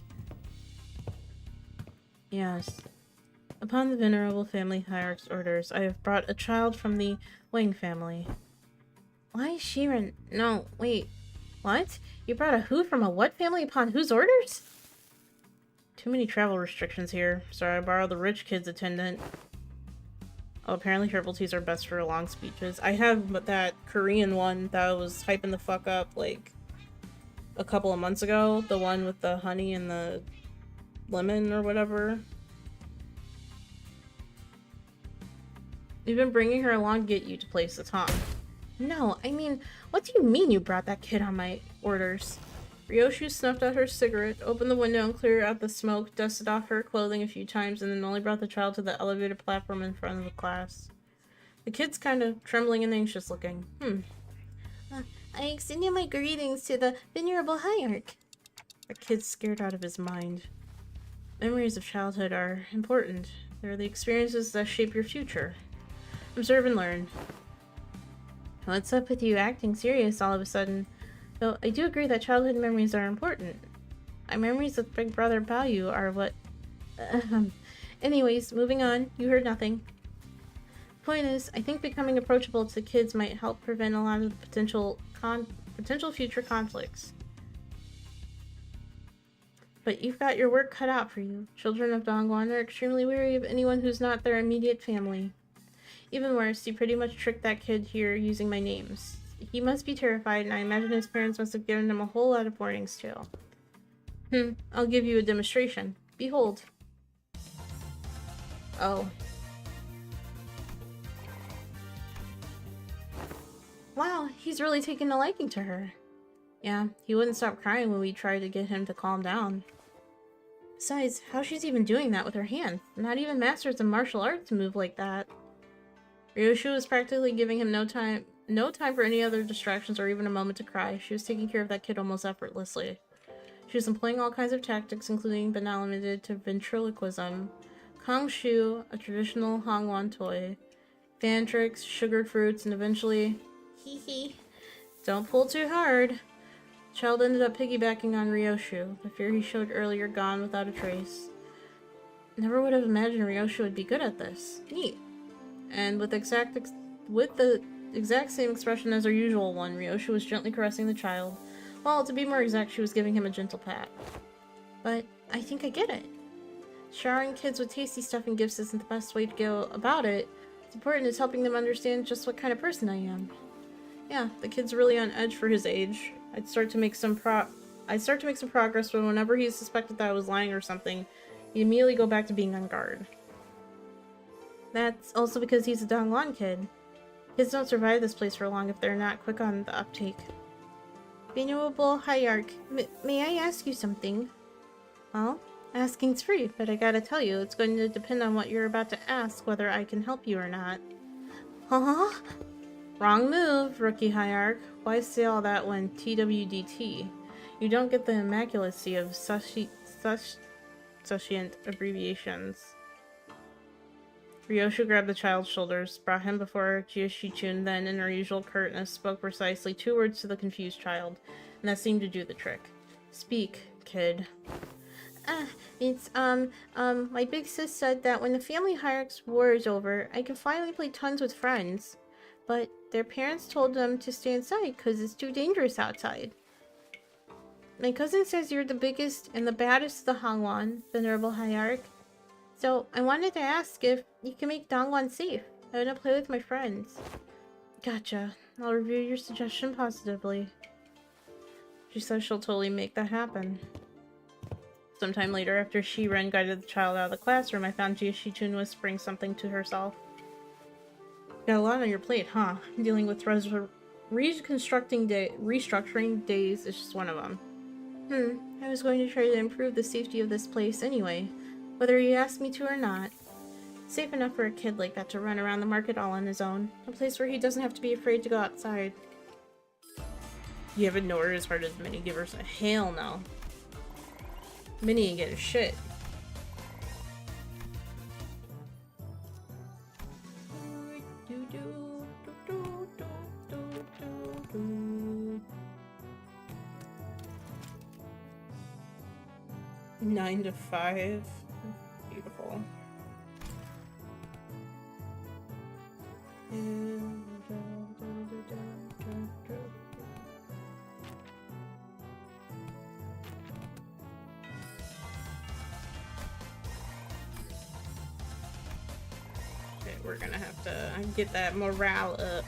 Yes. Upon the venerable family hierarch's orders, I have brought a child from the Wang family. Why Shiren? No, wait. What? You brought a who from a what family upon whose orders? Too many travel restrictions here. Sorry, I borrowed the rich kid's attendant. Oh, apparently herbalities are best for long speeches. I have that Korean one that was hyping the fuck up like a couple of months ago. The one with the honey and the lemon or whatever. You've been bringing her along to get you to places, huh? No, I mean, what do you mean you brought that kid on my orders? Ryoshu snuffed out her cigarette, opened the window and cleared out the smoke, dusted off her clothing a few times, and then only brought the child to the elevated platform in front of the class. The kid's kind of trembling and anxious looking. I extend you my greetings to the venerable hierarch. The kid's scared out of his mind. Memories of childhood are important. They're the experiences that shape your future. Observe and learn. What's up with you acting serious all of a sudden? Though I do agree that childhood memories are important. My memories of Big Brother Bao are what... Anyways, moving on. You heard nothing. Point is, I think becoming approachable to kids might help prevent a lot of the potential future conflicts. but you've got your work cut out for you. Children of Dongguan are extremely wary of anyone who's not their immediate family. Even worse, you pretty much tricked that kid here using my names. He must be terrified, and I imagine his parents must have given him a whole lot of warnings too. I'll give you a demonstration. Behold. Oh. Wow, he's really taken a liking to her. Yeah, he wouldn't stop crying when we tried to get him to calm down. Besides, how she's even doing that with her hands? Not even masters of martial arts move like that. Ryoshu was practically giving him no time for any other distractions or even a moment to cry. She was taking care of that kid almost effortlessly. She was employing all kinds of tactics, including but not limited to ventriloquism, Kong Shu, a traditional Hongwan toy, fan tricks, sugared fruits, and eventually... Hee hee. Don't pull too hard. The child ended up piggybacking on Ryoshu, the fear he showed earlier gone without a trace. Never would have imagined Ryoshu would be good at this. Neat. And with the exact same expression as her usual one, Ryoshu was gently caressing the child. Well, to be more exact, she was giving him a gentle pat. But I think I get it. Showering kids with tasty stuff and gifts isn't the best way to go about it. What's important is helping them understand just what kind of person I am. Yeah, the kid's really on edge for his age. I'd start to make some progress, but whenever he suspected that I was lying or something, he'd immediately go back to being on guard. That's also because he's a Dongguan kid. Kids don't survive this place for long if they're not quick on the uptake. Venerable Hierarch, may I ask you something? Well, asking's free, but I gotta tell you, it's going to depend on what you're about to ask whether I can help you or not. Huh? Wrong move, Rookie Hierarch. Why say all that when TWDT? You don't get the immaculacy of sufficient abbreviations. Ryoshu grabbed the child's shoulders, brought him before Jie-Shi-chun, then, in her usual curtness, spoke precisely 2 words to the confused child, and that seemed to do the trick. Speak, kid. My big sis said that when the family hierarch's war is over, I can finally play tons with friends. But their parents told them to stay inside because it's too dangerous outside. My cousin says you're the biggest and the baddest of the Hongwan, Venerable Hierarch. So I wanted to ask if you can make Dongguan safe. I want to play with my friends. Gotcha. I'll review your suggestion positively. She says she'll totally make that happen. Sometime later, after Shi-Ren guided the child out of the classroom, I found Jie-Shi-chun whispering something to herself. Got a lot on your plate, huh? Dealing with restructuring days is just one of them. I was going to try to improve the safety of this place anyway, whether you asked me to or not. Safe enough for a kid like that to run around the market all on his own. A place where he doesn't have to be afraid to go outside. You haven't know her as hard as Minnie give her some. Hell no. Minnie ain't getting shit. Nine to 5. Beautiful. Okay, we're gonna have to get that morale up.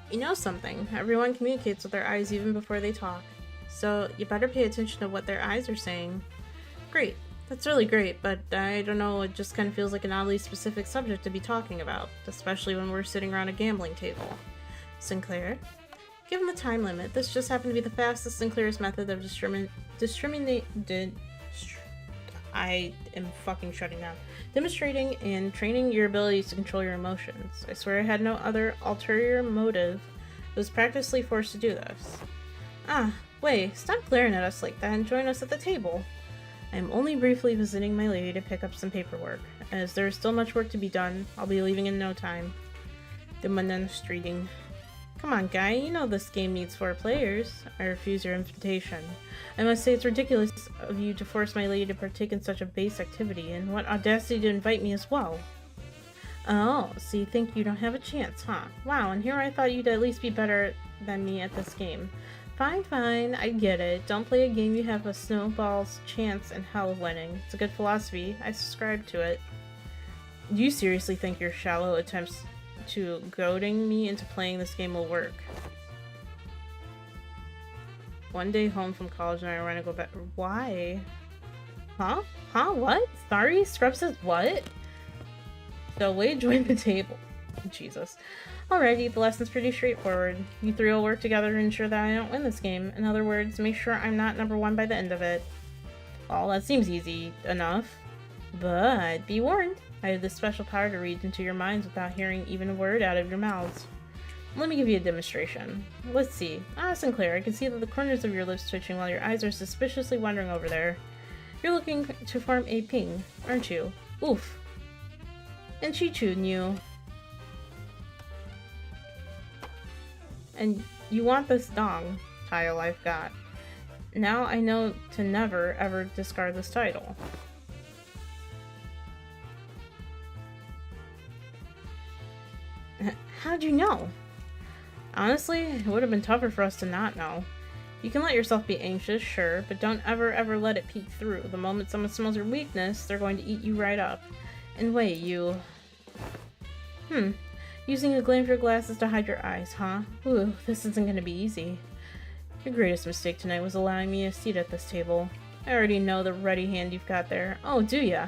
You know something, everyone communicates with their eyes even before they talk. So you better pay attention to what their eyes are saying. Great, that's really great, but I don't know, it just kind of feels like an oddly specific subject to be talking about, especially when we're sitting around a gambling table. Sinclair? Given the time limit, this just happened to be the fastest and clearest method of demonstrating and training your abilities to control your emotions. I swear I had no other ulterior motive. I was practically forced to do this. Ah, Wei, stop glaring at us like that and join us at the table. I am only briefly visiting my lady to pick up some paperwork. As there is still much work to be done, I'll be leaving in no time. Demonstrating. Come on, guy, you know this game needs 4 players. I refuse your invitation. I must say it's ridiculous of you to force my lady to partake in such a base activity, and what audacity to invite me as well. Oh, so you think you don't have a chance, huh? Wow, and here I thought you'd at least be better than me at this game. Fine, fine, I get it. Don't play a game you have a snowball's chance in hell of winning. It's a good philosophy. I subscribe to it. Do you seriously think your shallow attempts to goading me into playing this game will work? One day home from college and I want to go back. Why? Huh? Huh? What? Sorry? Scrub says what? So Wade joined the table. Jesus. Alrighty, the lesson's pretty straightforward. You three will work together to ensure that I don't win this game. In other words, make sure I'm not number 1 by the end of it. Well, that seems easy enough. But be warned, I have this special power to read into your minds without hearing even a word out of your mouths. Let me give you a demonstration. Let's see. Ah, Sinclair, I can see that the corners of your lips twitching while your eyes are suspiciously wandering over there. You're looking to form a ping, aren't you? Oof. And Chichu knew. And you want this dong tile I've got. Now I know to never ever discard this title. How'd you know? Honestly, it would have been tougher for us to not know. You can let yourself be anxious, sure, but don't ever let it peek through. The moment someone smells your weakness, they're going to eat you right up. And wait, you... Using a glare of your glasses to hide your eyes, huh? Ooh, this isn't gonna be easy. Your greatest mistake tonight was allowing me a seat at this table. I already know the ready hand you've got there. Oh, do ya?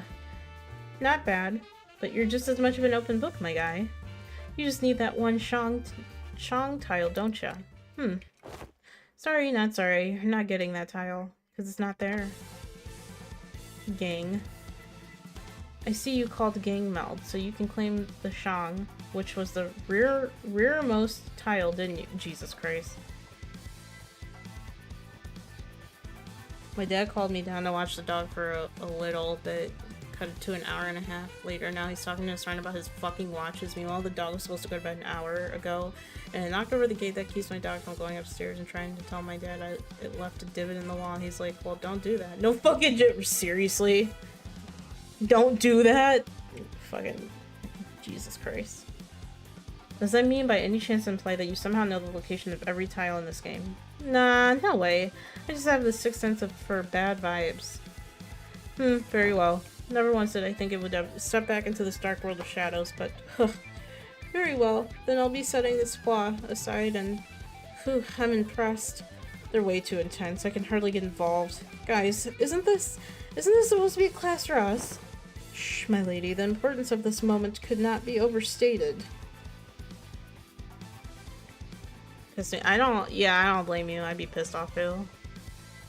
Not bad, but you're just as much of an open book, my guy. You just need that one Shang tile, don't ya? Sorry, not sorry. You're not getting that tile, because it's not there. Gang. I see you called Gang Meld, so you can claim the Shang, which was the rearmost tile, didn't you? Jesus Christ. My dad called me down to watch the dog for a little bit, cut it to an hour and a half later. Now he's talking to his friend about his fucking watches. Meanwhile, the dog was supposed to go to bed an hour ago, and I knocked over the gate that keeps my dog from going upstairs and trying to tell my dad it left a divot in the wall. And he's like, well, don't do that. No fucking seriously? Don't do that? Fucking Jesus Christ. Does that mean by any chance imply that you somehow know the location of every tile in this game? Nah, no way. I just have this sixth sense for bad vibes. Very well. Never once did I think it would step back into this dark world of shadows, but very well. Then I'll be setting this flaw aside and I'm impressed. They're way too intense. I can hardly get involved. Guys, isn't this supposed to be a class for us? Shh, my lady. The importance of this moment could not be overstated. I don't blame you. I'd be pissed off too.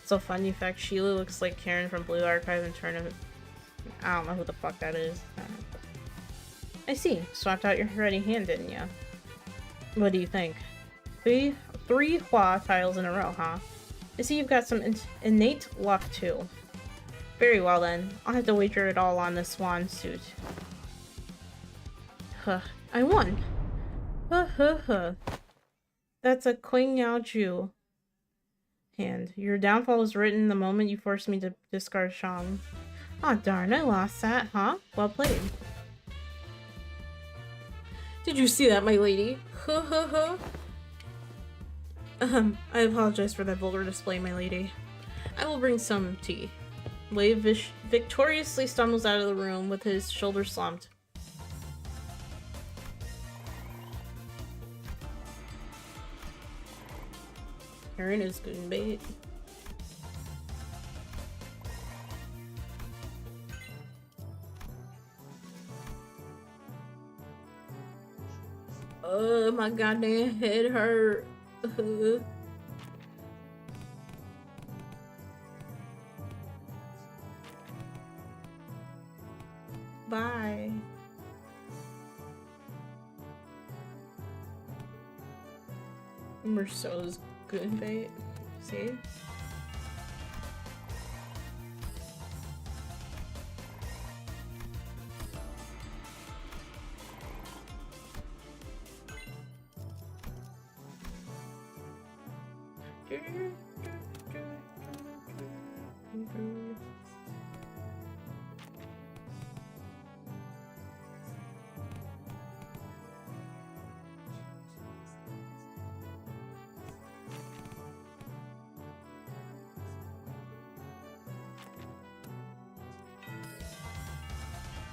So funny fact, Sheila looks like Karen from Blue Archive and Tournament. I don't know who the fuck that is. I see. Swapped out your ready hand, didn't ya? What do you think? Three Hua tiles in a row, huh? I see you've got some innate luck too. Very well then. I'll have to wager it all on this swan suit. I won! That's a Qing Yao Ju hand. Your downfall was written the moment you forced me to discard Shang. Aw, darn, I lost that, huh? Well played. Did you see that, my lady? I apologize for that vulgar display, my lady. I will bring some tea. Wave victoriously stumbles out of the room with his shoulders slumped. Karen is good bait. Oh, my goddamn head hurt. Bye. Merceau's good bait. See?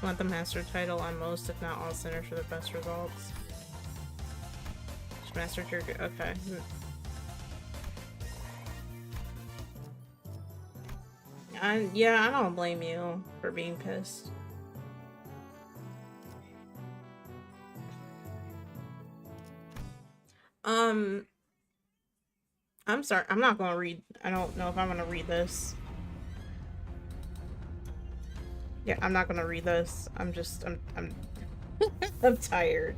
Want the master title on most, if not all, centers for the best results. Master jerk. Okay. Yeah, I don't blame you for being pissed. I'm sorry. I'm not gonna read. I don't know if I'm gonna read this. Yeah, I'm not gonna read this. I'm I'm tired.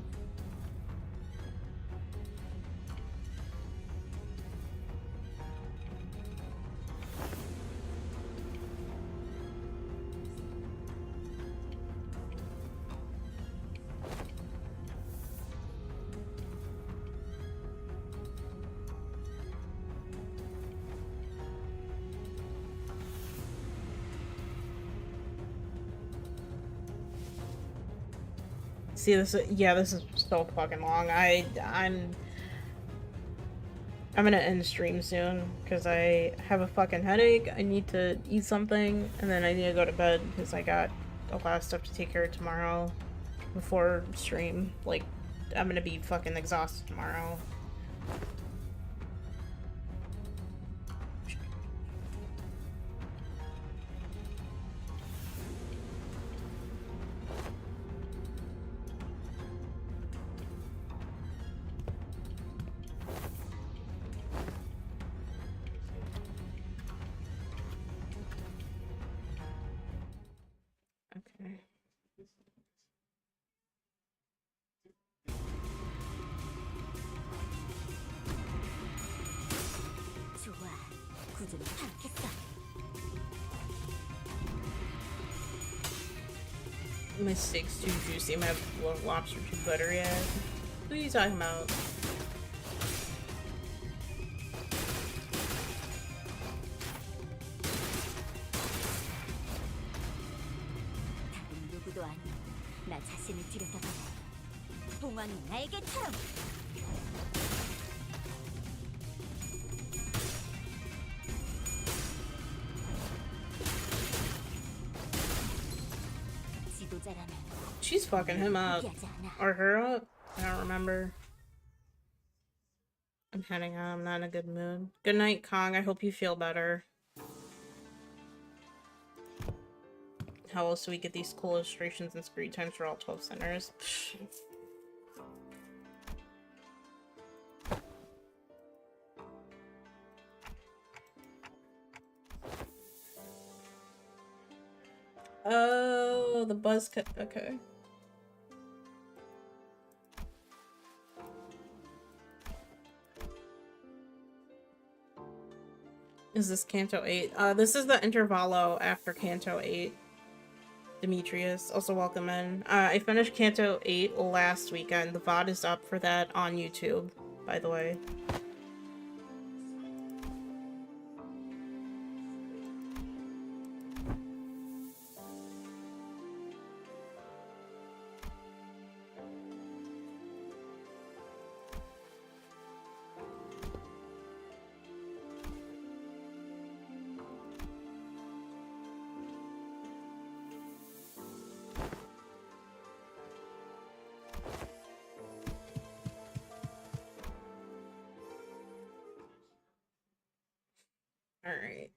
See, this is so fucking long. I'm gonna end stream soon because I have a fucking headache. I need to eat something, and then I need to go to bed because I got a lot of stuff to take care of tomorrow before stream. Like, I'm gonna be fucking exhausted tomorrow. Okay. My steak's too juicy. My lobster too buttery. Who are you talking about? She's fucking him up. Or her up? I don't remember. I'm heading out. I'm not in a good mood. Good night, Kong. I hope you feel better. How else do we get these cool illustrations and screen times for all 12 centers? Oh, the buzz cut. Okay. Is this Canto 8? This is the intervallo after Canto 8. Demetrius, also welcome in. I finished Canto 8 last weekend. The VOD is up for that on YouTube, by the way. Alright.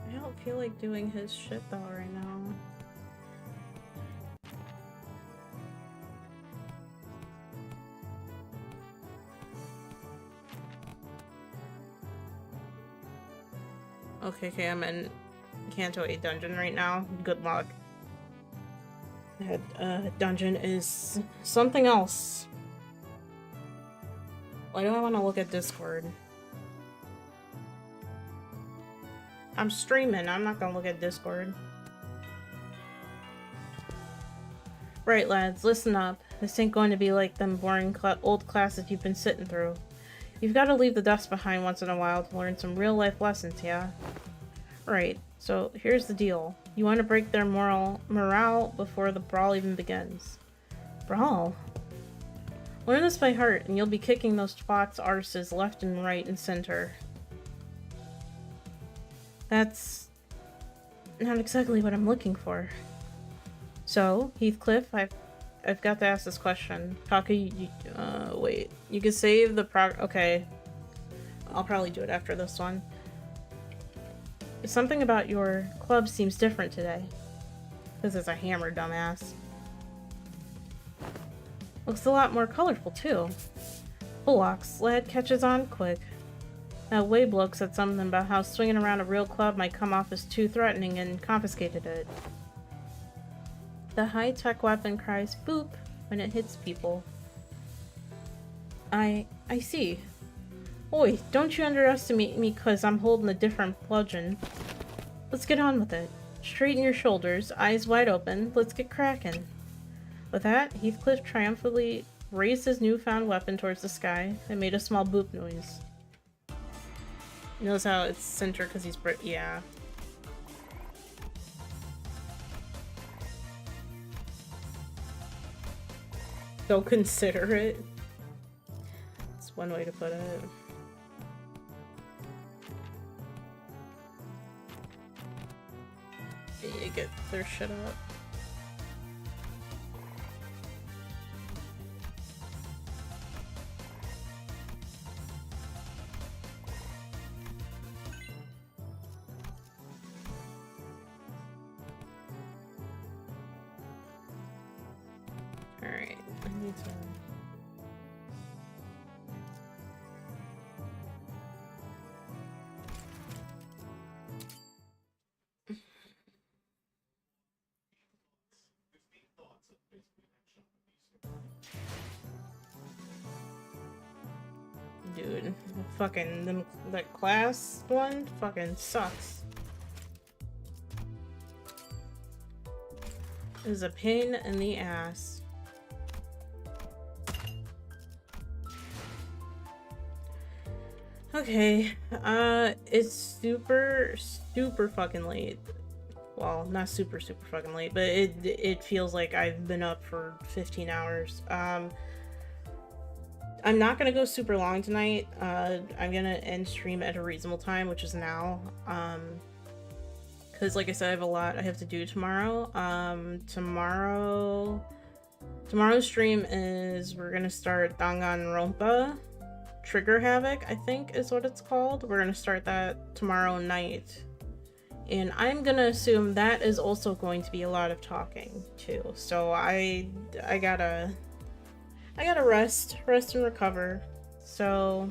I don't feel like doing his shit though right now. Okay, I'm in Canto 8 dungeon right now. Good luck. That dungeon is something else. Why do I want to look at Discord? I'm streaming. I'm not gonna look at Discord. Right, lads, listen up. This ain't going to be like them boring old classes you've been sitting through. You've got to leave the dust behind once in a while to learn some real-life lessons, yeah? Right, so here's the deal. You want to break their morale before the brawl even begins. Brawl? Learn this by heart, and you'll be kicking those twats' arses left and right and center. That's not exactly what I'm looking for. So, Heathcliff, I've got to ask this question. Kaku, wait. You can save the okay. I'll probably do it after this one. Something about your club seems different today. This is a hammer, dumbass. Looks a lot more colorful, too. Bullocks, lad catches on quick. That way bloke said something about how swinging around a real club might come off as too threatening and confiscated it. The high-tech weapon cries boop when it hits people. I see. Oi, don't you underestimate me cause I'm holding a different bludgeon. Let's get on with it. Straighten your shoulders, eyes wide open, let's get cracking. With that, Heathcliff triumphantly raised his newfound weapon towards the sky and made a small boop noise. Notice how it's centered because he's yeah. So considerate. That's one way to put it. Yeah, get their shit up. Alright, I need to... Dude, fucking that class one fucking sucks. Is a pain in the ass. Okay, it's super fucking late. Well, not super fucking late, but it feels like I've been up for 15 hours. I'm not gonna go super long tonight. I'm gonna end stream at a reasonable time, which is now. Because like I said, I have a lot I have to do tomorrow. Tomorrow's stream is we're gonna start Danganronpa Trigger Havoc, I think is what it's called. We're gonna start that tomorrow night. And I'm gonna assume that is also going to be a lot of talking too. So I gotta rest and recover. So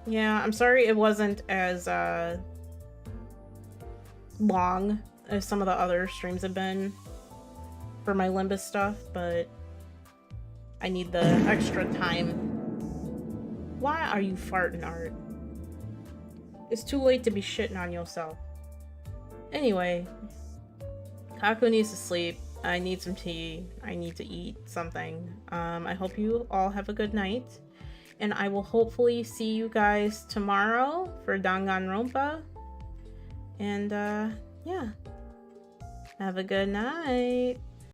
yeah, I'm sorry it wasn't as long as some of the other streams have been for my Limbus stuff, but I need the extra time. Why are you farting, Art? It's too late to be shitting on yourself. Anyway, Kaku needs to sleep. I need some tea. I need to eat something. I hope you all have a good night. And I will hopefully see you guys tomorrow for Danganronpa. And, yeah. Have a good night.